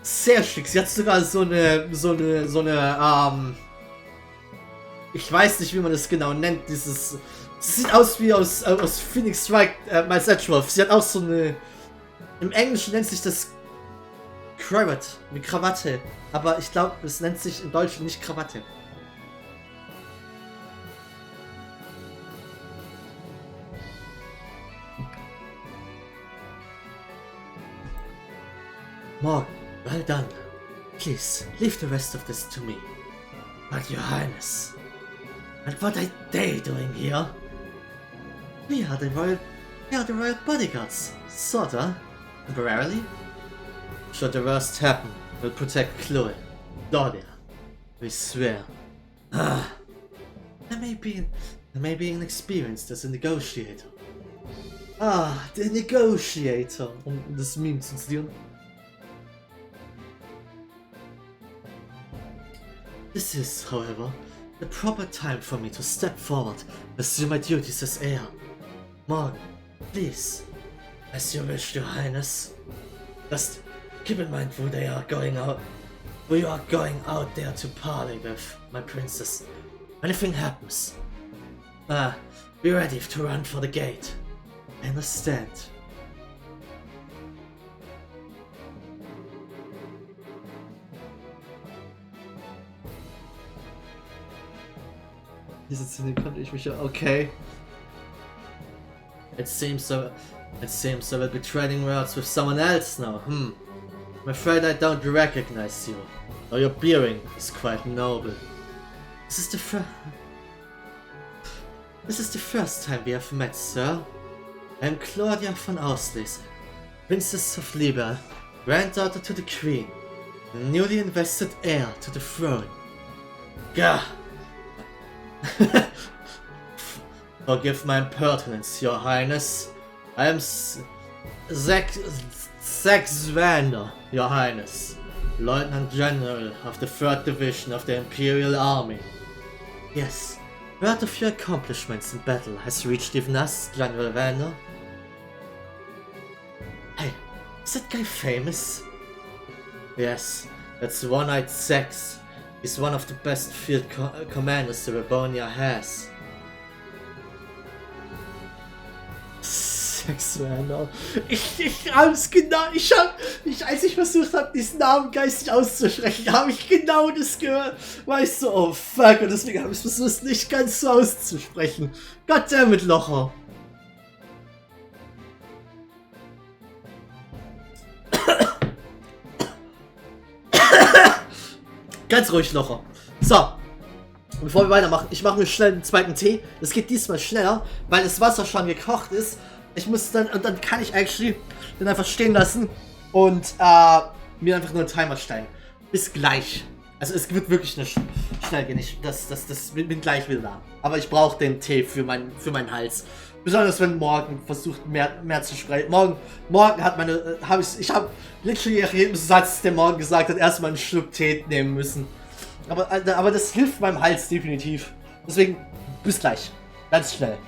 Sehr schick. Sie hat sogar so eine, ich weiß nicht, wie man das genau nennt, dieses, das sieht aus wie aus Phoenix Strike, Miles Edgeworth. Sie hat auch so eine, im Englischen nennt sich das Cravat, wie Krawatte, aber ich glaube, es nennt sich im Deutschen nicht Krawatte. Morgan, well done. Please, leave the rest of this to me. But your Highness, and what are they doing here? We are the royal bodyguards, sorta, temporarily. Should the worst happen, we'll protect Chloe, Claudia. We swear. I may be inexperienced as a negotiator. Ah, the negotiator, um das Meme zu zitieren. This is, however, the proper time for me to step forward and assume my duties as heir. Morgan, please, as you wish, Your Highness. Just keep in mind who you are going out there to parley with, my princess. Anything happens, be ready to run for the gate. I understand. Diese Szene konnte ich mich ja. Okay. It seems I will be trading words with someone else now. I'm afraid I don't recognize you. Though your bearing is quite noble. This is the first time we have met, sir. I am Claudia von Auslese, Princess of Libel, granddaughter to the Queen, and newly invested heir to the throne. Gah! Forgive my impertinence, Your Highness. I am Zack Zwander, Your Highness, Lieutenant General of the 3rd Division of the Imperial Army. Yes, word of your accomplishments in battle has reached even us, General Vander. Hey, is that guy famous? Yes, that's One-Eyed Zax. He's one of the best field commanders the Rebonia has. Sexuander. Ich hab's genau. Als ich versucht habe, diesen Namen geistig auszusprechen, habe ich genau das gehört. Weißt du, oh fuck, und deswegen habe ich versucht, nicht ganz so auszusprechen. Goddammit, Locher. Ganz ruhig, Locher. So. Bevor wir weitermachen, ich mache mir schnell einen zweiten Tee. Das geht diesmal schneller, weil das Wasser schon gekocht ist. Ich muss dann, und dann kann ich eigentlich den einfach stehen lassen und mir einfach nur einen Timer stellen. Bis gleich. Also es wird wirklich nicht schnell gehen. Das bin gleich wieder da. Aber ich brauche den Tee für meinen Hals. Besonders wenn Morgan versucht mehr zu sprechen. Morgan hat ich habe literally nach jedem Satz, der Morgan gesagt hat, erstmal einen Schluck Tee nehmen müssen. Aber das hilft meinem Hals definitiv. Deswegen, bis gleich. Ganz schnell.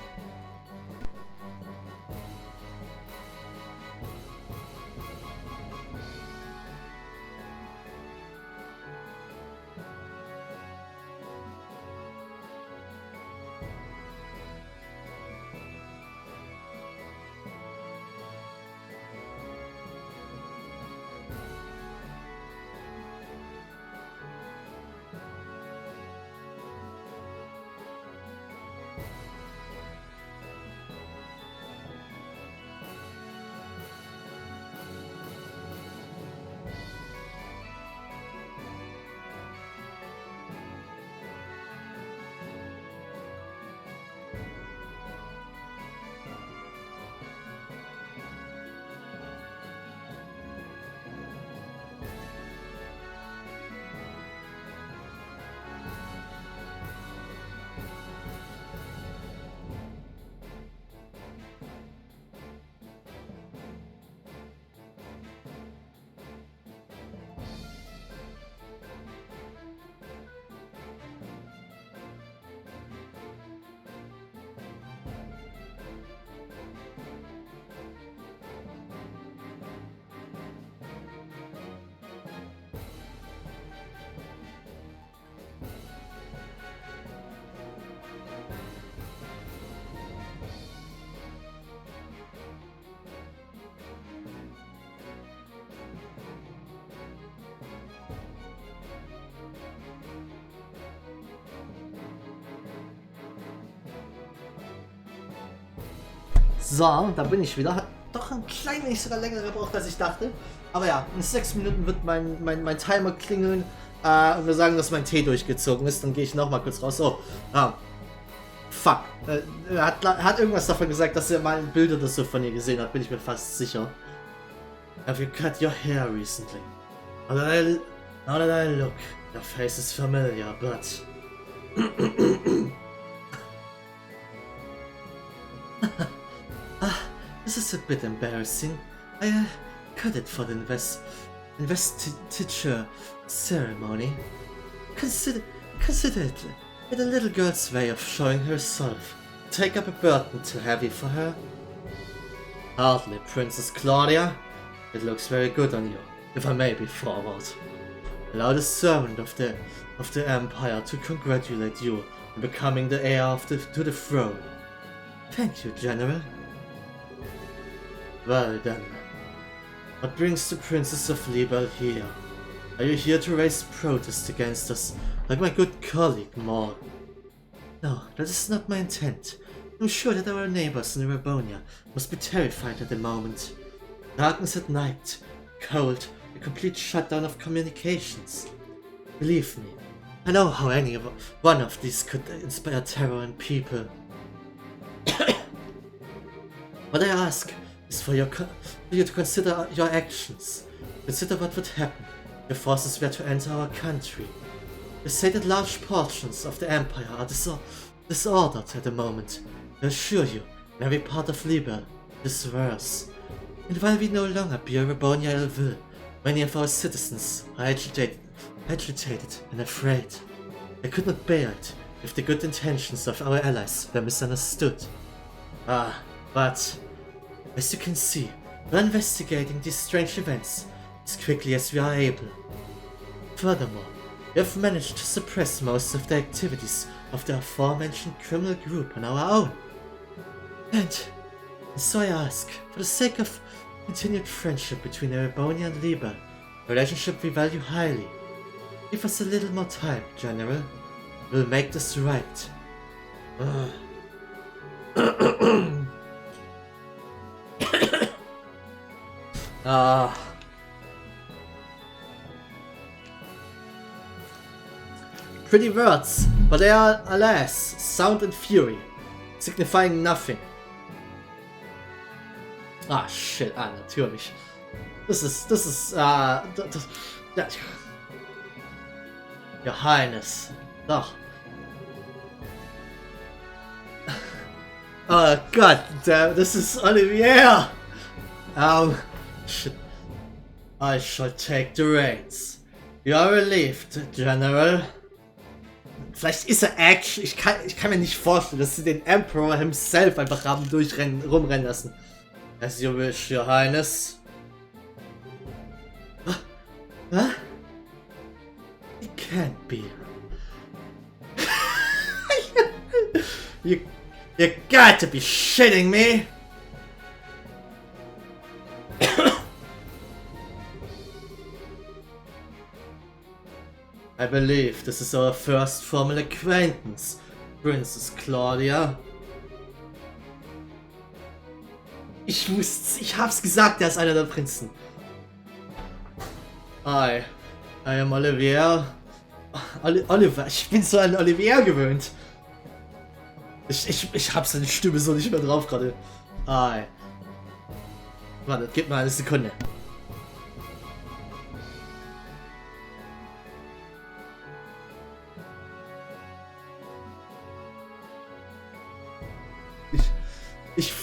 So, da bin ich wieder. Hat doch ein klein wenig sogar länger gebraucht, als ich dachte. Aber ja, in 6 Minuten wird mein Timer klingeln. Und wir sagen, dass mein Tee durchgezogen ist. Dann gehe ich nochmal kurz raus. Oh, fuck. Er hat irgendwas davon gesagt, dass er mal ein Bild oder so von ihr gesehen hat. Bin ich mir fast sicher. Have you cut your hair recently? Now that I look, your face is familiar, but... This is a bit embarrassing. I cut it for the investiture ceremony. Consider it a little girl's way of showing herself. Take up a burden too heavy for her? Hardly, Princess Claudia. It looks very good on you, if I may be forward. Allow the servant of the Empire to congratulate you on becoming the heir to the throne. Thank you, General. Well then, what brings the Princess of Libel here? Are you here to raise protest against us, like my good colleague Morg? No, that is not my intent. I'm sure that our neighbors in Rabonia must be terrified at the moment. Darkness at night, cold, a complete shutdown of communications. Believe me, I know how any one of these could inspire terror in people. What I ask is for you to consider your actions. Consider what would happen if the forces were to enter our country. You say that large portions of the Empire are disordered at the moment. I assure you, in every part of Libel, it is worse. And while we no longer bear Rabonia ill will, many of our citizens are agitated and afraid. I could not bear it if the good intentions of our allies were misunderstood. But as you can see, we're investigating these strange events as quickly as we are able. Furthermore, we have managed to suppress most of the activities of the aforementioned criminal group on our own. And so I ask, for the sake of continued friendship between Erebonia and Libel, a relationship we value highly, give us a little more time, General. We'll make this right. Pretty words, but they are, alas, sound and fury, signifying nothing. Shit, natürlich. Das ist, Your Highness. Doch. Oh god damn, this is Olivier! Shit. I shall take the reins. You are relieved, General. Vielleicht ist er Action. Ich kann mir nicht vorstellen, dass sie den Emperor himself einfach haben rumrennen lassen. As you wish, Your Highness. Huh? It can't be. You got to be shitting me! I believe this is our first formal acquaintance, Princess Claudia. Ich hab's gesagt, er ist einer der Prinzen. I am Olivier. Oliver, ich bin so an Olivier gewöhnt. Ich hab seine Stimme so nicht mehr drauf gerade. Warte, gib mal eine Sekunde.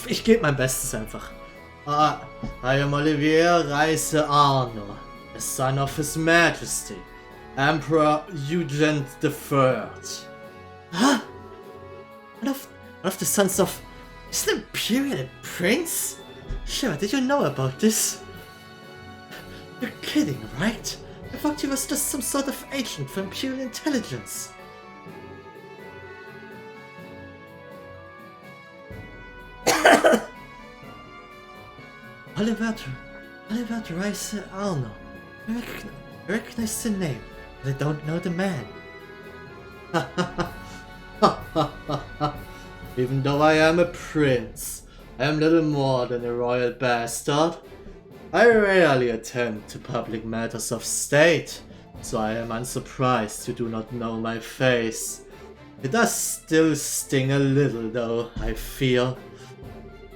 Ich gebe mein Bestes einfach. I am Olivier Reise Arno, the son of His Majesty, Emperor Eugene III. Huh? One of the sons of... Is the Imperial Prince? Sure, did you know about this? You're kidding, right? I thought he was just some sort of agent for Imperial Intelligence. Oliver Reise Arno. I recognize the name, but I don't know the man. Even though I am a prince, I am little more than a royal bastard. I rarely attend to public matters of state, so I am unsurprised you do not know my face. It does still sting a little though, I fear.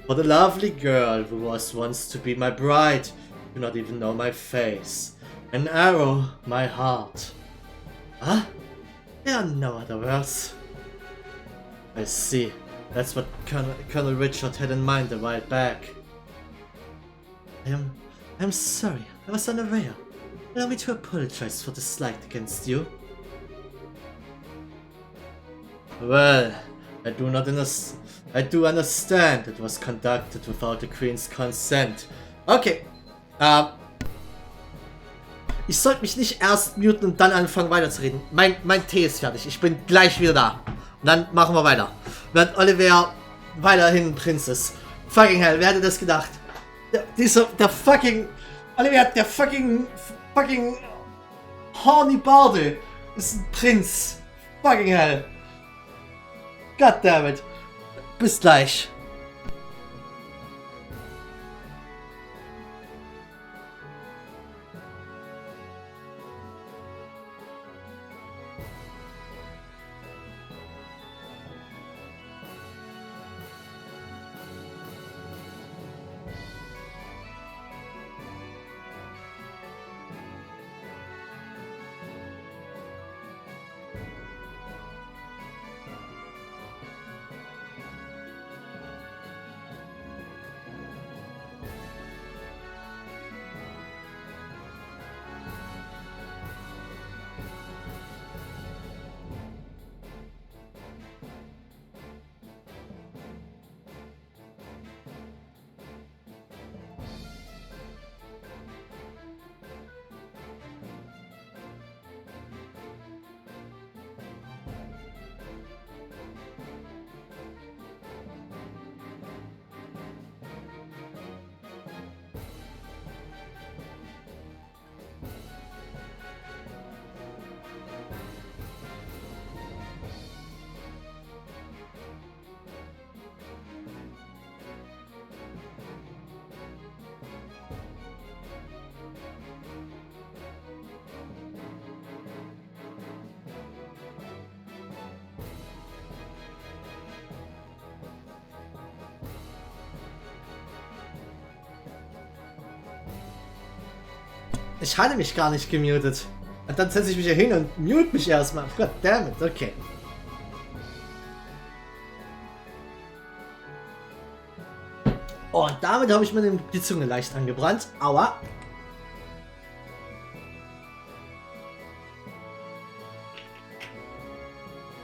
For the lovely girl who was once to be my bride, do not even know my face. An arrow, my heart. Huh? There are no other words. I see. That's what Colonel Richard had in mind a while back. I'm sorry. I was unaware. Allow me to apologize for the slight against you. Well, I do understand it was conducted without the Queen's consent. Okay. Ich sollte mich nicht erst muten und dann anfangen weiterzureden. Mein Tee ist fertig. Ich bin gleich wieder da. Und dann machen wir weiter. Während Oliver weiterhin Prinz ist. Fucking hell, wer hätte das gedacht? Der fucking... Oliver, der fucking Horny Barde ist ein Prinz. Fucking hell. Goddammit. Bis gleich. Ich hatte mich gar nicht gemutet. Und dann setze ich mich hier hin und mute mich erstmal. Goddammit, okay. Oh, und damit habe ich mir die Zunge leicht angebrannt. Aua.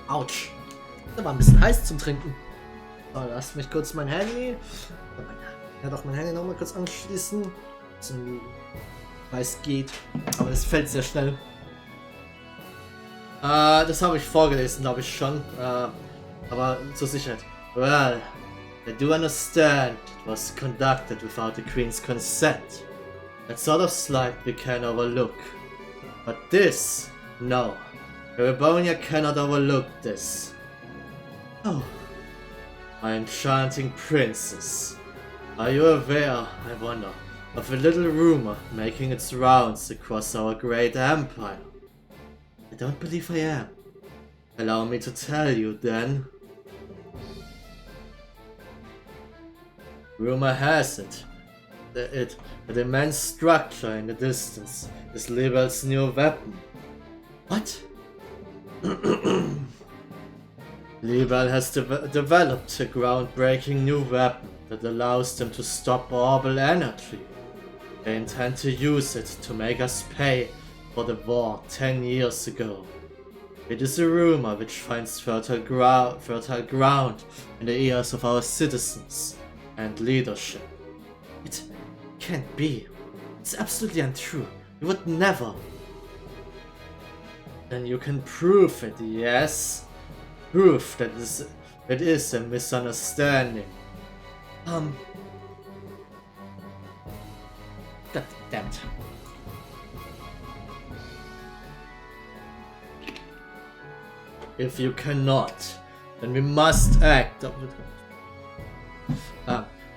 Autsch. Das war ein bisschen heiß zum Trinken. So, lasst mich kurz mein Handy. Ja, doch mein Handy nochmal kurz anschließen. Weil es geht. Aber es fällt sehr schnell. Das habe ich vorgelesen, glaube ich schon. Aber zur Sicherheit. Well, I do understand it was conducted without the Queen's consent. That sort of slight we can overlook. But this, no. Erebonia cannot overlook this. Oh, my enchanting princess. Are you aware, I wonder, of a little rumor making its rounds across our great empire? I don't believe I am. Allow me to tell you then. Rumor has it that the immense structure in the distance is Libel's new weapon. What? Libel has developed a groundbreaking new weapon that allows them to stop orbital energy. They intend to use it to make us pay for the war 10 years ago. It is a rumor which finds fertile ground in the ears of our citizens and leadership. It can't be. It's absolutely untrue. You would never. Then you can prove it, yes? Prove that it is a misunderstanding. God damn it. If you cannot, then we must act.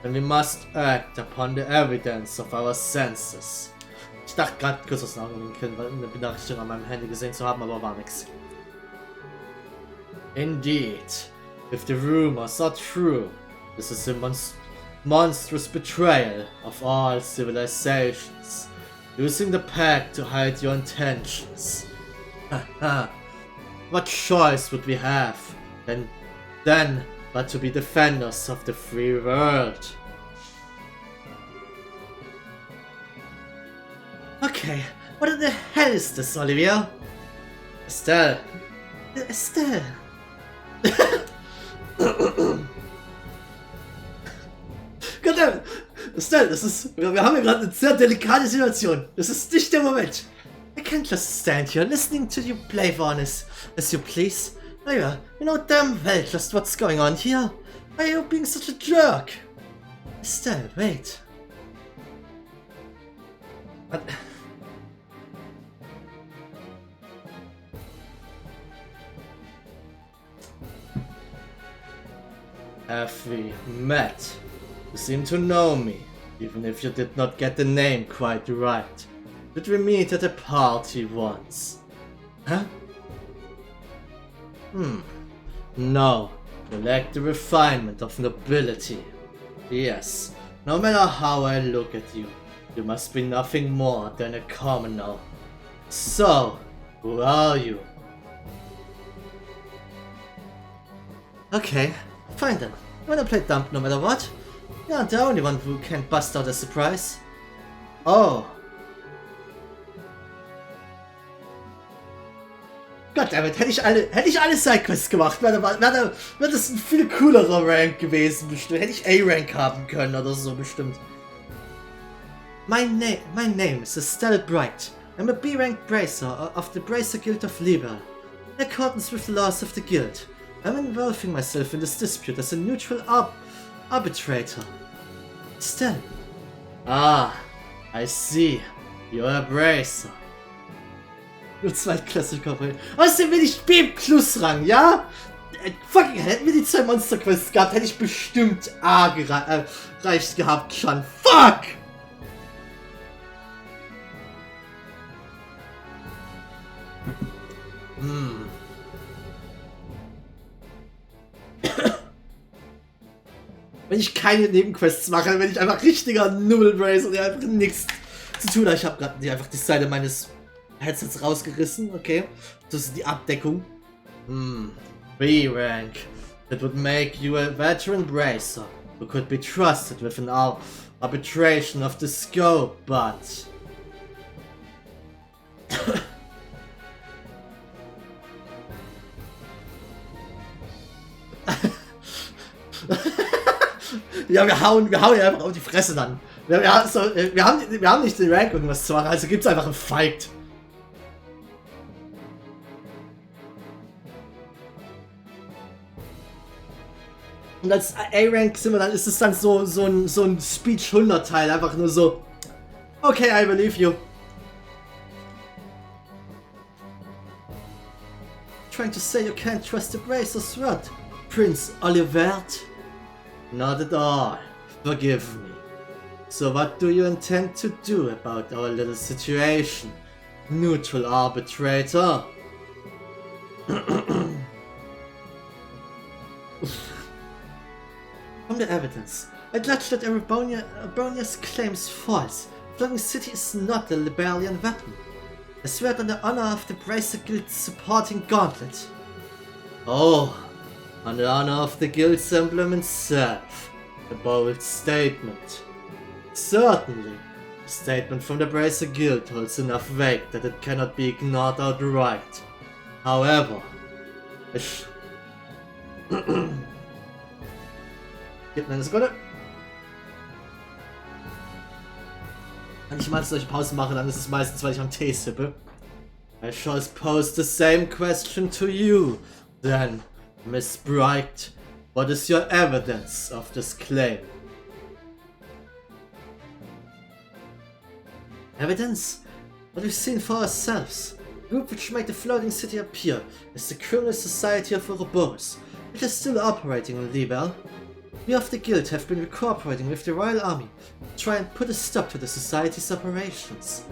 then we must act upon the evidence of our senses. Ich dachte gerade kurz was nachdenken, weil eine Benachrichtigung an meinem Handy gesehen zu haben, aber war nix. Indeed, if the rumors are true, this is a monstrous betrayal of all civilizations, using the pact to hide your intentions. What choice would we have then but to be defenders of the free world? Okay, what in the hell is this, Olivia? Estelle. Estelle. Goddammit! Estelle, wir haben hier gerade eine sehr delikate Situation. Das ist nicht der Moment. I can't just stand here listening to you play on as you please. Naja, you know damn well just what's going on here. Why are you being such a jerk? Estelle, wait. What? Have we met? You seem to know me, even if you did not get the name quite right. Did we meet at a party once? Huh? No, you lack the refinement of nobility. Yes, no matter how I look at you, you must be nothing more than a commoner. So, who are you? Okay, fine then. You wanna play dump no matter what? You're not the only one who can't bust out a surprise. Oh. Goddammit, hätte ich alle Sidequests gemacht, wäre das ein viel coolerer Rank gewesen, bestimmt. Hätte ich A-Rank haben können oder so, bestimmt. My name is Estelle Bright. I'm a B-Rank Bracer of the Bracer Guild of Libel. In accordance with the laws of the guild, I'm involving myself in this dispute as a neutral arbitrator. Estelle. Ah, I see. You're a Bracer. Nur Zweitklassiker. Außerdem bin ich B-Plus-Rang, ja? Fucking, hätten wir die 2 Monster-Quests gehabt, hätte ich bestimmt A gereicht gehabt schon. Fuck! Wenn ich keine Nebenquests mache, wenn ich einfach richtiger Null-Bracer, der einfach nichts zu tun hat. Ich habe gerade einfach die Seite meines Headsets rausgerissen, okay. Das ist die Abdeckung. B-Rank. That would make you a veteran bracer who could be trusted with an arbitration of the scope, but... Ja, wir hauen ihn einfach auf die Fresse dann. Wir haben nicht den Rank irgendwas zu machen, also gibt's einfach einen Fight. Und als A-Rank sind wir dann, ist es dann so ein Speech 100 Teil, einfach nur so. Okay, I believe you. Trying to say you can't trust the Bracer's word, Prince Olivert? Not at all. Forgive me. So what do you intend to do about our little situation, neutral arbitrator? From the evidence, I judge that Erebonia's claims false. Floating City is not a Liberian weapon. I swear on the honor of the Bracer Guild's supporting gauntlet. Oh, on the honor of the guild's emblem itself. A bold statement. Certainly, a statement from the Bracer Guild holds enough weight that it cannot be ignored outright. However, Gib mir eine Sekunde. Wenn ich mal solche Pausen mache, dann ist es meistens, weil ich am Tee sippe. I shall pose the same question to you, then, Miss Bright. What is your evidence of this claim? Evidence? What we've seen for ourselves. The group which made the floating city appear is the Criminal Society of Ouroboros. It is still operating on Libel. We of the Guild have been cooperating with the Royal Army to try and put a stop to the Society's operations.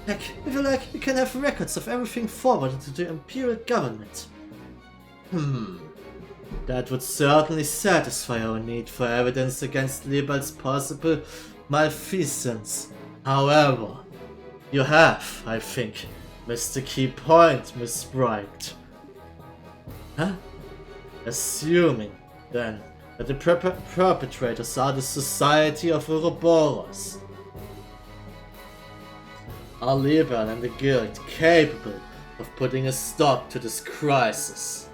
Heck, if you like, we can have records of everything forwarded to the Imperial Government. That would certainly satisfy our need for evidence against Liebert's possible malfeasance. However, you have, I think, missed the key point, Miss Bright. Huh? Assuming, then, that the perpetrators are the Society of Ouroboros. Are Liebert and the Guild capable of putting a stop to this crisis?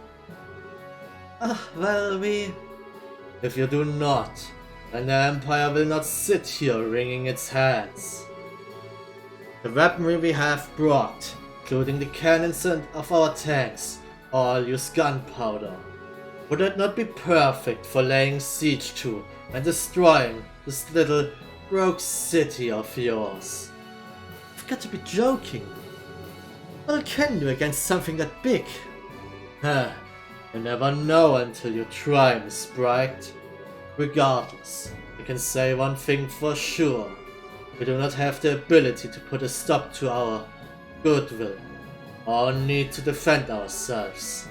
Well, if you do not, then the Empire will not sit here wringing its hands. The weaponry we have brought, including the cannons of our tanks, all use gunpowder. Would it not be perfect for laying siege to and destroying this little rogue city of yours? You've got to be joking. What can you do against something that big? You never know until you try, Miss Bright. Regardless, I can say one thing for sure. We do not have the ability to put a stop to our goodwill, or need to defend ourselves.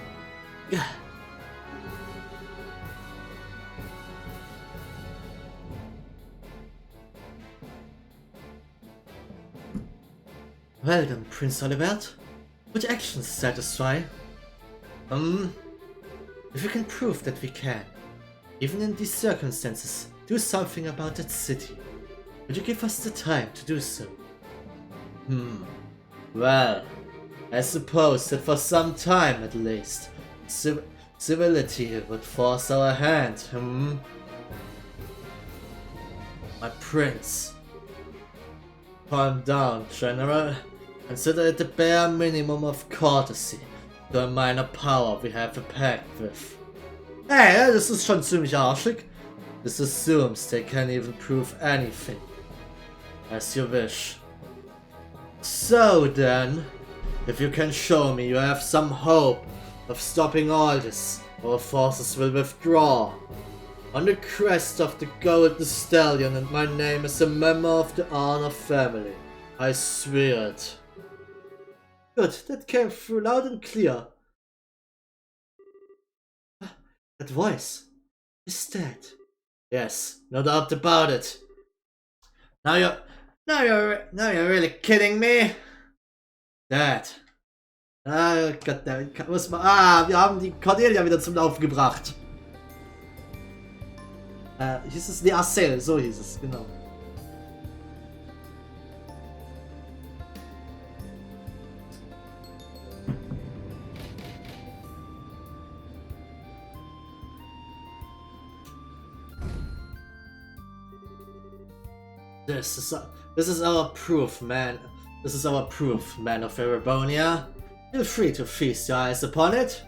Well then, Prince Olivert, would actions satisfy? If we can prove that we can, even in these circumstances, do something about that city, would you give us the time to do so? Well, I suppose that for some time at least, civility would force our hand, My prince. Calm down, General. Consider it the bare minimum of courtesy to a minor power we have a pact with. Hey, das ist schon ziemlich arschig. This assumes they can even prove anything. As you wish. So then, if you can show me you have some hope of stopping all this, our forces will withdraw. On the crest of the Golden Stallion, and my name is a member of the Honor family. I swear it. Good, that came through loud and clear. That voice is dead. Yes, no doubt about it. Now you're really kidding me? Dad. Ah Gott, muss man. Wir haben die Cordelia wieder zum Laufen gebracht. Hieß es? Ne, Arcel, so hieß es, genau. This is our proof, man. This is our proof, man of Erebonia. Feel free to feast your eyes upon it.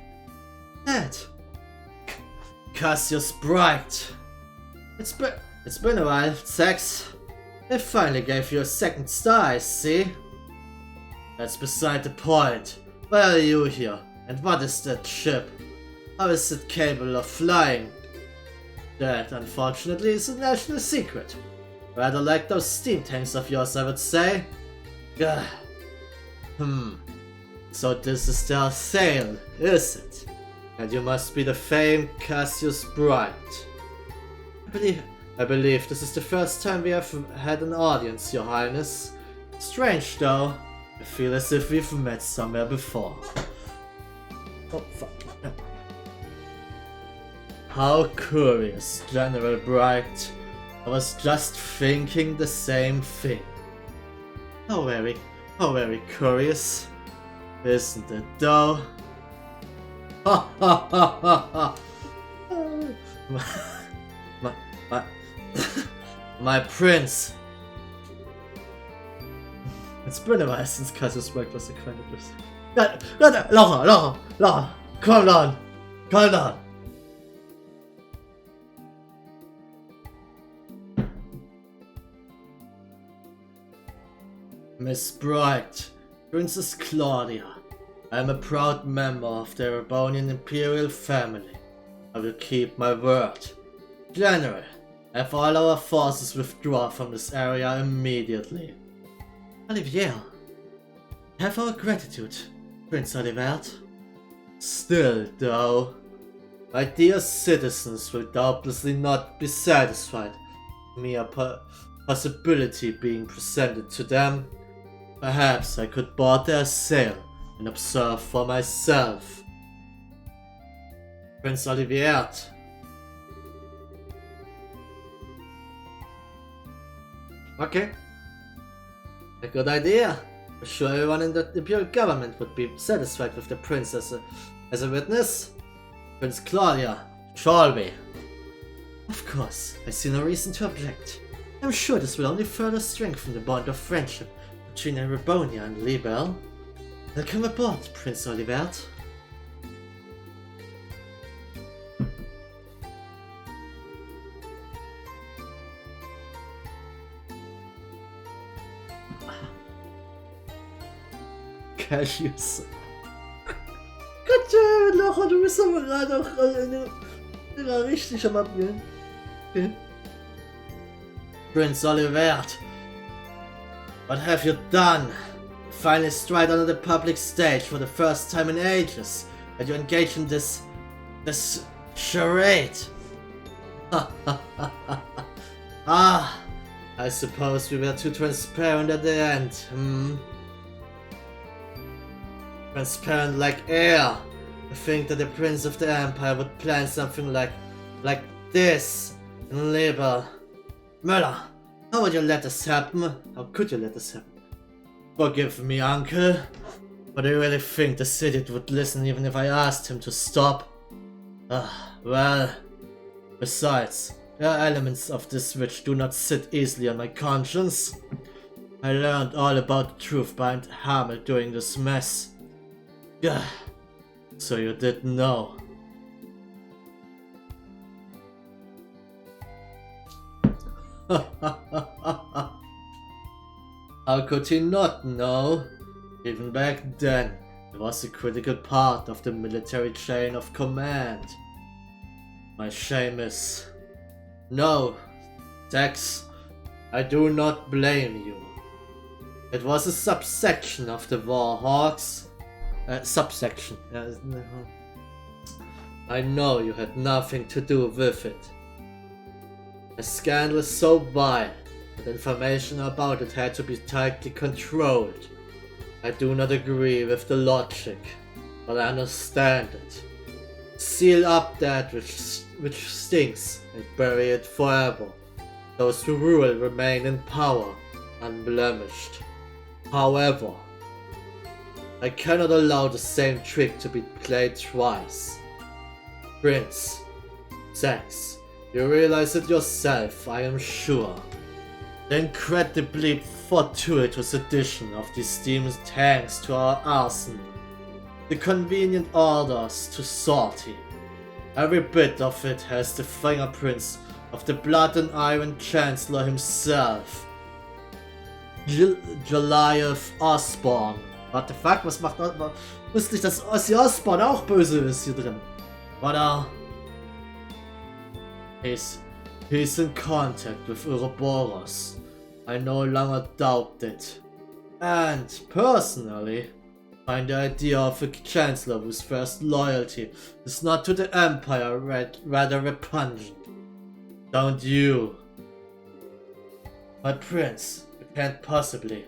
That Cassius Bright. It's been a while, Sex. They finally gave you a second star, I see. That's beside the point. Why are you here? And what is that ship? How is it capable of flying? That, unfortunately, is a national secret. Rather like those steam tanks of yours, I would say. Gah. So this is their sail, is it? And you must be the famed Cassius Bright. I believe this is the first time we have had an audience, Your Highness. Strange though. I feel as if we've met somewhere before. Oh fuck. How curious, General Bright. I was just thinking the same thing. How very curious. Isn't it though? Ha ha ha ha ha. My prince. It's been a while since Cassius Bright was acquainted with. Laura, calm down. Miss Bright, Princess Claudia, I am a proud member of the Erebonian Imperial family. I will keep my word. General, have all our forces withdraw from this area immediately. Olivier, have our gratitude, Prince Olivert. Still, though, my dear citizens will doubtlessly not be satisfied with mere possibility being presented to them. Perhaps I could board their sail and observe for myself. Prince Olivert. Okay. A good idea. I'm sure everyone in the Imperial government would be satisfied with the prince as a witness. Prince Claudia shall be. Of course, I see no reason to object. I'm sure this will only further strengthen the bond of friendship between Erebonia and Libel. Welcome aboard, Prince Olivert. Cashews. Gott, Locher, du bist aber gerade auch richtig am Abgehen. Okay. Prince Olivert, what have you done? You finally stride onto the public stage for the first time in ages, and you engage in this charade. Ah, I suppose we were too transparent at the end, Transparent like air. I think that the Prince of the Empire would plan something like this in Libel. Möller, how would you let this happen? How could you let this happen? Forgive me, uncle, but I really think the city would listen even if I asked him to stop. Well, besides, there are elements of this which do not sit easily on my conscience. I learned all about the truth behind Hamel during this mess. Yeah, so you didn't know. How could he not know? Even back then, it was a critical part of the military chain of command. My shame is... No, Tex, I do not blame you. It was a subsection of the Warhawks. Subsection. I know you had nothing to do with it. A scandal so vile that information about it had to be tightly controlled. I do not agree with the logic, but I understand it. Seal up that which stinks and bury it forever. Those who rule remain in power, unblemished. However, I cannot allow the same trick to be played twice. Prince, Sex, you realize it yourself, I am sure. The incredibly fortuitous addition of these steam tanks to our arsenal. The convenient orders to sortie. Every bit of it has the fingerprints of the Blood and Iron Chancellor himself. Goliath Osborne. What the fuck, was macht das? Wusste ich, dass Ozzy Osbourne auch böse ist hier drin. Oder? He's in contact with Ouroboros. I no longer doubt it. And, personally, find the idea of a chancellor whose first loyalty is not to the Empire, rather repugnant. Don't you? My prince, you can't possibly.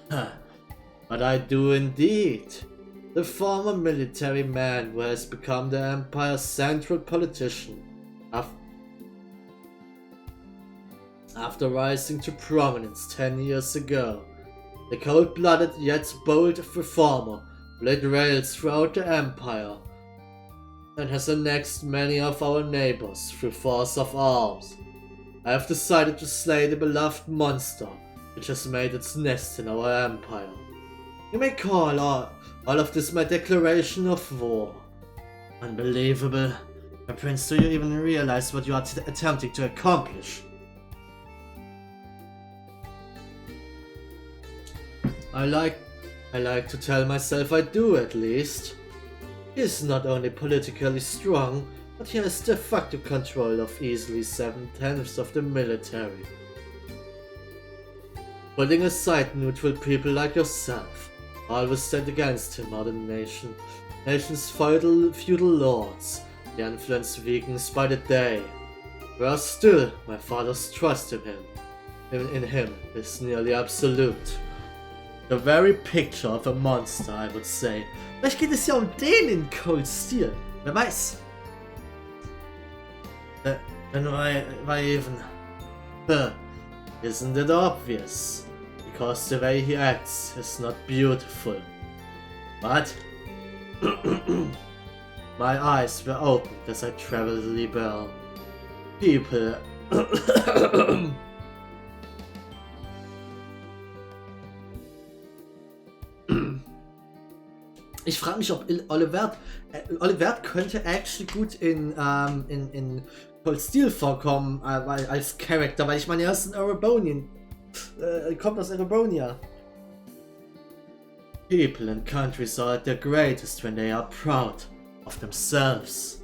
But I do indeed. The former military man who has become the Empire's central politician after rising to prominence 10 years ago. The cold-blooded yet bold reformer laid rails throughout the Empire and has annexed many of our neighbors through force of arms. I have decided to slay the beloved monster which has made its nest in our Empire. You may call all of this my declaration of war. Unbelievable. My prince, do you even realize what you are attempting to accomplish? I like to tell myself I do, at least. He is not only politically strong, but he has de facto control of easily 7/10 of the military. Putting aside neutral people like yourself, always stand against him are the nation's feudal lords. The influence weakens by the day. Whereas still, my father's trust in him is nearly absolute. The very picture of a monster, I would say. Vielleicht geht es ja den in Cold Steel. Wer weiß. Then why even? Isn't it obvious? Because the way he acts is not beautiful. But my eyes were opened as I traveled Libel. People ich frage mich, ob Olivert könnte actually gut in Cold Steel vorkommen, als Charakter, weil ich meine, er ist ein Erebonian. Kommt aus Erebonia. People and countries are at their greatest when they are proud of themselves.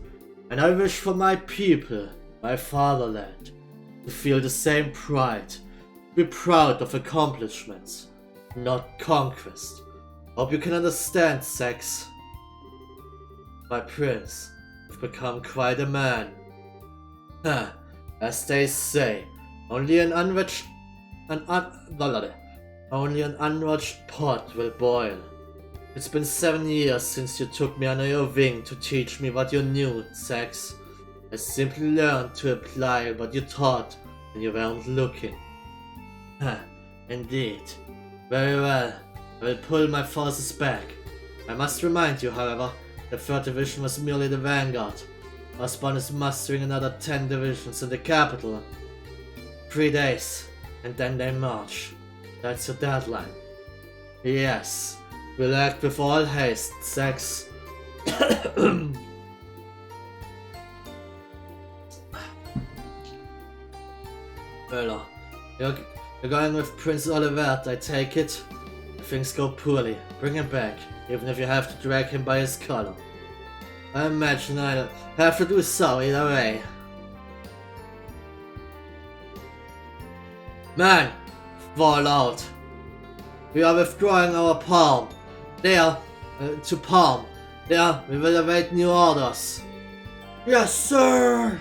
And I wish for my people, my fatherland, to feel the same pride. Be proud of accomplishments, not conquest. Hope you can understand, Sex. My prince, you've become quite a man. As they say, only an unwatched pot will boil. It's been 7 years since you took me under your wing to teach me what you knew, Sex. I simply learned to apply what you taught when you weren't looking. Indeed. Very well. I will pull my forces back. I must remind you, however, the 3rd Division was merely the vanguard. Osborn is mustering another 10 divisions in the capital. 3 days, and then they march. That's your deadline. Yes, we'll act with all haste, Sex. Well, you're going with Prince Olivert, I take it? If things go poorly, bring him back, even if you have to drag him by his collar. I imagine I'll have to do so either way. Man, fall out. We are withdrawing our palm. There, to Palm. There, we will await new orders. Yes, sir!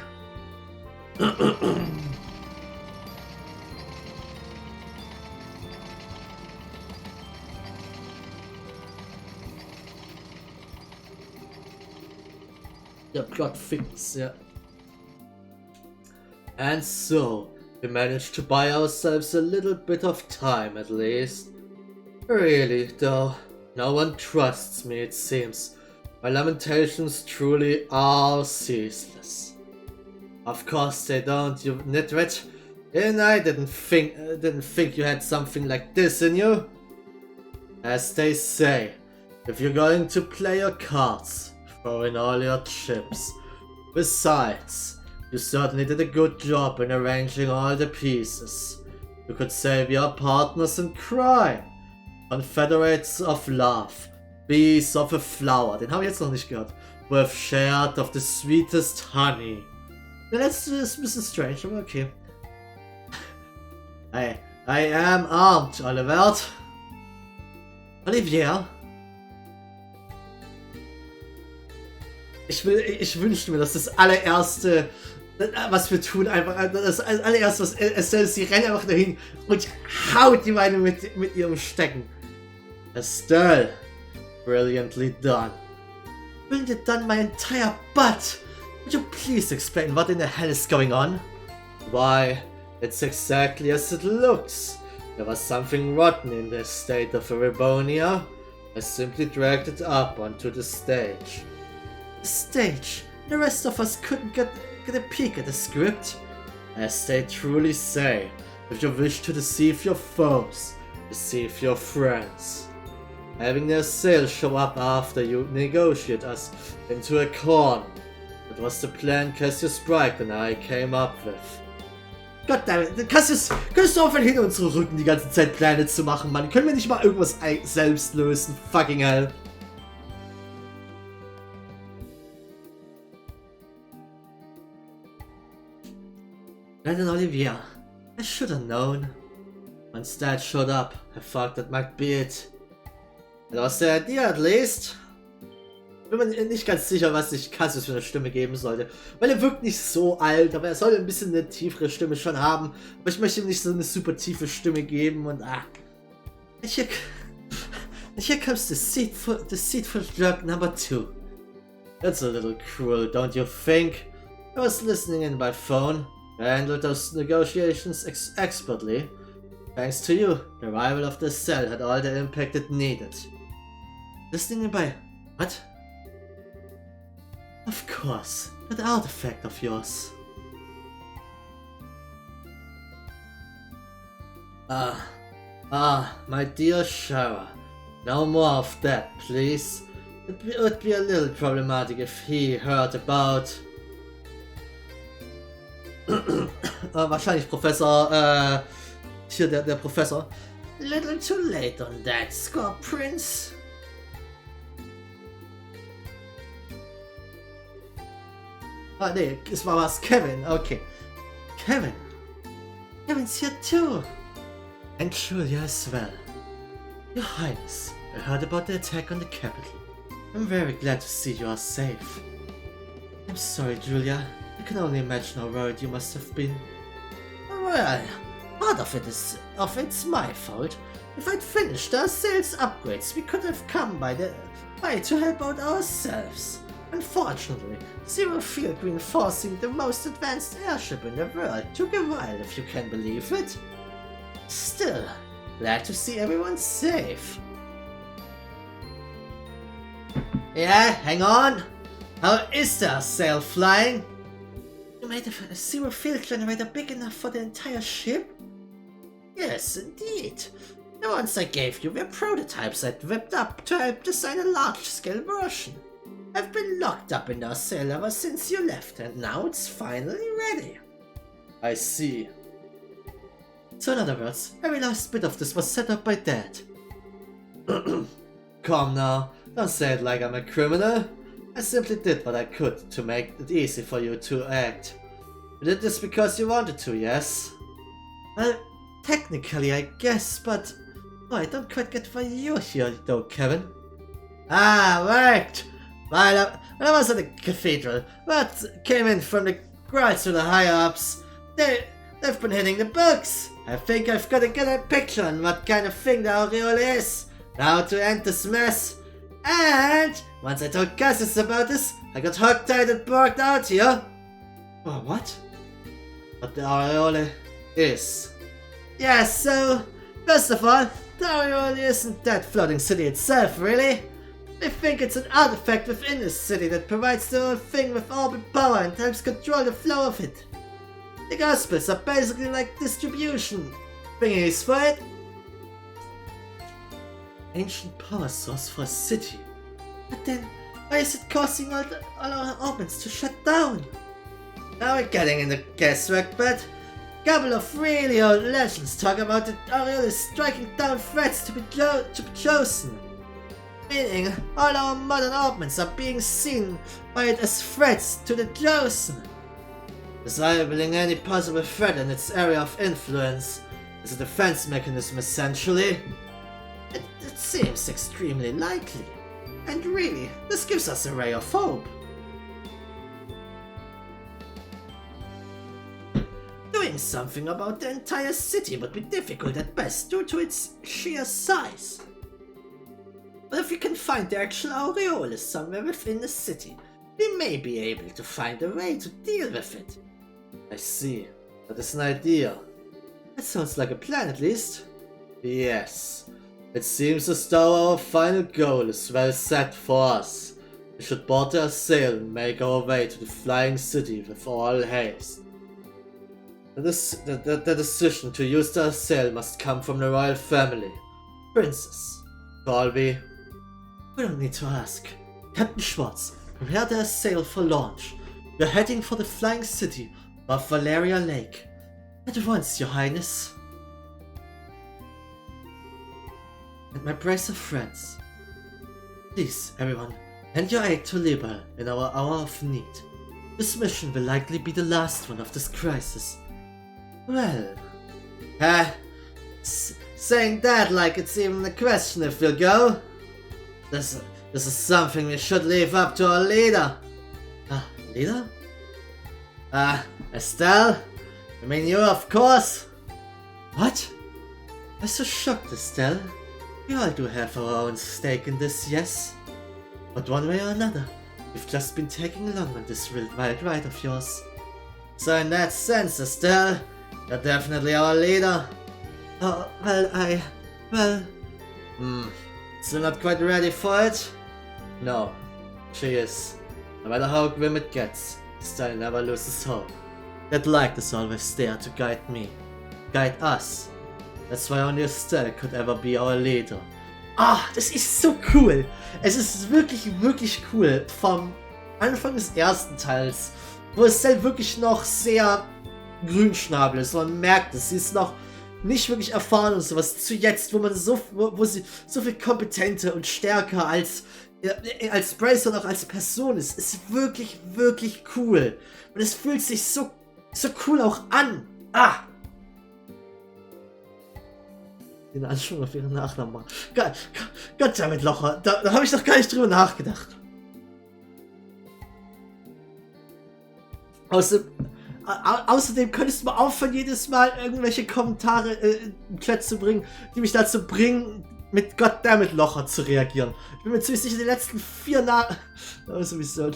The plot fits, yeah. And so, we managed to buy ourselves a little bit of time at least. Really, though, no one trusts me, it seems. My lamentations truly are ceaseless. Of course they don't, you nitwit. And I didn't think you had something like this in you. As they say, if you're going to play your cards, throw in all your chips. Besides, you certainly did a good job in arranging all the pieces. You could say we are partners in crime. Confederates of love. Bees of a flower. Den habe ich jetzt noch nicht gehört. We've shared of the sweetest honey. Ja, das ist ein bisschen strange, aber okay. I am armed, Olivert. Olivier? Ich wünschte mir, dass das allererste, was wir tun, einfach das allererste, was Estelle ist, sie rennt einfach dahin und haut die Beine mit ihrem Stecken. Estelle, brilliantly done. Brilliantly done my entire butt. Would you please explain what in the hell is going on? Why, it's exactly as it looks. There was something rotten in the state of Erebonia. I simply dragged it up onto the stage. Stage. The rest of us couldn't get a peek at the script. As they truly say, if you wish to deceive your foes, deceive your friends. Having their sales show up after you negotiate us into a corner. That was the plan Cassius Bright and I came up with. Goddammit, Cassius, könntest du aufhören, hin und zurück die ganze Zeit Pläne zu machen, Mann? Können wir nicht mal irgendwas selbst lösen? Fucking hell. Red and Olivia. I should have known. Once Dad showed up, I thought that might be it. That was the idea at least. Bin mir nicht ganz sicher, was ich Cassius für eine Stimme geben sollte. Weil er wirkt nicht so alt, aber er soll ein bisschen eine tiefere Stimme schon haben. Aber ich möchte ihm nicht so eine super tiefe Stimme geben und here comes the deceitful drug number 2. That's a little cruel, don't you think? I was listening in by phone. I handled those negotiations expertly. Thanks to you, the arrival of the cell had all the impact it needed. Listening in by... what? Of course, that artifact of yours. My dear Shara. No more of that, please. It would be a little problematic if he heard about... wahrscheinlich Professor, hier der Professor. Little too late on that score, Prince. Nee, es war was, Kevin, okay. Kevin's here too. And Julia as well. Your Highness, I heard about the attack on the capital. I'm very glad to see you are safe. I'm sorry, Julia. I can only imagine how worried you must have been. Well, part of it's my fault. If I'd finished our sales upgrades, we could have come by to help out ourselves. Unfortunately, Zero Field reinforcing the most advanced airship in the world took a while, if you can believe it. Still, glad to see everyone safe. Yeah, hang on. How is the sail flying? You made a zero field generator big enough for the entire ship? Yes, indeed. The ones I gave you were prototypes I'd whipped up to help design a large-scale version. I've been locked up in our cell ever since you left, and now it's finally ready. I see. So in other words, every last bit of this was set up by Dad. Come now, don't say it like I'm a criminal. I simply did what I could to make it easy for you to act. You did this because you wanted to, yes? Well, technically I guess, but I don't quite get why you're here though, Kevin. Ah, right! While I was at the cathedral, what came in from the crowds to the higher-ups, they've been hitting the books. I think I've got a good picture on what kind of thing the aureole is. Now to end this mess. And once I told Cassius about this, I got hogtied and borked out here. Oh, what? What the aureole is. Yeah, so, first of all, the aureole isn't that floating city itself, really. I think it's an artifact within the city that provides the whole thing with orbit power and helps control the flow of it. The Gospels are basically like distribution thingies for it. Ancient power source for a city. But then, why is it causing all our orbits to shut down? Now we're getting into guesswork, but a couple of really old legends talk about the aureole striking down threats to be chosen. Meaning, all our modern orbits are being seen by it as threats to the chosen. Disabling any possible threat in its area of influence is a defense mechanism essentially. It seems extremely likely. And really, this gives us a ray of hope. Doing something about the entire city would be difficult at best due to its sheer size. But if we can find the actual aureole somewhere within the city, we may be able to find a way to deal with it. I see. That is an idea. That sounds like a plan at least. Yes. It seems as though our final goal is well set for us. We should board our sail and make our way to the flying city with all haste. The decision to use the sail must come from the royal family. Princess, Colby. We don't need to ask. Captain Schwartz, prepare their sail for launch. We're heading for the flying city of Valeria Lake. At once, Your Highness. And my brace of friends. Please, everyone, lend your aid to Liber in our hour of need. This mission will likely be the last one of this crisis. Well, saying that like it's even a question if we'll go. This is something we should leave up to our leader. Leader? Estelle? I mean you, of course. What? I'm so shocked, Estelle. We all do have our own stake in this, yes? But one way or another, we've just been taking along on this wild ride of yours. So in that sense, Estelle, you're definitely our leader. Oh, well, still not quite ready for it? No, she is. No matter how grim it gets, Estelle never loses hope. That light is always there to guide me, guide us. That's why only Estelle could ever be our leader. Das ist so cool. Es ist wirklich, wirklich cool. Vom Anfang des ersten Teils, wo Estelle wirklich noch sehr grünschnabel ist. Man merkt es, sie ist noch nicht wirklich erfahren und sowas. Zu jetzt, wo man wo sie so viel kompetenter und stärker als Bracer und auch als Person ist wirklich, wirklich cool. Und es fühlt sich so cool auch an. Den Anschwung auf ihren Nachnamen machen. Goddammit, Locher. Da habe ich doch gar nicht drüber nachgedacht. Außerdem könntest du mal aufhören, jedes Mal irgendwelche Kommentare im Chat zu bringen, die mich dazu bringen, mit Goddammit, Locher zu reagieren. Ich bin mir ziemlich sicher, die letzten 4 sowieso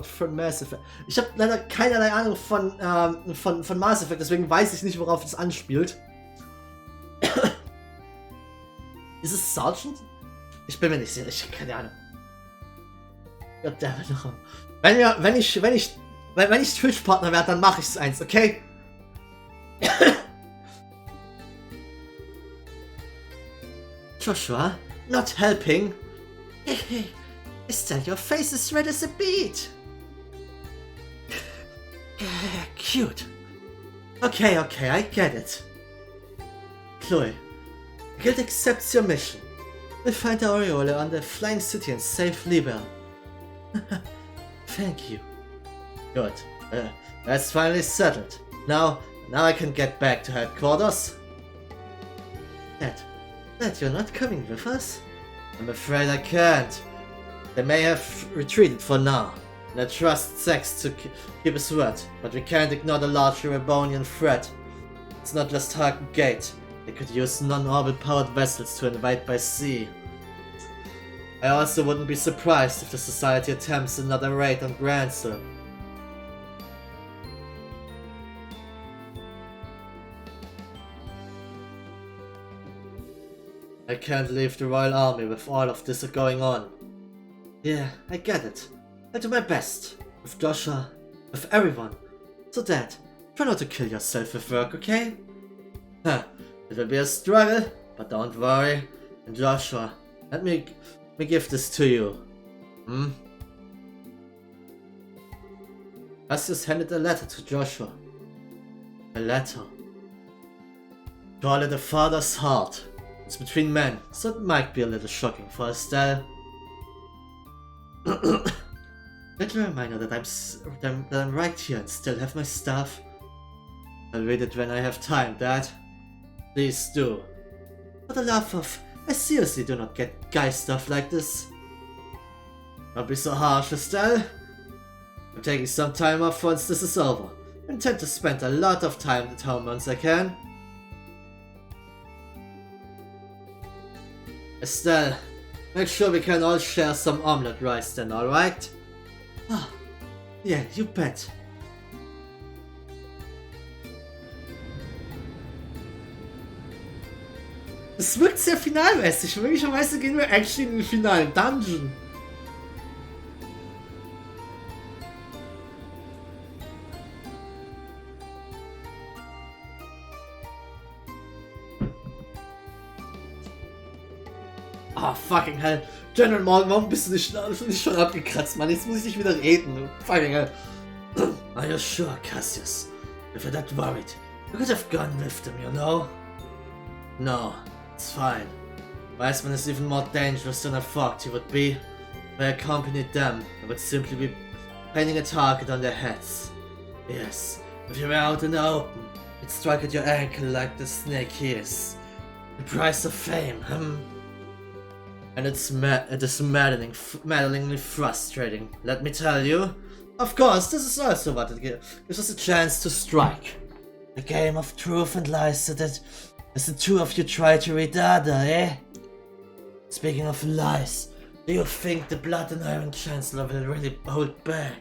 von Mass Effect. Ich habe leider keinerlei Ahnung von Mass Effect, deswegen weiß ich nicht, worauf es anspielt. Ist es Sergeant? Ich bin mir nicht sicher, ich habe keine Ahnung. Goddammit, Locher. Wenn ich Twitch-Partner werde, dann mache ich es eins, okay? Joshua, not helping. Estelle, your face is red as a beet. Cute. Okay, I get it. Chloe, the guild accepts your mission. We'll find the Aureole on the Flying City and save Liber. Thank you. Good. That's finally settled. Now I can get back to headquarters. Dad, you're not coming with us? I'm afraid I can't. They may have retreated for now, and I trust Sex to keep his word, but we can't ignore the larger Rebonian threat. It's not just Haken Gate. They could use non-orbit powered vessels to invade by sea. I also wouldn't be surprised if the Society attempts another raid on Gransel. I can't leave the Royal Army with all of this going on. Yeah, I get it. I'll do my best. With Joshua, with everyone. So Dad, try not to kill yourself with work, okay? It will be a struggle, but don't worry. And Joshua, let me give this to you. Cassius handed a letter to Joshua. A letter. Call it a father's heart. It's between men, so it might be a little shocking for Estelle. Little reminder that I'm right here and still have my stuff. I'll read it when I have time, Dad. Please do. For the love of, I seriously do not get guy stuff like this. Don't be so harsh, Estelle. I'm taking some time off once this is over. I intend to spend a lot of time at home once I can. Estelle, make sure we can all share some omelette rice then, alright? Yeah, you bet. Es wirkt sehr finalmäßig. Möglicherweise gehen wir actually in den finalen Dungeon. Fucking hell. General Morgan, warum bist du nicht schon abgekratzt, Mann? Jetzt muss ich nicht wieder reden. Fucking hell. Are you sure, Cassius? If you're that worried, you could have gone with them, you know? No, it's fine. Weissman is even more dangerous than I thought he would be. If I accompanied them, I would simply be painting a target on their heads. Yes, If you were out in the open, it struck at your ankle like the snake is. The price of fame, And it is maddeningly frustrating, let me tell you. Of course, this is also what it gives us a chance to strike. A game of truth and lies, so that as the two of you try to read the other, eh? Speaking of lies, do you think the Blood and Iron Chancellor will really hold back?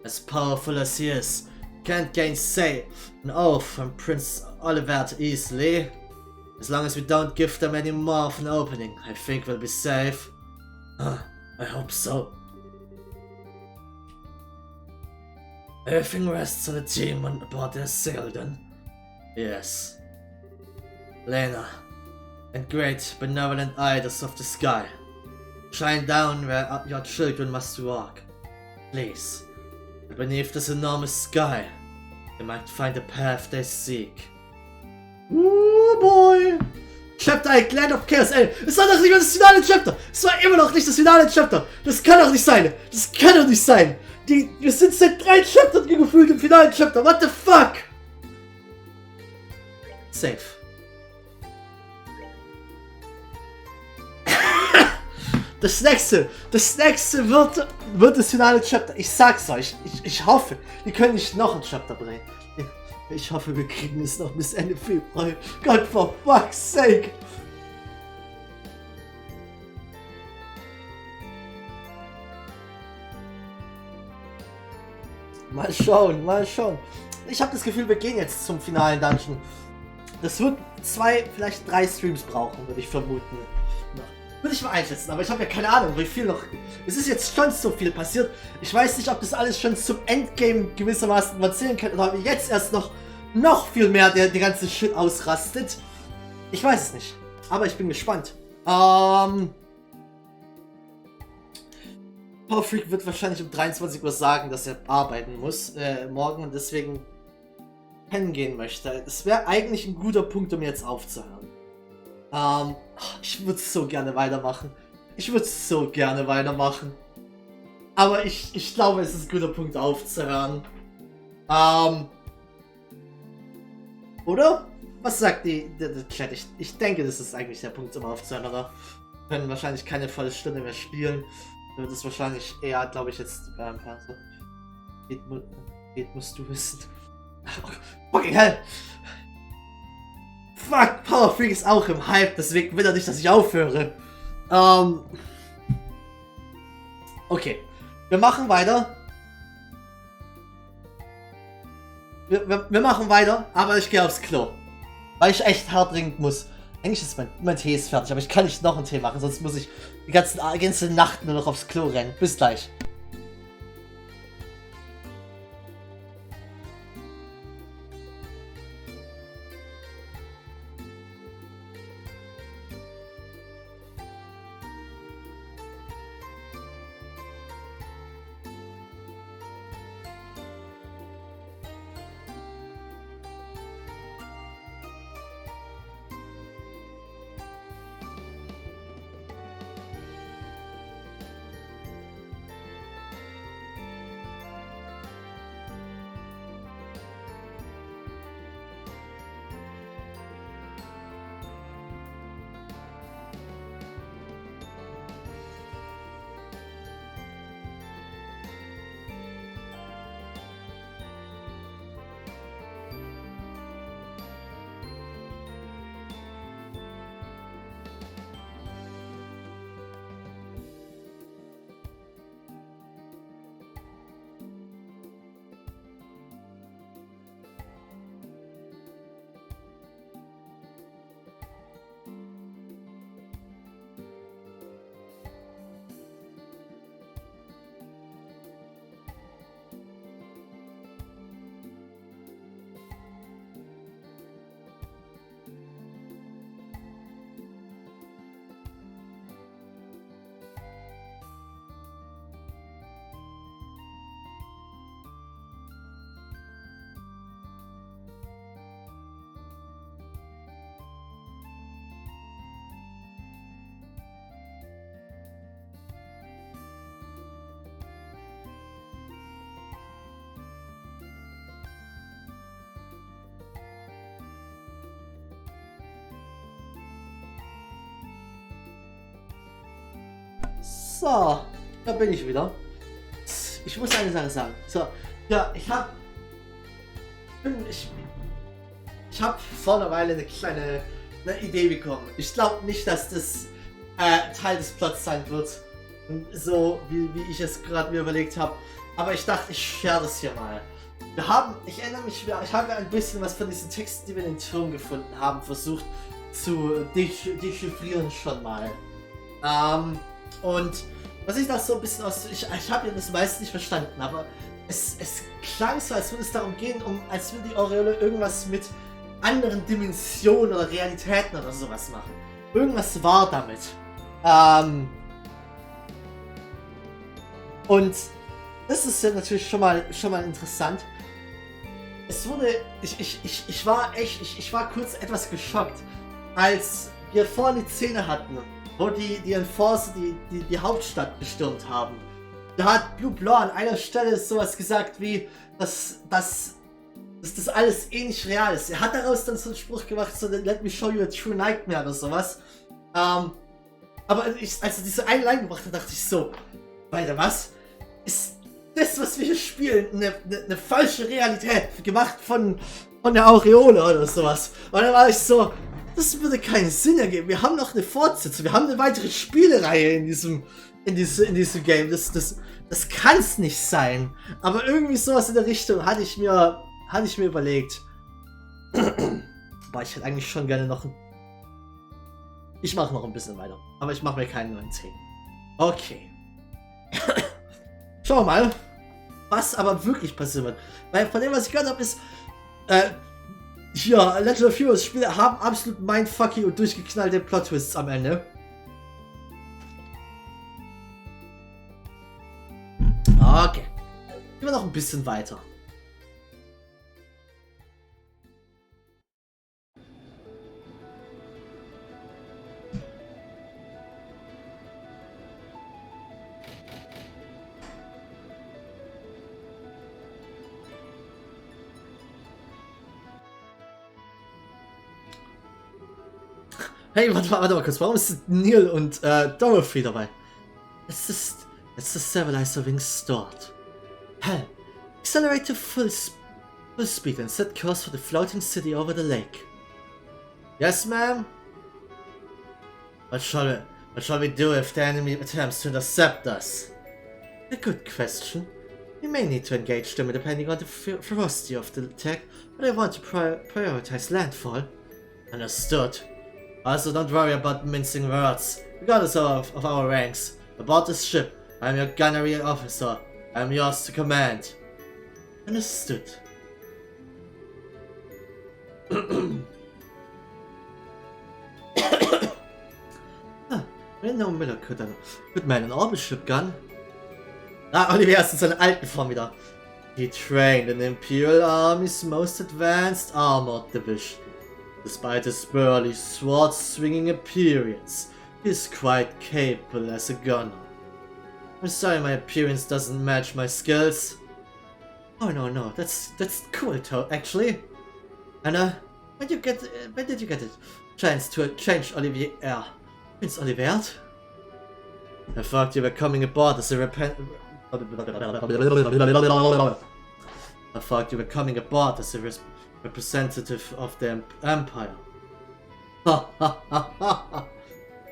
As powerful as he is, can't gainsay an oath from Prince Olivert easily. As long as we don't give them any more of an opening, I think we'll be safe. I hope so. Everything rests on the team on aboard their sail then. Yes. Lena, and great benevolent idols of the sky, shine down where your children must walk. Please, beneath this enormous sky, they might find the path they seek. Oh boy! Chapter 1, Land of Chaos, ey! Es war doch nicht mal das finale Chapter! Es war immer noch nicht das finale Chapter! Das kann doch nicht sein! Das kann doch nicht sein! Wir sind seit 3 Chaptern gefühlt im finalen Chapter! What the fuck? Safe. Das nächste wird das finale Chapter. Ich sag's euch. Ich hoffe, wir können nicht noch ein Chapter bringen. Ich hoffe, wir kriegen es noch bis Ende Februar. God for fuck's sake. Mal schauen, mal schauen. Ich habe das Gefühl, wir gehen jetzt zum finalen Dungeon. Das wird 2, vielleicht 3 Streams brauchen, würde ich vermuten. Würde ich mal einschätzen, aber ich habe ja keine Ahnung, wie viel noch. Es ist jetzt schon so viel passiert. Ich weiß nicht, ob das alles schon zum Endgame gewissermaßen erzählen kann oder ob jetzt erst noch viel mehr der ganze Shit ausrastet. Ich weiß es nicht, aber ich bin gespannt. Power Freak wird wahrscheinlich um 23 Uhr sagen, dass er arbeiten muss morgen und deswegen pennen gehen möchte. Das wäre eigentlich ein guter Punkt, um jetzt aufzuhören. Ich würde so gerne weitermachen. Aber ich glaube, es ist ein guter Punkt aufzuhören. Oder? Was sagt der Chat? Ich denke, das ist eigentlich der Punkt, um aufzuhören, oder? Wir können wahrscheinlich keine volle Stunde mehr spielen. Dann wird es wahrscheinlich eher, glaube ich, jetzt musst du wissen. Fucking hell! Fuck, Power Freak ist auch im Hype, deswegen will er nicht, dass ich aufhöre. Okay. Wir machen weiter. Wir machen weiter, aber ich gehe aufs Klo. Weil ich echt hart trinken muss. Eigentlich ist mein Tee ist fertig, aber ich kann nicht noch einen Tee machen, sonst muss ich die ganze Nacht nur noch aufs Klo rennen. Bis gleich. So, da bin ich wieder. Ich muss eine Sache sagen. So, ja, ich habe vor einer Weile eine kleine Idee bekommen. Ich glaube nicht, dass das Teil des Plots sein wird. So wie ich es gerade mir überlegt habe. Aber ich dachte, ich share das hier mal. Ich erinnere mich, ich habe ein bisschen was von diesen Texten, die wir in den Turm gefunden haben, versucht zu dechiffrieren schon mal. Und was ich da so ein bisschen aus... Ich habe ja das meiste nicht verstanden, aber es klang so, als würde es darum gehen, als würde die Aureole irgendwas mit anderen Dimensionen oder Realitäten oder sowas machen. Irgendwas war damit. Und das ist ja natürlich schon mal interessant. Es wurde... Ich war kurz etwas geschockt, als wir vorhin die Szene hatten, wo die Enforcer die Hauptstadt gestürmt haben. Da hat Blue Blau an einer Stelle sowas gesagt wie, dass das alles eh nicht real ist. Er hat daraus dann so einen Spruch gemacht, so let me show you a true nightmare oder sowas. Aber als er diese eine Line gemacht hat, dachte ich so, weiter was? Ist das, was wir hier spielen, eine falsche Realität, gemacht von der Aureole oder sowas? Und dann war ich so, das würde keinen Sinn ergeben. Wir haben noch eine Fortsetzung, wir haben eine weitere Spielereihe in diesem Game. Das kann es nicht sein. Aber irgendwie sowas in der Richtung hatte ich mir überlegt. Aber ich hätte eigentlich schon gerne noch Ich mache noch ein bisschen weiter. Aber ich mache mir keinen neuen 10. Okay. Schauen wir mal, was aber wirklich passieren wird. Weil von dem, was ich gehört habe, ist, hier, Legend of Heroes Spiele haben absolut mindfucky und durchgeknallte Plot-Twists am Ende. Okay. Gehen wir noch ein bisschen weiter. Hey, warte mal kurz, warum ist Neil und Dorothy dabei? It's the stabilizer wing stored. Hell, accelerate to full speed and set course for the floating city over the lake. Yes, ma'am? What shall we do if the enemy attempts to intercept us? A good question. We may need to engage them depending on the ferocity of the attack, but I want to prioritize landfall. Understood. Also, don't worry about mincing words. Regardless of our ranks, aboard this ship, I am your gunnery officer. I am yours to command. Understood. We know Miller could man an orbital ship gun. Ah, Olivier ist in seiner alten Form wieder. He trained in the Imperial Army's most advanced armored division. Despite his burly, sword-swinging appearance, he is quite capable as a gunner. I'm sorry my appearance doesn't match my skills. Oh no, that's cool, actually. And when did you get it? Chance to change Olivier? Prince Olivier? I thought you were coming aboard as a representative of the Empire.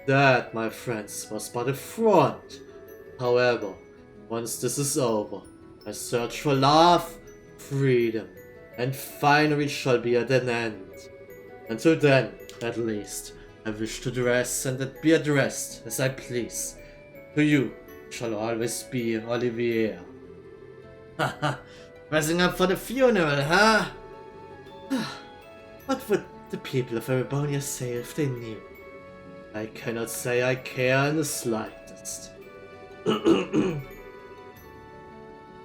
That, my friends, was but a front. However, once this is over, my search for love, freedom, and finery shall be at an end. Until then, at least, I wish to dress and be addressed as I please. To you shall always be Olivier. Haha, dressing up for the funeral, huh? What would the people of Erebonia say if they knew? I cannot say I care in the slightest.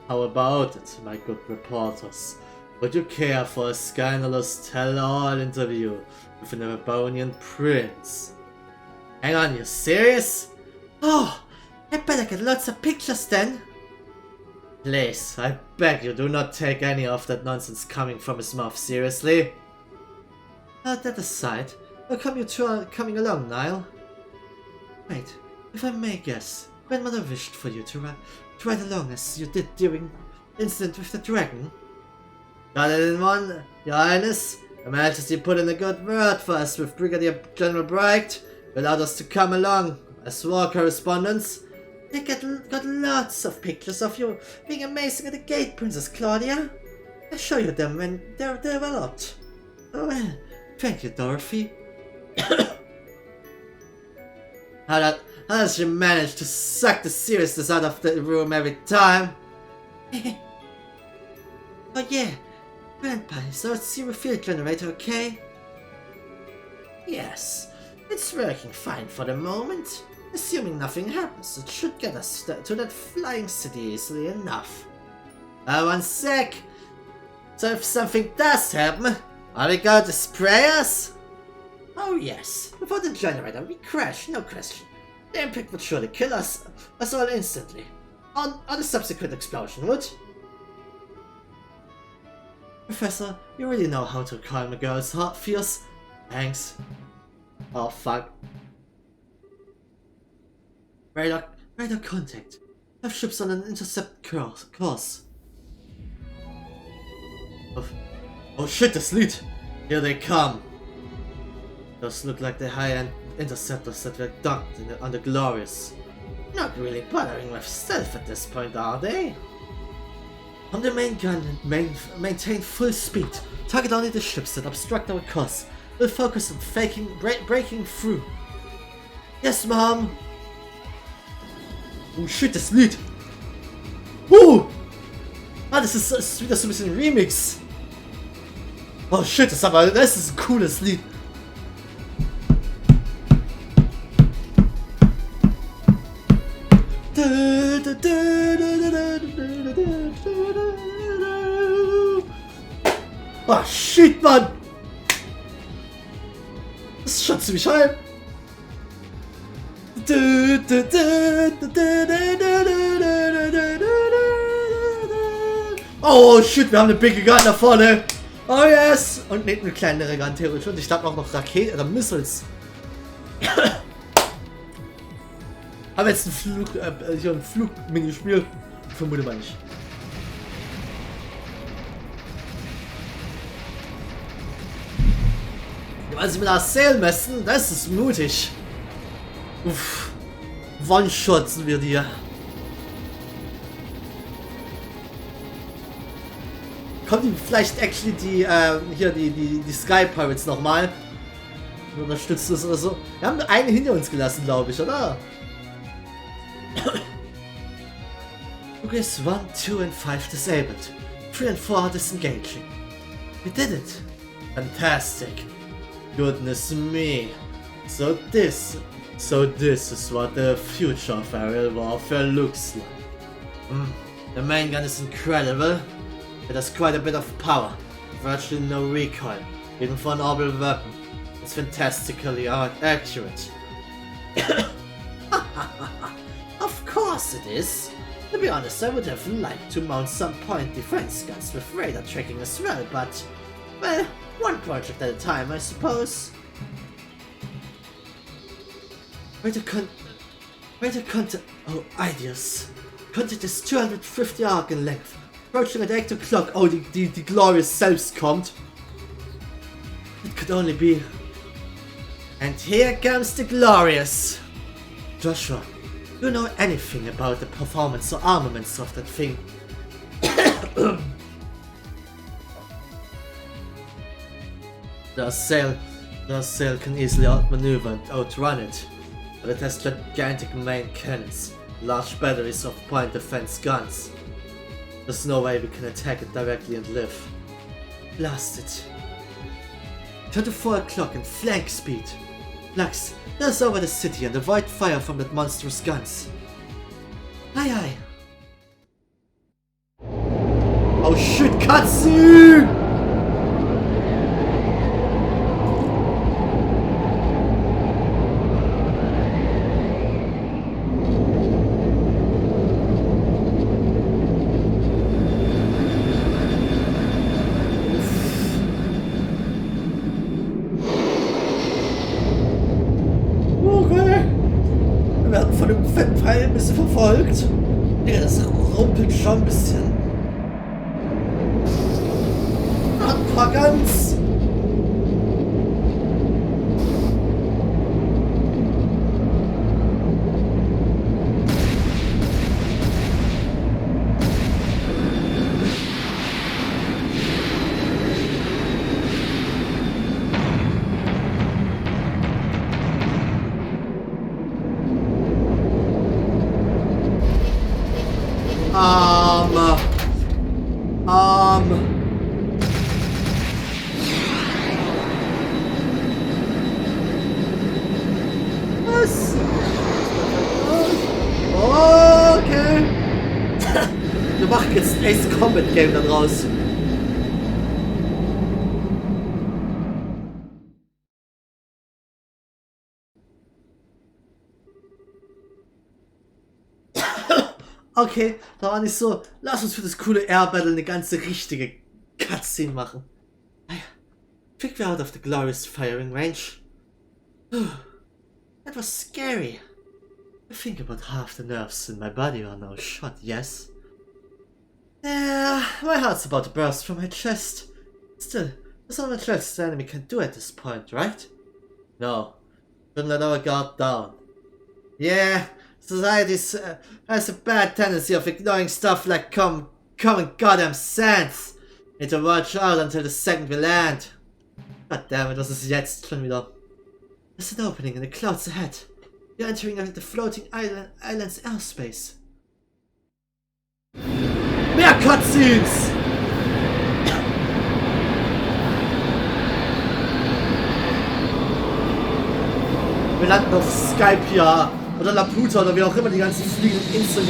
How about it, my good reporters? Would you care for a scandalous tell-all interview with an Erebonian prince? Hang on, you serious? Oh, I better get lots of pictures then. Please, I beg you, do not take any of that nonsense coming from his mouth seriously. That aside, how come you two are coming along, Niall? Wait, if I may guess, Grandmother wished for you to ride along as you did during the incident with the dragon. Got it in one, Your Highness. Her Majesty put in a good word for us with Brigadier General Bright. Allowed us to come along as war correspondents. They got lots of pictures of you being amazing at the gate, Princess Claudia. I'll show you them when they're developed. Oh, thank you, Dorothy. How does she manage to suck the seriousness out of the room every time? Oh yeah, Grandpa, so it's your field generator, okay? Yes, it's working fine for the moment. Assuming nothing happens, it should get us to that flying city easily enough. 1 sec. So if something does happen, are we going to spray us? Oh yes, before the generator we crash, no question. The impact would surely kill us all instantly. On the subsequent explosion would. Professor, you really know how to calm a girl's heart fears. Thanks. Oh fuck. Radar contact. Have ships on an intercept course. Oh shit, this lead! Here they come! Those look like the high-end interceptors that were docked on the Glorious. Not really bothering with stealth at this point, are they? On the main gun and maintain full speed. Target only the ships that obstruct our course. We'll focus on breaking through. Yes, Mom! Oh shit, das Lied! Woo! Ah, das ist wieder so ein bisschen Remix. Oh shit, das ist ein cooles Lied. Oh shit, Mann! Das ist schon ziemlich heim. Oh shit, wir haben eine Big Gun da vorne. Oh yes! Und nicht eine kleinere Gun theoretisch. Und ich glaube auch noch Raketen oder Missiles. Haben wir jetzt ein Flug-Minispiel? Vermute mal nicht. Weil sie mir da erzählen müssen, das ist mutig. Uff. One-shotzen wir dir. Kommt die vielleicht actually die Sky Pirates nochmal? Unterstützt das oder so? Wir haben einen hinter uns gelassen, glaube ich, oder? Progress 1, 2 and 5 disabled. 3 and 4 disengaging. We did it! Fantastic! Goodness me! So this is what the future of aerial warfare looks like. The main gun is incredible. It has quite a bit of power, virtually no recoil, even for an orbital weapon. It's fantastically accurate. Of course it is. To be honest, I would have liked to mount some point defense guns with radar tracking as well, but, well, one project at a time, I suppose. Oh, ideas. Contact is 250 arc in length. Approaching at 8 o'clock. Oh, the Glorious selbst kommt. It could only be. And here comes the Glorious. Joshua, do you know anything about the performance or armaments of that thing? The sail can easily outmaneuver and outrun it, but it has gigantic main cannons, large batteries of point defense guns. There's no way we can attack it directly and live. Blast it. Turn to 4 o'clock and flank speed. Lux, there's over the city and avoid fire from that monstrous guns. Aye aye. Oh shit, cutscene! werden von dem fetten Pfeil ein bisschen verfolgt. Ja, das rumpelt schon ein bisschen. Ein paar ganz. Was? Okay. Wir machen jetzt ein Ace Combat Game da draus. Okay, da war nicht so. Lass uns für das coole Air Battle eine ganze richtige Cutscene machen. Pick me out of the glorious firing range. That was scary. I think about half the nerves in my body are now shot, yes? My heart's about to burst from my chest. Still, there's not much else the enemy can do at this point, right? No. Shouldn't let our guard down. Yeah, society has a bad tendency of ignoring stuff like common goddamn sense. Need to watch out until the second we land. God damn it, was ist jetzt schon wieder? There's an opening in the clouds ahead. You're entering the floating island's airspace. Mehr Cutscenes! Wir landen auf Skype hier. Oder Laputa oder wie auch immer die ganzen fliegenden Inseln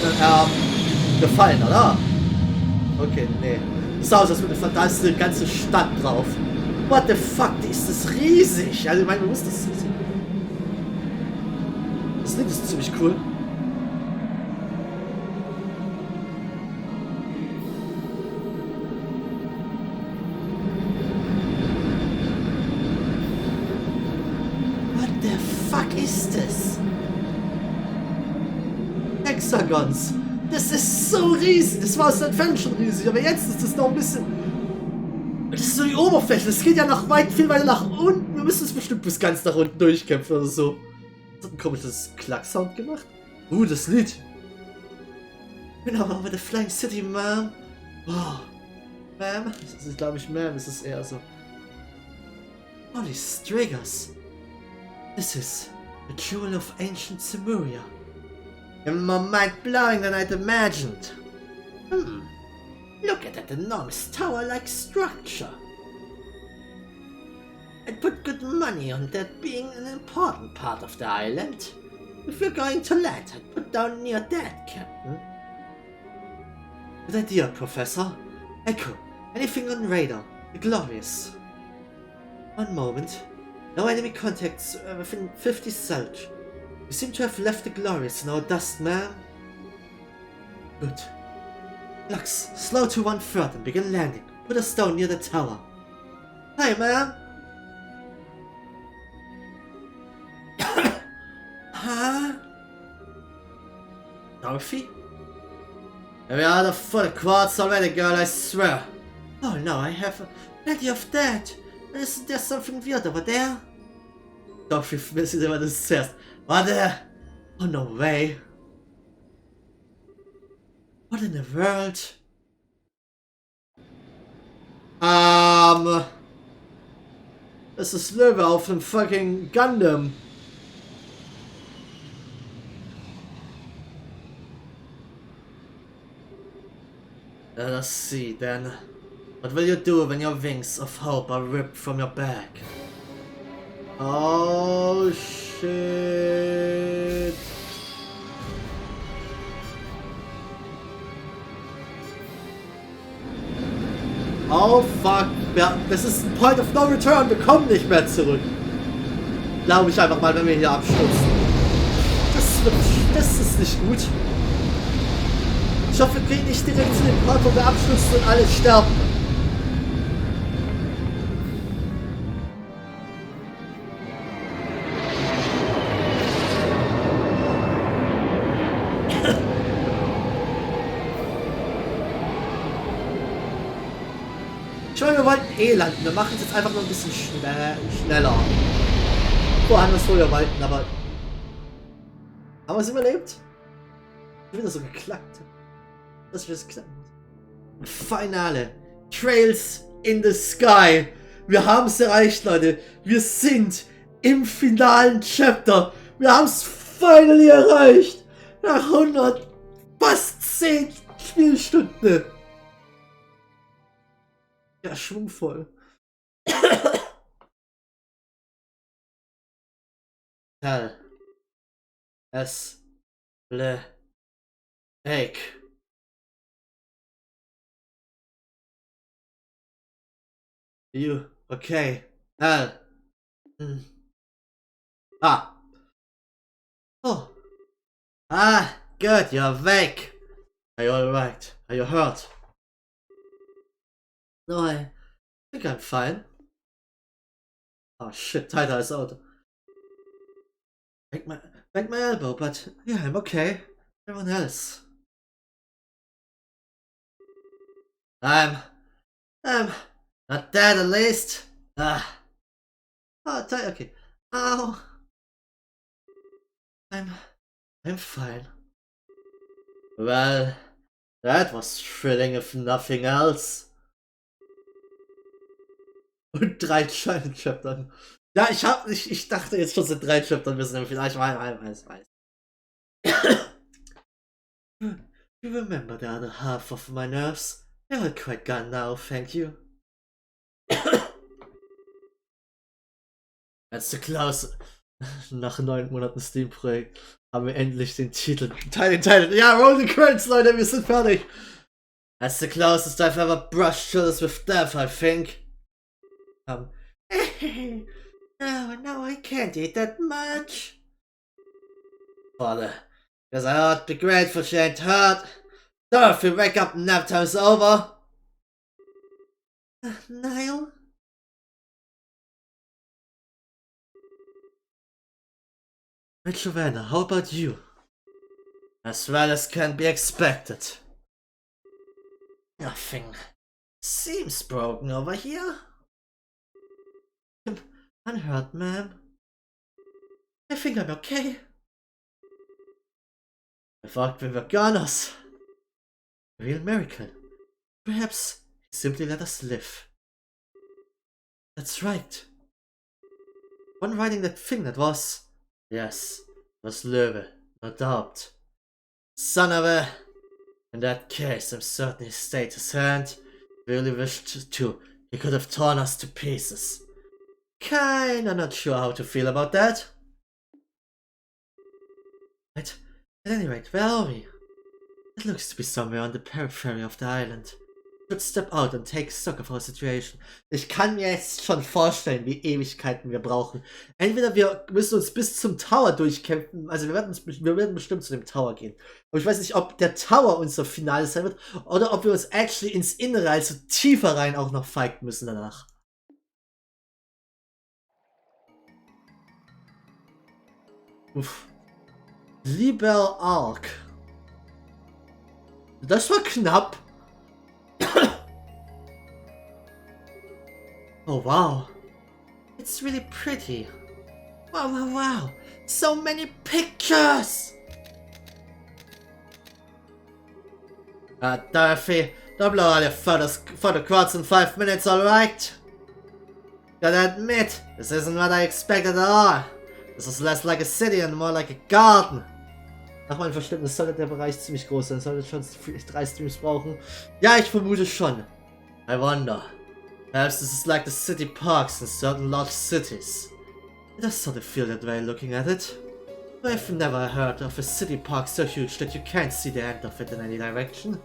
gefallen, oder? Okay, nee. Das sah aus, als würde fast eine ganze Stadt drauf. What the fuck, die ist das riesig! Also ich meine, man muss das... Das Lied ist ziemlich cool. What the fuck ist das? Hexagons. Das ist so riesig. Das war aus der Entfernung schon riesig, aber jetzt ist das noch ein bisschen... Das ist so die Oberfläche. Das geht ja noch viel weiter nach unten. Wir müssen es bestimmt bis ganz nach unten durchkämpfen oder so. Das hat ein komisches Klacksound gemacht. Das Lied. Genau, over the flying city, ma'am. Oh. Ma'am? Das ist, glaube ich, ma'am. Das ist eher so. Holy Striggers. This is the jewel of ancient Lemuria. Even more mind-blowing than I'd imagined. Look at that enormous tower-like structure. I'd put good money on that being an important part of the island. If we're going to land, I'd put down near that, Captain. Good idea, Professor. Echo, anything on radar? The Glorious. One moment. No enemy contacts within 50 Selch. We seem to have left the Glorious in our dust, ma'am. Good. Lux, slow to 1/3 and begin landing. Put us down near the tower. Hi, ma'am. Huh? Dorothy? We are out of full quartz already, girl, I swear. Oh no, I have plenty of that. Isn't there something weird over there? Dorothy sieht immer das zuerst. Warte! Oh no way. What in the world? Das ist Löwe auf einem fucking Gundam. Let us see then. What will you do when your wings of hope are ripped from your back? Oh shit. Oh fuck. Ja, das ist ein Point of No Return. Wir kommen nicht mehr zurück. Glaube ich einfach mal, wenn wir hier abstürzen. Das ist nicht gut. Ich hoffe, wir kriegen nicht direkt zu dem Part, wo wir abstürzen und alle sterben. meine, wir wollten eh landen. Wir machen es jetzt einfach nur ein bisschen schneller. Woanders, wo wir wollten, aber... Haben wir es überlebt? Ich bin das so geklackt. Das ist geklappt. Finale. Trails in the Sky. Wir haben es erreicht, Leute. Wir sind im finalen Chapter. Wir haben es finally erreicht. Nach 100, fast 10 Spielstunden. Ja, schwungvoll. Hell. Es. Le. Egg. You. Okay. Hell. Ah. Oh. Ah, good, you're awake. Are you alright? Are you hurt? No, I think I'm fine. Oh shit, Tighter is out. Break my elbow, but yeah, I'm okay. Everyone else. I'm not dead at least. Ah. Oh, okay. Ow. I'm fine. Well, that was thrilling if nothing else. Und 3 Chaptern. Ja, ich dachte jetzt schon, sind 3 Chaptern, wir sind im Finale. Ich weiß. You remember the other half of my nerves? They're all quite gone now, thank you. That's the close. Nach 9 Monaten Steam-Projekt haben wir endlich den Titel. Ja, roll the credits, Leute, wir sind fertig. That's the closest I've ever brushed shoulders with death, I think. No, I can't eat that much. Father, because I ought to be grateful she ain't hurt. So if you wake up and nap time's over. Niall? Giovanna, how about you? As well as can be expected. Nothing seems broken over here. I'm unhurt, ma'am. I think I'm okay. I thought we were goners. A real miracle. Perhaps he simply let us live. That's right. One riding that thing that was... Yes, it was Löwe, no doubt. Son of a... In that case, I'm certain he stayed his hand. Really wished to. He could have torn us to pieces. Kinda not sure how to feel about that. At any rate, where are we? It looks to be somewhere on the periphery of the island. Should step out and take stock of our situation. Ich kann mir jetzt schon vorstellen, wie Ewigkeiten wir brauchen. Entweder wir müssen uns bis zum Tower durchkämpfen, also wir werden bestimmt zu dem Tower gehen. Aber ich weiß nicht, ob der Tower unser Finale sein wird, oder ob wir uns actually ins Innere, also tiefer rein auch noch fighten müssen danach. Uff. Lieber Ark. Das war knapp. Oh wow. It's really pretty. Wow. So many pictures! Dorothy, don't blow all your photo quads in 5 minutes, alright? Gotta admit, this isn't what I expected at all. This is less like a city and more like a garden. Nach meinem Verständnis sollte der Bereich ziemlich groß sein. Sollte schon 3 Streams brauchen. Ja, ich vermute schon. I wonder. Perhaps this is like the city parks in certain large cities. It does sort of feel that way looking at it. I've never heard of a city park so huge that you can't see the end of it in any direction.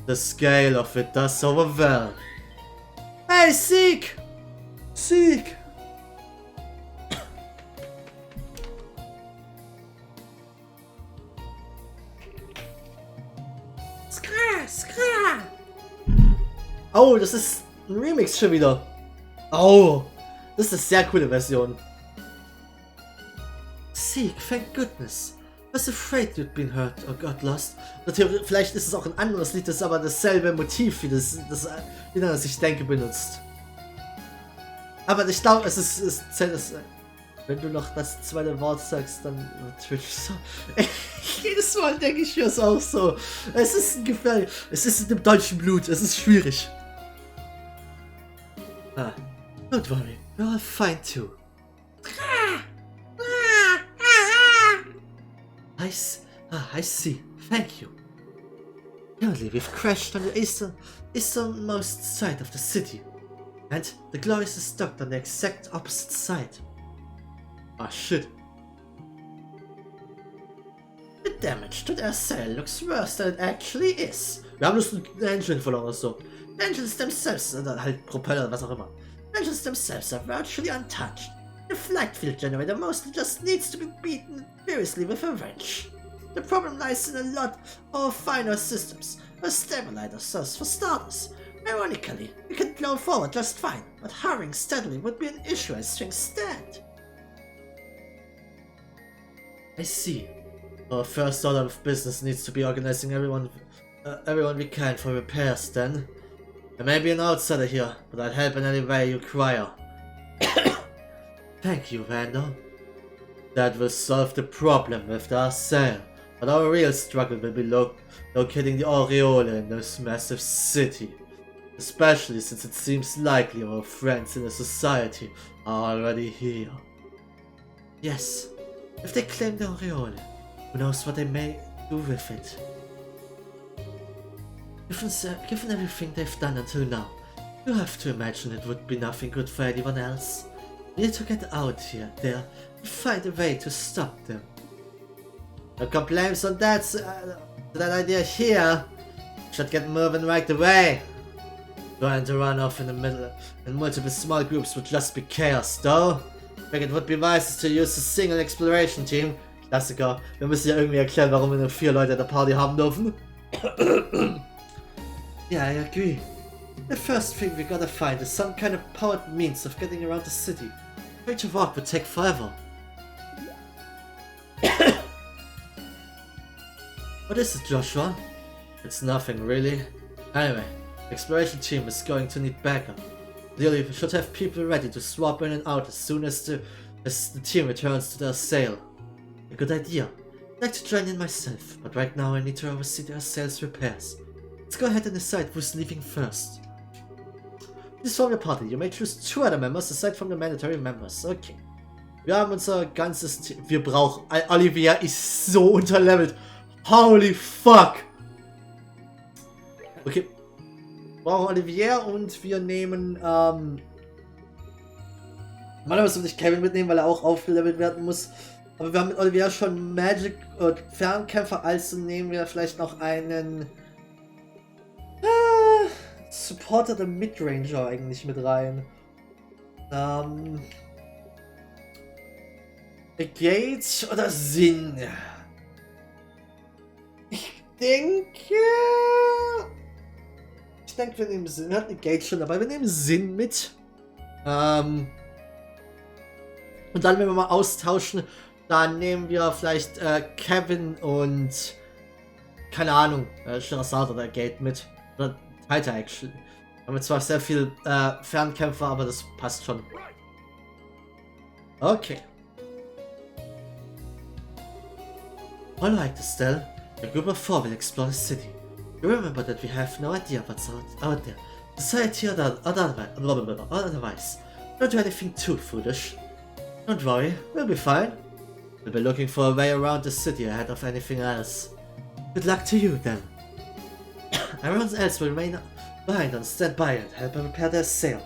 The scale of it does overwhelm. Hey, Seek! Seek! Skra! Oh, das ist ein Remix schon wieder. Oh, das ist eine sehr coole Version. Seek, thank goodness. was afraid you'd been hurt or got lost. Natürlich, vielleicht ist es auch ein anderes Lied, das aber dasselbe Motiv wie das ich denke, benutzt. Aber ich glaube, es zählt es. Wenn du noch das zweite Wort sagst, dann natürlich so. Jedes Mal denke ich mir es auch so. Es ist gefährlich. Es ist in dem deutschen Blut. Es ist schwierig. Ah, don't worry. We're all fine too. I see. Thank you. Currently, we've crashed on the easternmost side of the city. And the Glorious is docked on the exact opposite side. Ah, shit. The damage to their sail looks worse than it actually is. Wir haben bloß einen Engine verloren oder so. Engines themselves, oder halt Propeller, was auch immer. Engines themselves are virtually untouched. The flight field generator mostly just needs to be beaten furiously with a wrench. The problem lies in a lot of finer systems, a stabilizer source for starters. Ironically, we can blow forward just fine, but hurrying steadily would be an issue as things stand. I see. Our first order of business needs to be organizing everyone we can for repairs then. I may be an outsider here, but I'll help in any way you require. Thank you, Vandal. That will solve the problem with our sail, but our real struggle will be locating the aureole in this massive city. Especially since it seems likely our friends in the society are already here. Yes, if they claim the aureole, who knows what they may do with it. Given everything they've done until now, you have to imagine it would be nothing good for anyone else. We need to get out here, there, and find a way to stop them. No complaints on that idea here. Should get moving right away. Trying to run off in the middle in multiple small groups would just be chaos, though. I think it would be wisest to use a single exploration team. Klassiker. Wir müssen ja irgendwie erklären, warum wir nur 4 Leute at der Party haben dürfen. Yeah, I agree. The first thing we gotta find is some kind of powered means of getting around the city. Trying to walk would take forever. What is it, Joshua? It's nothing, really. Anyway, the exploration team is going to need backup. Ideally, we should have people ready to swap in and out as soon as the team returns to their sail. A good idea. I'd like to join in myself, but right now I need to oversee their sail's repairs. Let's go ahead and decide who's leaving first. Please form your party. You may choose 2 other members aside from the mandatory members. Okay. Wir haben unser ganzes Team. Wir brauchen. Olivia ist so unterlevelt. Holy fuck! Okay. Wir brauchen Olivier und wir nehmen, normalerweise würde ich Kevin mitnehmen, weil er auch aufgelevelt werden muss. Aber wir haben mit Olivier schon Magic und Fernkämpfer, also nehmen wir vielleicht noch einen Supporter oder Midranger eigentlich mit rein. Engage oder Sinn? Ich denke, wir nehmen Sinn. Wir hatten Engage schon dabei. Wir nehmen Sinn mit. Und dann, wenn wir mal austauschen, dann nehmen wir vielleicht Kevin und keine Ahnung, Sherazade oder Gate mit. Oder Tighter Action. Wir haben zwar sehr viel Fernkämpfer, aber das passt schon. Okay. Alright, Estelle. The group of 4 will explore the city. You remember that we have no idea what's out there. Society or otherwise. Don't do anything too foolish. Don't worry, we'll be fine. We'll be looking for a way around the city ahead of anything else. Good luck to you, then. Everyone else will remain behind and stand by and help them repair their sail.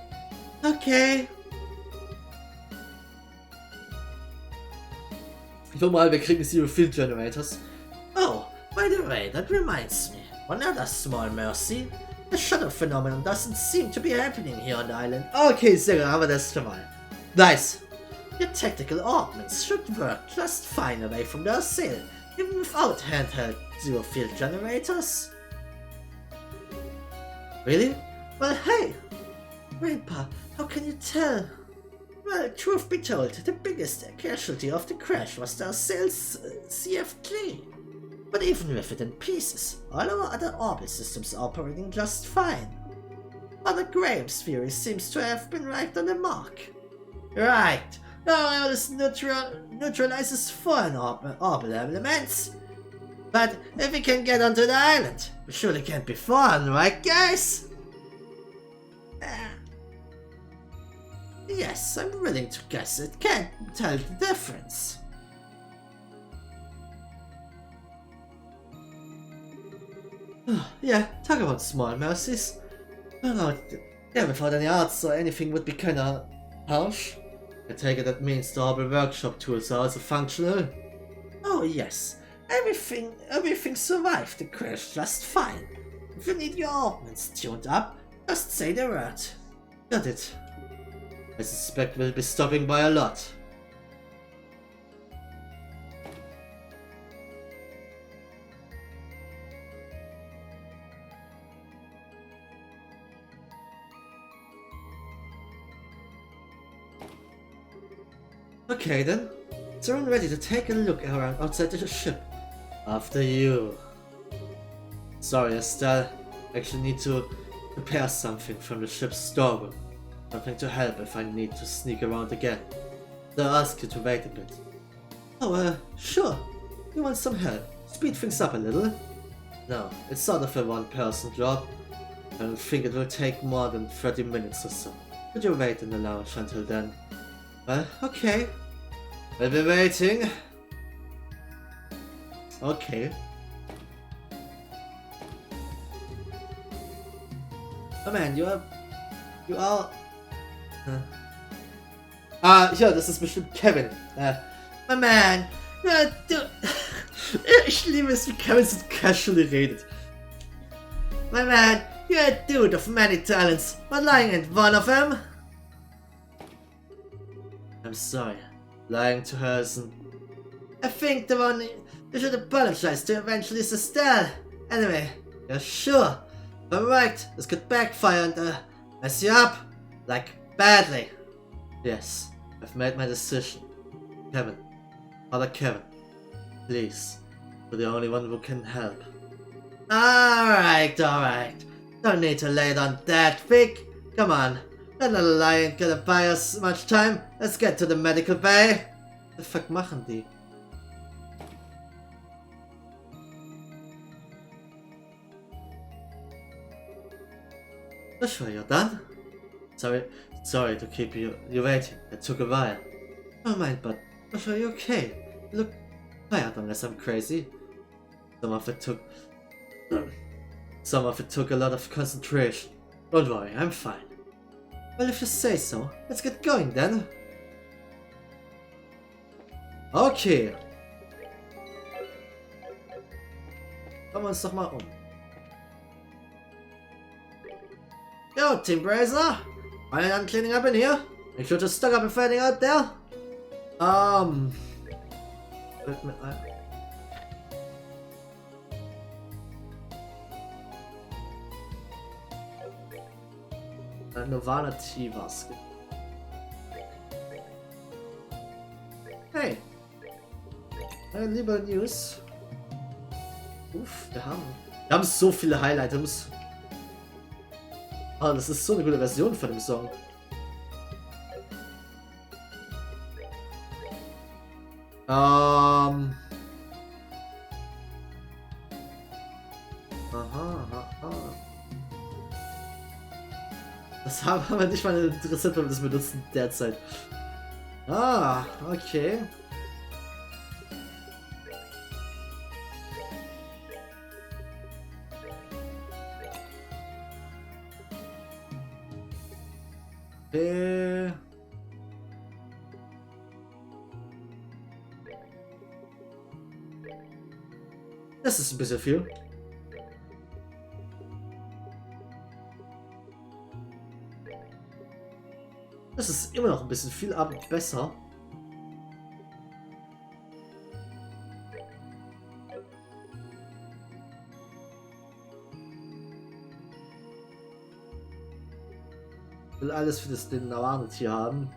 Okay. Normal, wir kriegen Zero Field Generators. Oh, by the way, that reminds me. One other small mercy. The shuttle phenomenon doesn't seem to be happening here on the island. Okay, sehr gut, haben wir das schon mal. Nice. Your tactical ordnance should work just fine away from their sail, even without handheld Zero Field Generators. Really? Well, hey! Grandpa, how can you tell? Well, truth be told, the biggest casualty of the crash was the sales CFG. But even with it in pieces, all our other orbit systems are operating just fine. Father Graham's theory seems to have been right on the mark. Right. Now this neutralizes foreign orbital elements. But if we can get onto the island, we surely can't be foreign, right guys? Yes, I'm willing to guess it can't tell the difference. Yeah, talk about small mercies. Oh, yeah, without any arts or anything would be kinda harsh. I take it that means the orbital workshop tools are also functional. Oh yes, everything survived the crash just fine. If you need your ornaments tuned up, just say the word. Got it. I suspect we'll be stopping by a lot. Okay then, is everyone ready to take a look around outside the ship? After you. Sorry Estelle, I actually need to prepare something from the ship's storeroom. Something to help if I need to sneak around again. So I'll ask you to wait a bit. Oh, sure. You want some help? Speed things up a little? No, it's sort of a one-person job. I don't think it will take more than 30 minutes or so. Could you wait in the lounge until then? Well, okay. We'll be waiting. Okay. Oh man, you are... ja, das ist bestimmt Kevin. My man, du... Ich liebe es, wie Kevin so casually redet. My man, you're a dude of many talents, but lying ain't one of them. I'm sorry, lying to her isn't... I think the one you should apologize to eventually is Estelle. Anyway, you're sure? If I'm right, this could backfire and mess you up. Like, badly. Yes, I've made my decision. Kevin. Father Kevin. Please. You're the only one who can help. Alright. Don't need to lay it on that thick. Come on. That little lie ain't gonna buy us much time. Let's get to the medical bay. What the fuck machen die? Sure, you're done? Sorry to keep you waiting. It took a while. Don't mind, but sure, you're okay. You look tired unless I'm crazy. Some of it took a lot of concentration. Don't worry, I'm fine. Well, if you say so, let's get going then. Okay. Schauen wir uns doch mal um. Yo, Team Brazier! Planning on cleaning up in here? Make sure to stock up and fighting out there? Nirvana Tea Basket. Hey! Lieber News. Uff, wir haben so viele Highlight-Items. Oh, das ist so eine gute Version von dem Song. Aha. Das haben wir nicht mal interessiert, wenn wir das benutzen derzeit. Ah, okay. Das ist ein bisschen viel. Das ist immer noch ein bisschen viel, aber besser. Ich will alles für den Nirvana hier haben.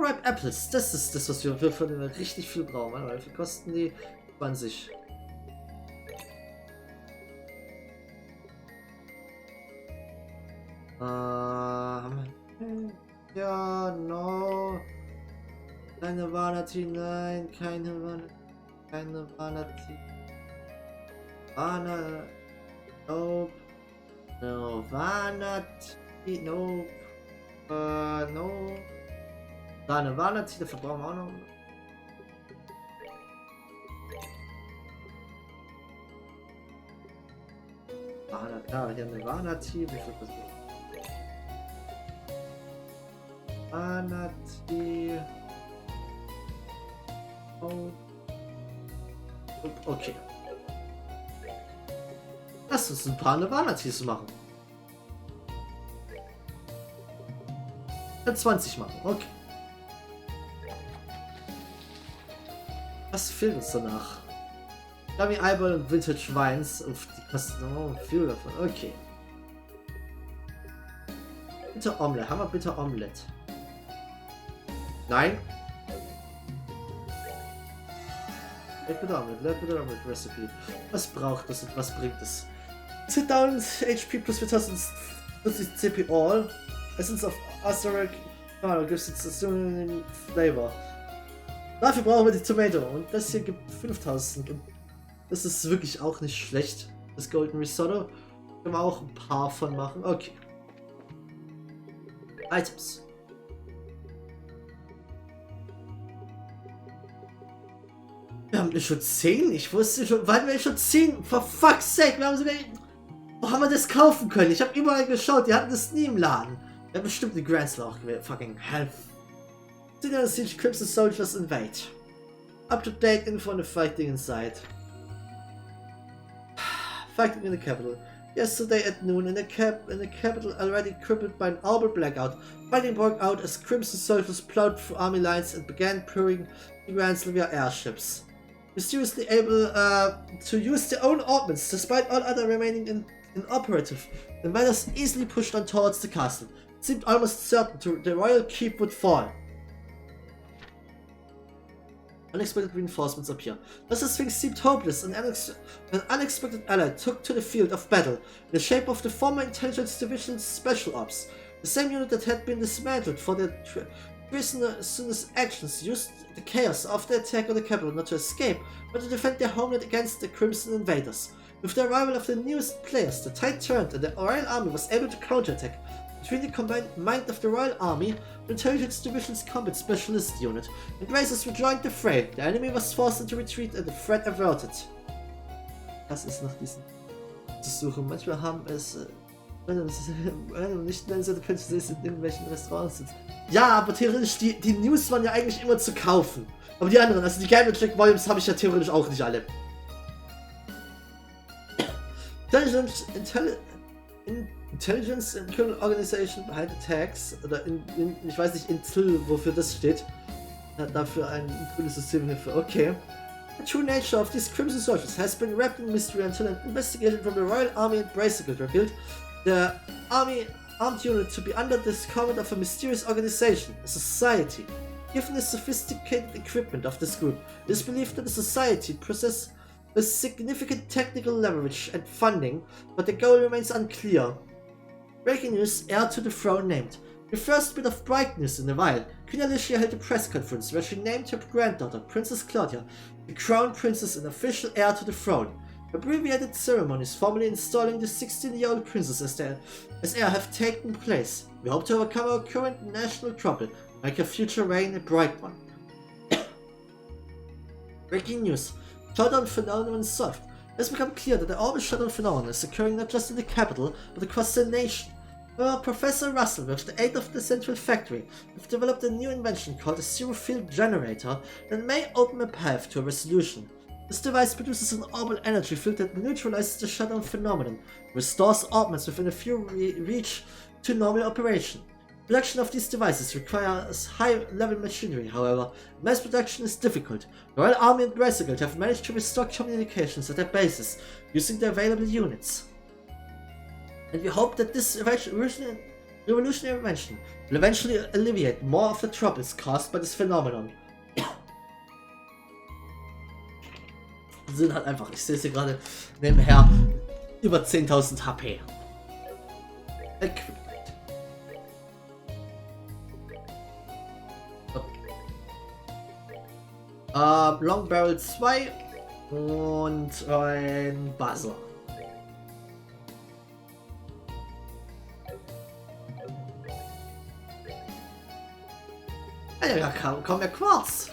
Overripe Apples. Das ist das, was wir von denen richtig viel brauchen. Warte mal, wie viel kosten die? 20. Ja, no. Keine Vanity, nein, keine Vanity. Keine Vanity. Nope. No Vanity, nope. No. Da eine Vanity, dafür brauchen wir auch noch. Na klar, hier eine Vanity, wie viel kostet das? Vanity. Oh. Okay. Lass uns ein paar Vanities machen. 20 machen, okay. Was fehlt uns danach? Dummy Eyeball und Vintage Wines. Uff, die kosten viel davon. Okay. Bitte Omelette. Haben wir bitte Omelette? Nein. Bitte Omelette Recipe. Was braucht das und was bringt es? Sit down, HP plus 4000 CP all. Essence of Azaric. Gives it a flavor. Dafür brauchen wir die Tomato. Und das hier gibt 5000. Und das ist wirklich auch nicht schlecht. Das Golden Risotto. Können wir auch ein paar von machen. Okay. Items. Wir haben schon 10? Ich wusste schon. Waren wir schon 10? For fuck's sake. Wir haben sogar. Wo haben wir das kaufen können? Ich habe überall geschaut. Die hatten das nie im Laden. Wir haben bestimmt die Grand Slaw auch gewählt. Fucking hell. Signal Siege Crimson Soldiers invade. Up to date info on the fighting inside. Fighting in the capital. Yesterday at noon in the capital already crippled by an awful blackout. Fighting broke out as Crimson Soldiers plowed through army lines and began pouring the Grand Slaw via airships. Mysteriously able to use their own ordnance despite all other remaining inoperative, the invaders easily pushed on towards the castle. It seemed almost certain the royal keep would fall. Unexpected reinforcements appear. As the Sphinx seemed hopeless, an unexpected ally took to the field of battle in the shape of the former Intelligence Division's Special Ops. The same unit that had been dismantled for their treasonous actions used the chaos of the attack on the capital not to escape, but to defend their homeland against the Crimson invaders. With the arrival of the newest players, the tide turned and the Royal Army was able to counterattack. Between the combined might of the Royal Army, the Intelligence Division's Combat Specialist Unit, and Racers rejoined the fray. The enemy was forced into retreat and the threat averted. Das ist nach diesen zu suchen. Manchmal haben es nicht nennenswerte Princesses in irgendwelchen Restaurants sitzen. Ja, aber theoretisch, die News waren ja eigentlich immer zu kaufen. Aber die anderen, also die Game Track Volumes habe ich ja theoretisch auch nicht alle. Intelligence and Criminal Organization behind attacks, oder ich weiß nicht, Intel, wofür das steht, hat dafür ein cooles System hierfür. Okay. The true nature of these Crimson Soldiers has been wrapped in mystery until an investigation from the Royal Army and Bracelet revealed the armed unit to be under the command of a mysterious organization, a society. Given the sophisticated equipment of this group, it is believed that the society possesses a significant technical leverage and funding, but the goal remains unclear. Breaking news, heir to the throne named. The first bit of bright news in a while. Königliche held a press conference where she named her granddaughter, Princess Claudia, the crown princess and official heir to the throne. Abbreviated ceremonies formally installing the 16-year-old princess as heir have taken place. We hope to overcome our current national trouble, make her future reign a bright one. Breaking news. Shutdown phenomenon solved. It has become clear that the orbital shutdown phenomenon is occurring not just in the capital, but across the nation. Professor Russell, with the aid of the Central Factory, have developed a new invention called a zero-field generator that may open a path to a resolution. This device produces an orbital energy field that neutralizes the shutdown phenomenon, restores orbits within a few reach to normal operation. Production of these devices requires high-level machinery, however. Mass production is difficult. The Royal Army and Bracelet have managed to restore communications at their bases, using the available units. And we hope that this Revolutionary Invention will eventually alleviate more of the troubles caused by this phenomenon. Sind halt einfach, ich sehe sie gerade nebenher, über 10.000 HP. Long Barrel 2 und ein Buzzer. Ja, kaum mehr Quarz.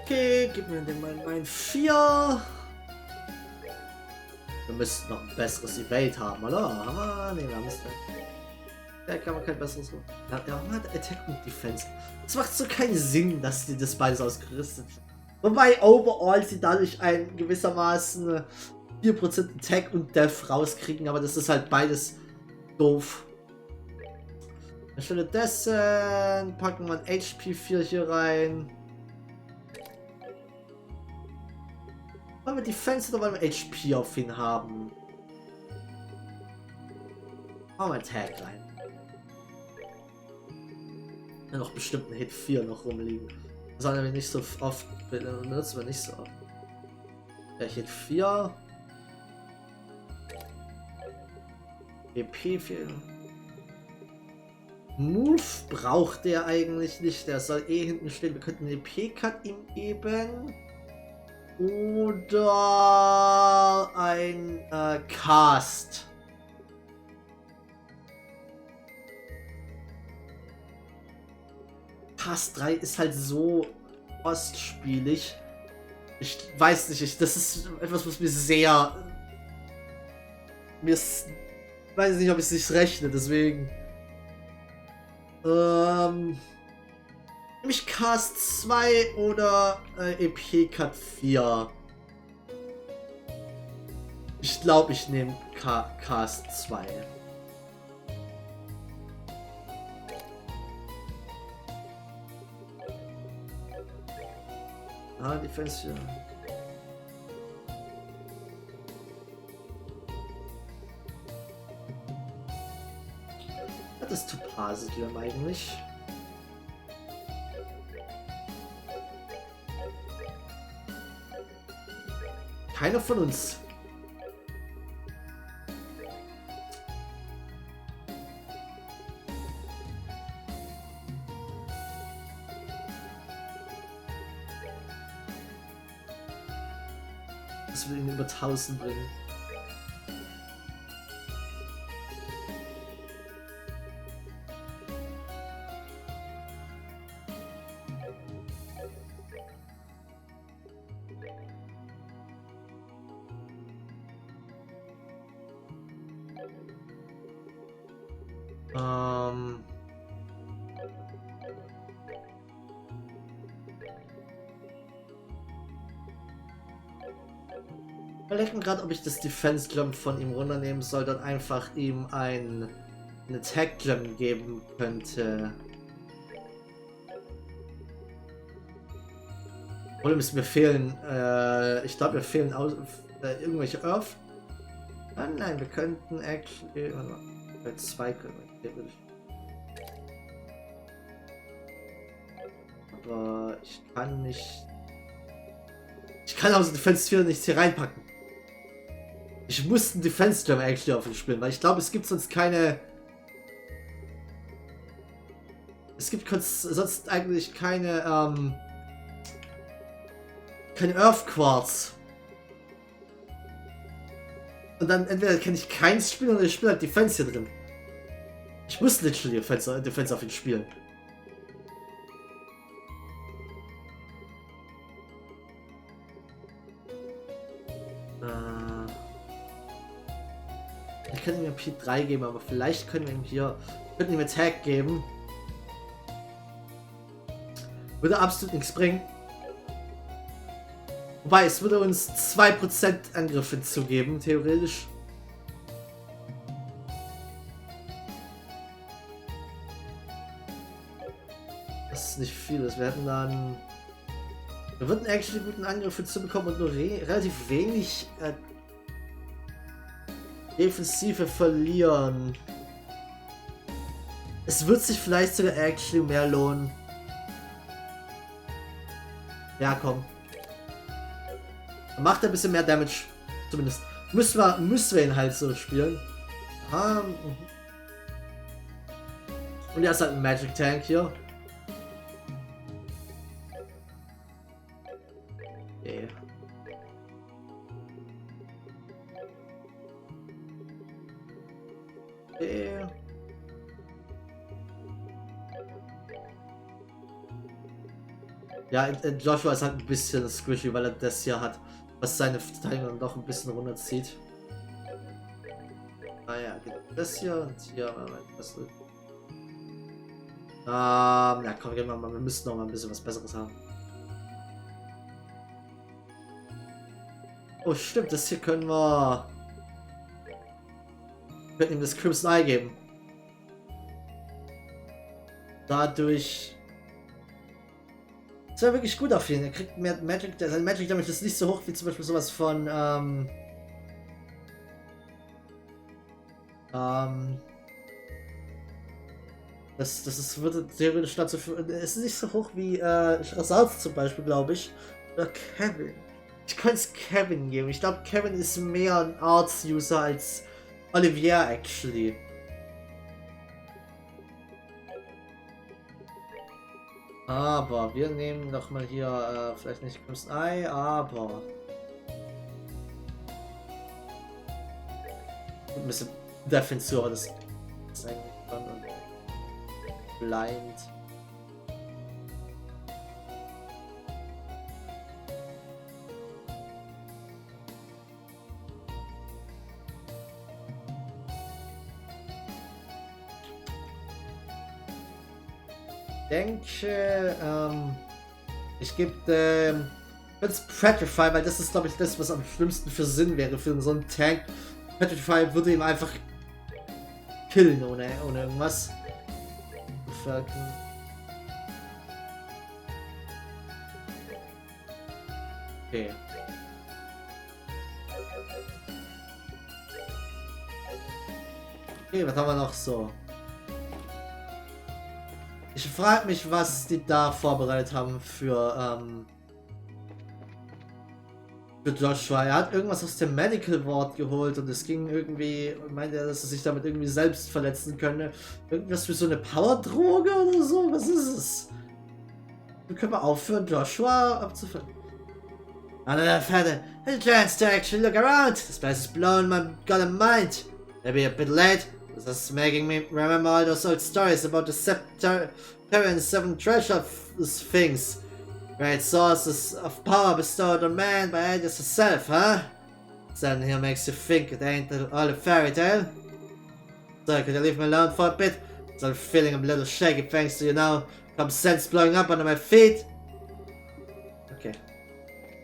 Okay, gib mir den mal mein 4. Wir müssten noch ein besseres Evade haben, oder? Ah, ne, wir haben es nicht. Ja, kann man kein besseres. Ja, man hat Attack und Defense. Es macht so keinen Sinn, dass die das beides ausgerüstet sind. Wobei overall sie dadurch ein gewissermaßen 4% Attack und Death rauskriegen, aber das ist halt beides doof. Anstelle dessen packen wir ein HP 4 hier rein. Wollen wir Defense oder wollen wir HP auf ihn haben? Machen wir Attack rein. Ja, noch bestimmt ein Hit 4 noch rumliegen. Sollen wir nicht so oft benutzen, wir nicht so oft. Ja, Hit 4. EP 4. Move braucht der eigentlich nicht. Der soll eh hinten stehen. Wir könnten den EP-Cut ihm geben. Oder ein Cast. Cast 3 ist halt so ostspielig. Ich weiß nicht, das ist etwas, was mir sehr... weiß nicht, ob es sich rechnet, deswegen... Nämlich Cast 2 oder EP Cut 4. Ich glaube, ich nehme Cast 2. Ah, Defense 4. Das ist Topazit-Lem eigentlich. Keiner von uns. Das will ihn über 1000 bringen. Ich überlege gerade, ob ich das Defense Jump von ihm runternehmen soll, dann einfach ihm einen Attack Jump geben könnte. Oder mir fehlen, ich glaube, mir fehlen irgendwelche Earth. Nein, wir könnten actually, bei 2 können wir, aber ich kann nicht. Ich kann aus dem Defense 4 nichts hier reinpacken. Ich muss einen Defense Jam actually auf ihn spielen, weil ich glaube, es gibt sonst keine. Es gibt sonst eigentlich keine, kein Earth Quartz. Und dann entweder kann ich keins spielen oder ich spiele halt Defense hier drin. Ich muss literally Defense auf ihn spielen. Ich könnte ihm P3 geben, aber vielleicht können wir ihm hier Attack geben. Würde absolut nichts bringen. Wobei, es würde uns 2% Angriff hinzugeben, theoretisch. Das ist nicht vieles. Wir hätten dann... Wir würden actually guten Angriff zu bekommen und nur relativ wenig Defensive verlieren. Es wird sich vielleicht sogar actually mehr lohnen. Ja, komm. Macht ein bisschen mehr Damage. Zumindest. Müssen wir ihn halt so spielen. Und er ist halt ein Magic Tank hier. Okay. Okay. Ja, Joshua ist halt ein bisschen squishy, weil er das hier hat, was seine Verteidigung dann doch ein bisschen runterzieht. Naja, das hier und hier. Das ja, komm, gehen wir mal. Wir müssen noch mal ein bisschen was Besseres haben. Oh, stimmt, das hier können wir. Wir können ihm das Crimson Eye geben. Dadurch. Das wäre wirklich gut auf ihn. Er kriegt mehr Magic. Sein Magic Damage ist nicht so hoch wie zum Beispiel sowas von. Das würde theoretisch dazu führen. Es ist nicht so hoch wie Salz zum Beispiel, glaube ich. Oder Kevin. Ich könnte es Kevin geben. Ich glaube, Kevin ist mehr ein Arts-User als Olivier, actually. Aber wir nehmen doch mal hier, vielleicht nicht Crimson Eye, aber ein bisschen Defensor, das ist eigentlich und Blind. Denke, ich gebe jetzt Petrify, weil das ist, glaube ich, das, was am schlimmsten für Sinn wäre für so einen Tank. Petrify würde ihn einfach killen ohne irgendwas. Okay. Okay, was haben wir noch so? Ich frage mich, was die da vorbereitet haben für Joshua. Er hat irgendwas aus dem Medical Ward geholt und es ging irgendwie, meinte er, dass er sich damit irgendwie selbst verletzen könne. Irgendwas für so eine Powerdroge oder so? Was ist es? Wir können aufhören, Joshua abzufangen. Another feather. A chance to actually look around. This place is blown my goddamn mind. Maybe a bit late. This is making me remember all those old stories about the Septarian Seven Treasure things. Great sources of power bestowed on man by Audienz herself, huh? Something here makes you think it ain't all a fairy tale. So, could you leave me alone for a bit? I'm feeling a little shaky thanks to you now. Some sense blowing up under my feet. Okay.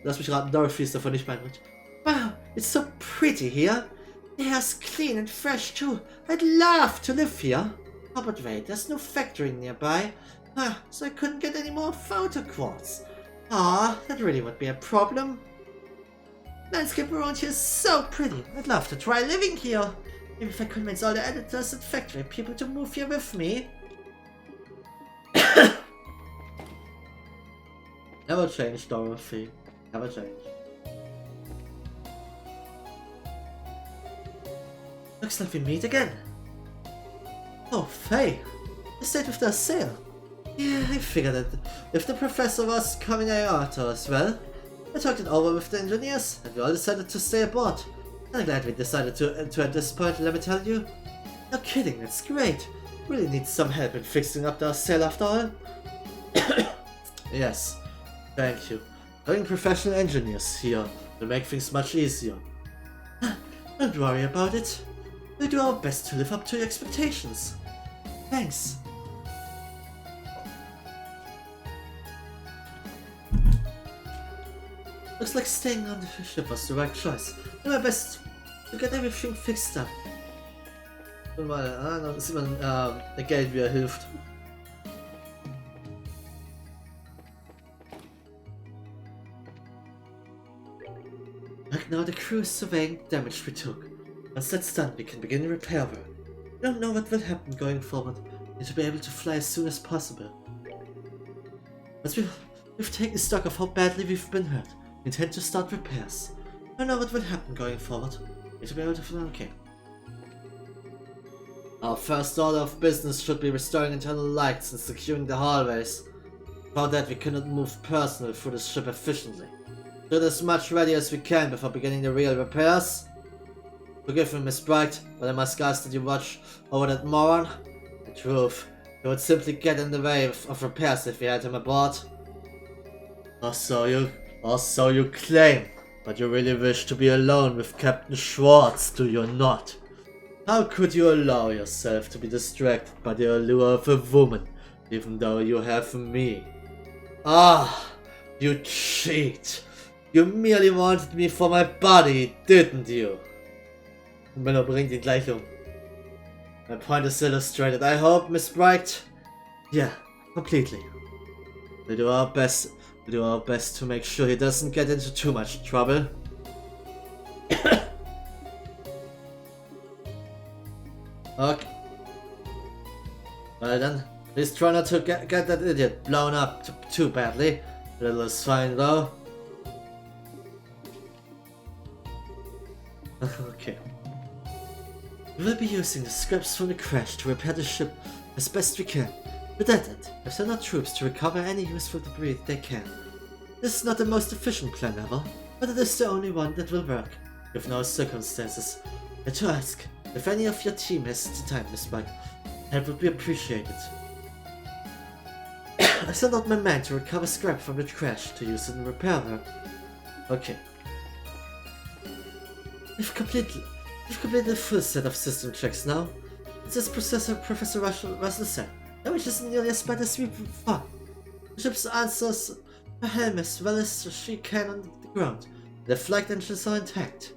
Lass mich raten, Dorothy ist davon nicht mein Wunsch. Wow, it's so pretty here. The hair's clean and fresh too. I'd love to live here. Oh, but wait, there's no factory nearby. So I couldn't get any more photo quartz. That really would be a problem. Landscape around here is so pretty. I'd love to try living here. Maybe if I convince all the editors and factory people to move here with me. Never change, Dorothy. Never change. Looks like we meet again. Oh, Faye. You stayed with the sale. Yeah, I figured it. If the professor was coming out as well, I talked it over with the engineers, and we all decided to stay aboard. I'm glad we decided to at this point, let me tell you. No kidding, that's great. Really need some help in fixing up the sail after all. Yes, thank you. Having professional engineers here will make things much easier. Don't worry about it. We'll do our best to live up to your expectations. Thanks. Looks like staying on the ship was the right choice. Do my best to get everything fixed up. Und mal, dann sieht man, der Geld, wie er hilft. Now the crew is surveying the damage we took. Once that's done, we can begin repair work. We don't know what will happen going forward. We need to be able to fly as soon as possible. Once we've taken stock of how badly we've been hurt, we intend to start repairs. We don't know what will happen going forward. We need to be able to fly. Okay. Our first order of business should be restoring internal lights and securing the hallways. Without that, we cannot move personnel through the ship efficiently. Get as much ready as we can before beginning the real repairs. Forgive me, Miss Bright, but I must ask that you watch over that moron. The truth, he would simply get in the way of repairs if we had him aboard. Or so you claim, but you really wish to be alone with Captain Schwartz, do you not? How could you allow yourself to be distracted by the allure of a woman, even though you have me? Ah, you cheat! You merely wanted me for my body, didn't you? Miller bringt ihn gleich um. My point is illustrated, I hope, Miss Bright? Yeah, completely. We'll do our best to make sure he doesn't get into too much trouble. Okay. Well then, please try not to get that idiot blown up too badly. Little is fine though. Okay. We will be using the scraps from the crash to repair the ship as best we can. With that end, we send our troops to recover any useful debris they can. This is not the most efficient plan ever, but it is the only one that will work, given our circumstances. And to ask, if any of your team has the time, Miss Bright, help would be appreciated. I sent out my man to recover scrap from the crash to use it in repair work. Okay. We've completed a full set of system checks now. It's as Professor Russell said, damage isn't nearly as bad as we thought. The ship's answers her helm as well as she can on the ground. The flight engines are intact.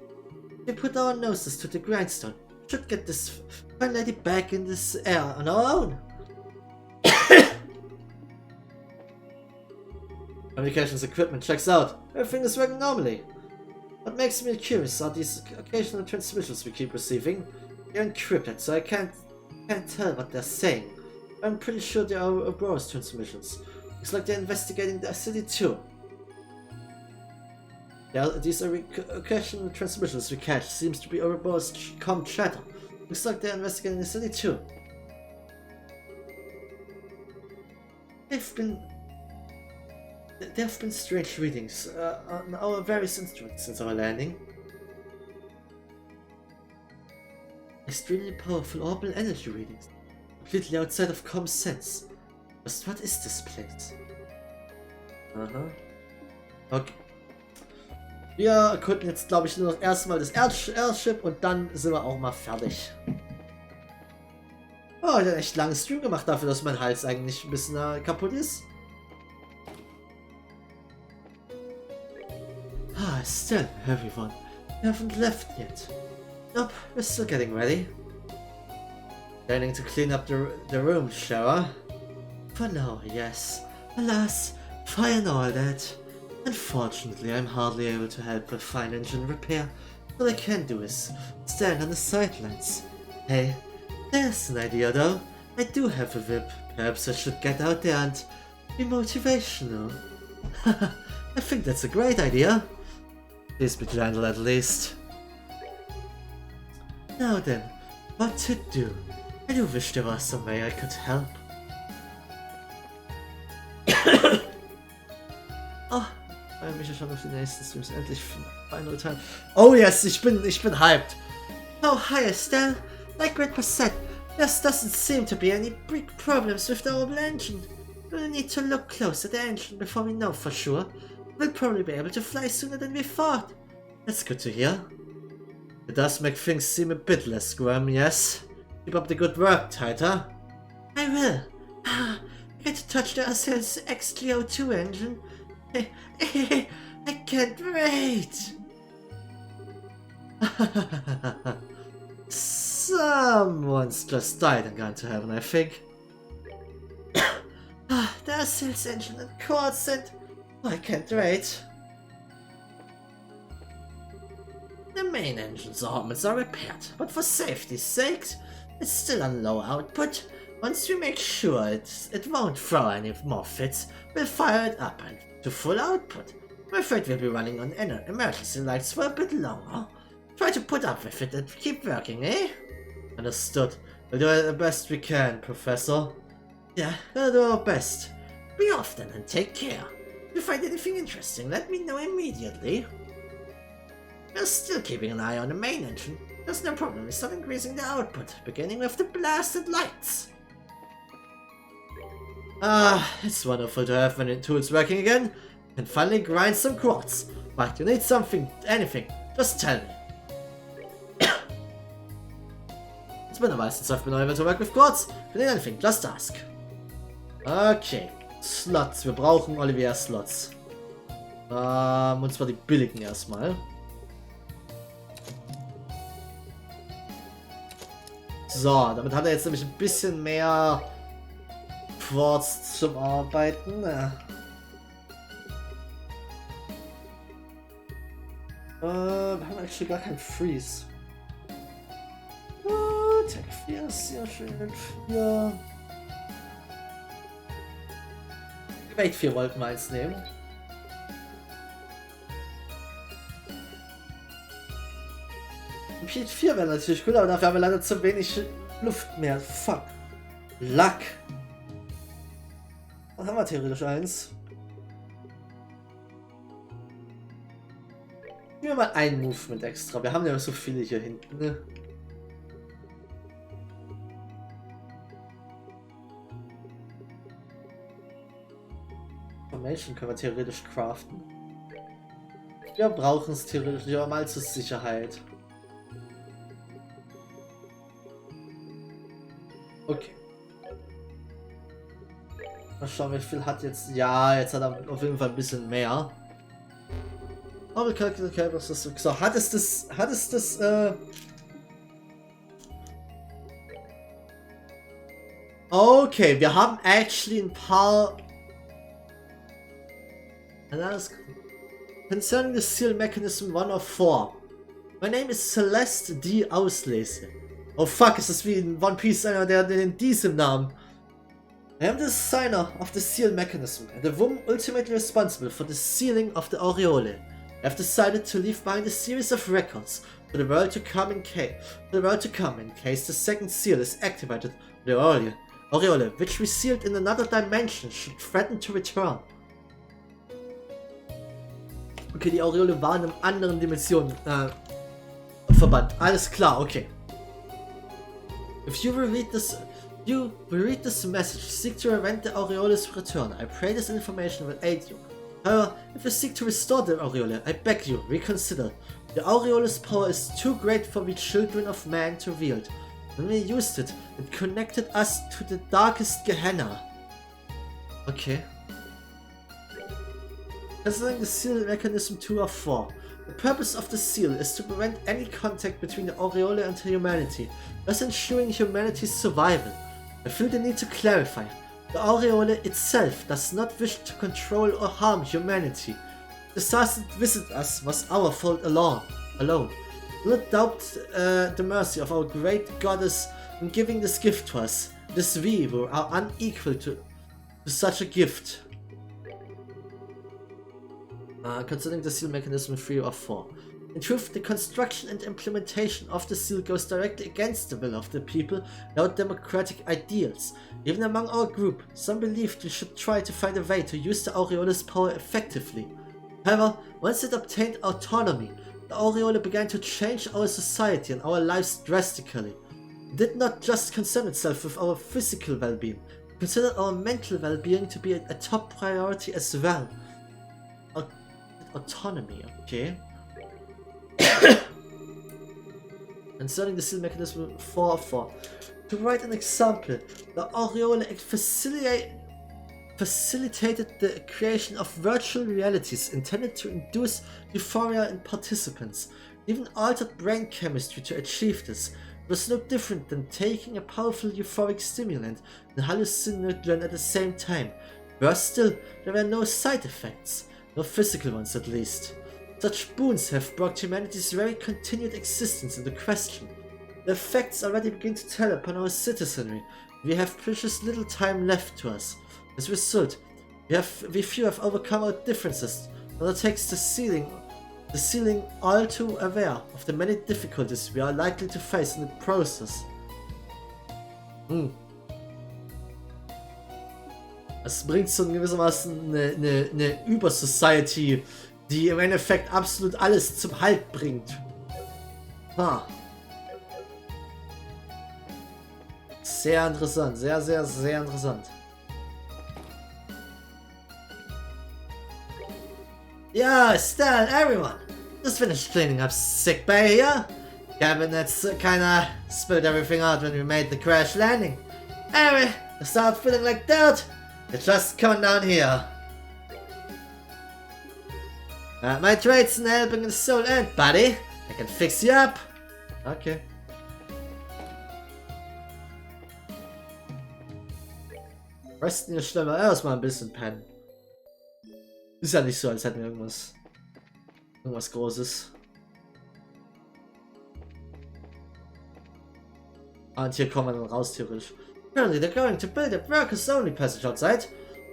We put our noses to the grindstone. We should get this fine lady back in this air on our own. Communications equipment checks out. Everything is working normally. What makes me curious are these occasional transmissions we keep receiving. They're encrypted, so I can't tell what they're saying. I'm pretty sure they are Ouroboros transmissions. Looks like they're investigating the city too. Yeah, these are occasional transmissions we catch. Seems to be Ouroboros com chatter. Looks like they're investigating the city too. There have been strange readings on our various instruments since our landing. Extremely powerful orbital energy readings, completely outside of common sense. Just what is this place? Okay. Wir erkunden jetzt, glaube ich, nur noch erstmal das Airship und dann sind wir auch mal fertig. Oh, ich habe einen echt langen Stream gemacht dafür, dass mein Hals eigentlich ein bisschen kaputt ist. Ah, still, everyone. You haven't left yet. Nope, we're still getting ready. Planning to clean up the room, Shara? For now, yes. Alas, fire and all that. Unfortunately, I'm hardly able to help with fine engine repair. All I can do is stand on the sidelines. Hey, there's an idea though. I do have a whip. Perhaps I should get out there and be motivational. I think that's a great idea. Please be gentle at least. Now then, what to do? I do wish there was some way I could help. Oh, freue mich schon auf die nächsten Streams. Endlich Final Time. Oh yes, ich bin hyped. Oh hi Estelle. Like Grandpa said, there doesn't seem to be any big problems with the orbital engine. We'll need to look close at the engine before we know for sure. We'll probably be able to fly sooner than we thought. That's good to hear. It does make things seem a bit less grim, yes? Keep up the good work, Tita. I will. I get to touch the Audienz XGO2 engine. I can't wait. Someone's just died and gone to heaven, I think. The Audienz engine and quartz and... I can't wait. The main engine's armors are repaired, but for safety's sake, it's still on low output. Once we make sure it won't throw any more fits, we'll fire it up and to full output. I'm afraid we'll be running on emergency lights for a bit longer. Try to put up with it and keep working, eh? Understood. We'll do the best we can, Professor. Yeah, we'll do our best. Be off then and take care. If you find anything interesting, let me know immediately. We're still keeping an eye on the main engine. There's no problem, we start increasing the output, beginning with the blasted lights. It's wonderful to have many tools working again, and finally grind some quartz. But you need something, anything, just tell me. It's been a while since I've been able to work with quartz. If you need anything, just ask. Okay, Slots, wir brauchen Olivier Slots. Und zwar die billigen erstmal. So, damit hat er jetzt nämlich ein bisschen mehr Quartz zum Arbeiten. Wir haben eigentlich gar keinen Freeze. Tag 4 ist sehr schön. 4. Wait, 4 wollten wir jetzt nehmen. Peach 4 wäre natürlich cool, aber dafür haben wir leider zu wenig Luft mehr. Fuck. Luck. Dann haben wir theoretisch eins. Nehmen wir mal ein Movement extra. Wir haben ja so viele hier hinten. Ne? Formation können wir theoretisch craften. Wir brauchen es theoretisch nicht, aber mal zur Sicherheit. Okay. Mal schauen, wie viel hat jetzt. Ja, jetzt hat er auf jeden Fall ein bisschen mehr. Aber okay, was ist das? So, hat es das, okay, wir haben actually ein paar. Concerning the seal mechanism 1 of 4. My name is Celeste D. Auslese. Oh fuck, ist das wie in One Piece einer, der den Ds im Namen. I am the designer of the seal mechanism and the woman ultimately responsible for the sealing of the aureole. I have decided to leave behind a series of records for the world to come in case the second seal is activated. The aureole, which we sealed in another dimension, should threaten to return. Okay, die Aureole war in einer anderen Dimension verbannt. Alles klar, okay. If you will read this message, seek to prevent the aureole's return. I pray this information will aid you. However, if you seek to restore the aureole, I beg you, reconsider. The aureole's power is too great for we children of man to wield. When we used it, it connected us to the darkest Gehenna. Okay. Concerning the seal mechanism 2 of 4. The purpose of the seal is to prevent any contact between the aureole and humanity, thus ensuring humanity's survival. I feel the need to clarify. The aureole itself does not wish to control or harm humanity. The disaster that visited us was our fault alone. Do not doubt the mercy of our great goddess in giving this gift to us. It is we who are unequal to such a gift. Concerning the seal mechanism 3 of 4. In truth, the construction and implementation of the seal goes directly against the will of the people and our democratic ideals. Even among our group, some believed we should try to find a way to use the aureole's power effectively. However, once it obtained autonomy, the aureole began to change our society and our lives drastically. It did not just concern itself with our physical well-being, it considered our mental well-being to be a top priority as well. Autonomy, okay. Concerning the seal mechanism 4 of 4. To write an example, the aureole facilitated the creation of virtual realities intended to induce euphoria in participants, even altered brain chemistry to achieve this. It was no different than taking a powerful euphoric stimulant and hallucinogen at the same time. Worse still, there were no side effects. No physical ones, at least. Such boons have brought humanity's very continued existence into question. The effects already begin to tell upon our citizenry. We have precious little time left to us. As a result, we few have overcome our differences. That takes the ceiling all too aware of the many difficulties we are likely to face in the process. Es bringt so gewissermaßen eine Über-Society, die im Endeffekt absolut alles zum Halt bringt. Sehr interessant, sehr, sehr, sehr interessant. Yeah, Stan, everyone! Just finished cleaning up sick bay here. Cabinets kinda spilled everything out when we made the crash landing. Anyway, I start feeling like dirt. You're just coming down here. My trade's in helping the soul end, buddy. I can fix you up. Okay. Resten hier stellen wir erstmal ein bisschen pennen. Ist ja nicht so, als hätten wir irgendwas Großes. Und hier kommen wir dann raus, theoretisch. Currently, they're going to build a workers-only passage outside.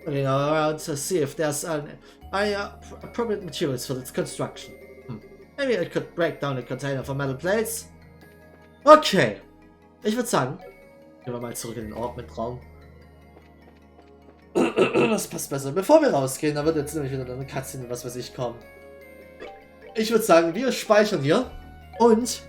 Looking around to see if there's appropriate materials for its construction. Maybe I could break down a container for metal plates. Okay. Ich würde sagen, gehen wir mal zurück in den Ordnung-Raum. Das passt besser. Bevor wir rausgehen, da wird jetzt nämlich wieder eine Cutscene, was weiß ich, kommen. Ich würde sagen, wir speichern hier und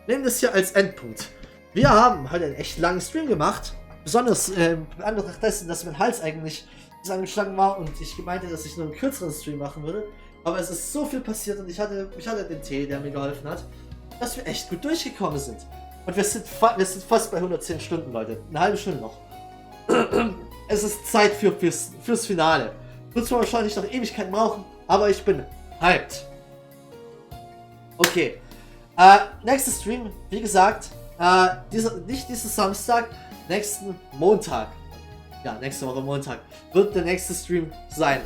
nehmen das hier als Endpunkt. Wir haben heute einen echt langen Stream gemacht. Besonders in Anbetracht dessen, dass mein Hals eigentlich angeschlagen war und ich meinte, dass ich nur einen kürzeren Stream machen würde. Aber es ist so viel passiert und ich hatte den Tee, der mir geholfen hat, dass wir echt gut durchgekommen sind. Und wir sind fast bei 110 Stunden, Leute. Eine halbe Stunde noch. Es ist Zeit fürs Finale. Wird zwar wahrscheinlich noch Ewigkeiten brauchen, aber ich bin hyped. Okay. Nächster Stream, wie gesagt, nicht diesen Samstag, nächsten Montag. Ja, nächste Woche Montag wird der nächste Stream sein.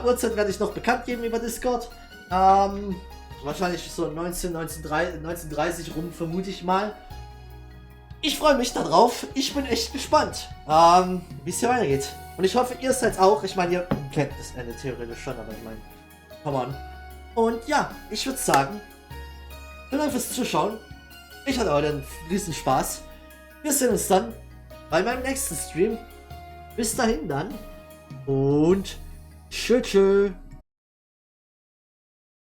Uhrzeit werde ich noch bekannt geben über Discord. Wahrscheinlich so 19:30 rum, vermute ich mal. Ich freue mich darauf. Ich bin echt gespannt, wie es hier weitergeht. Und ich hoffe, ihr seid auch. Ich meine, ihr kennt das Ende theoretisch schon, aber ich meine, come on. Und ja, ich würde sagen, vielen Dank fürs Zuschauen. Ich hatte heute einen riesen Spaß. Wir sehen uns dann bei meinem nächsten Stream. Bis dahin dann. Und tschö tschö.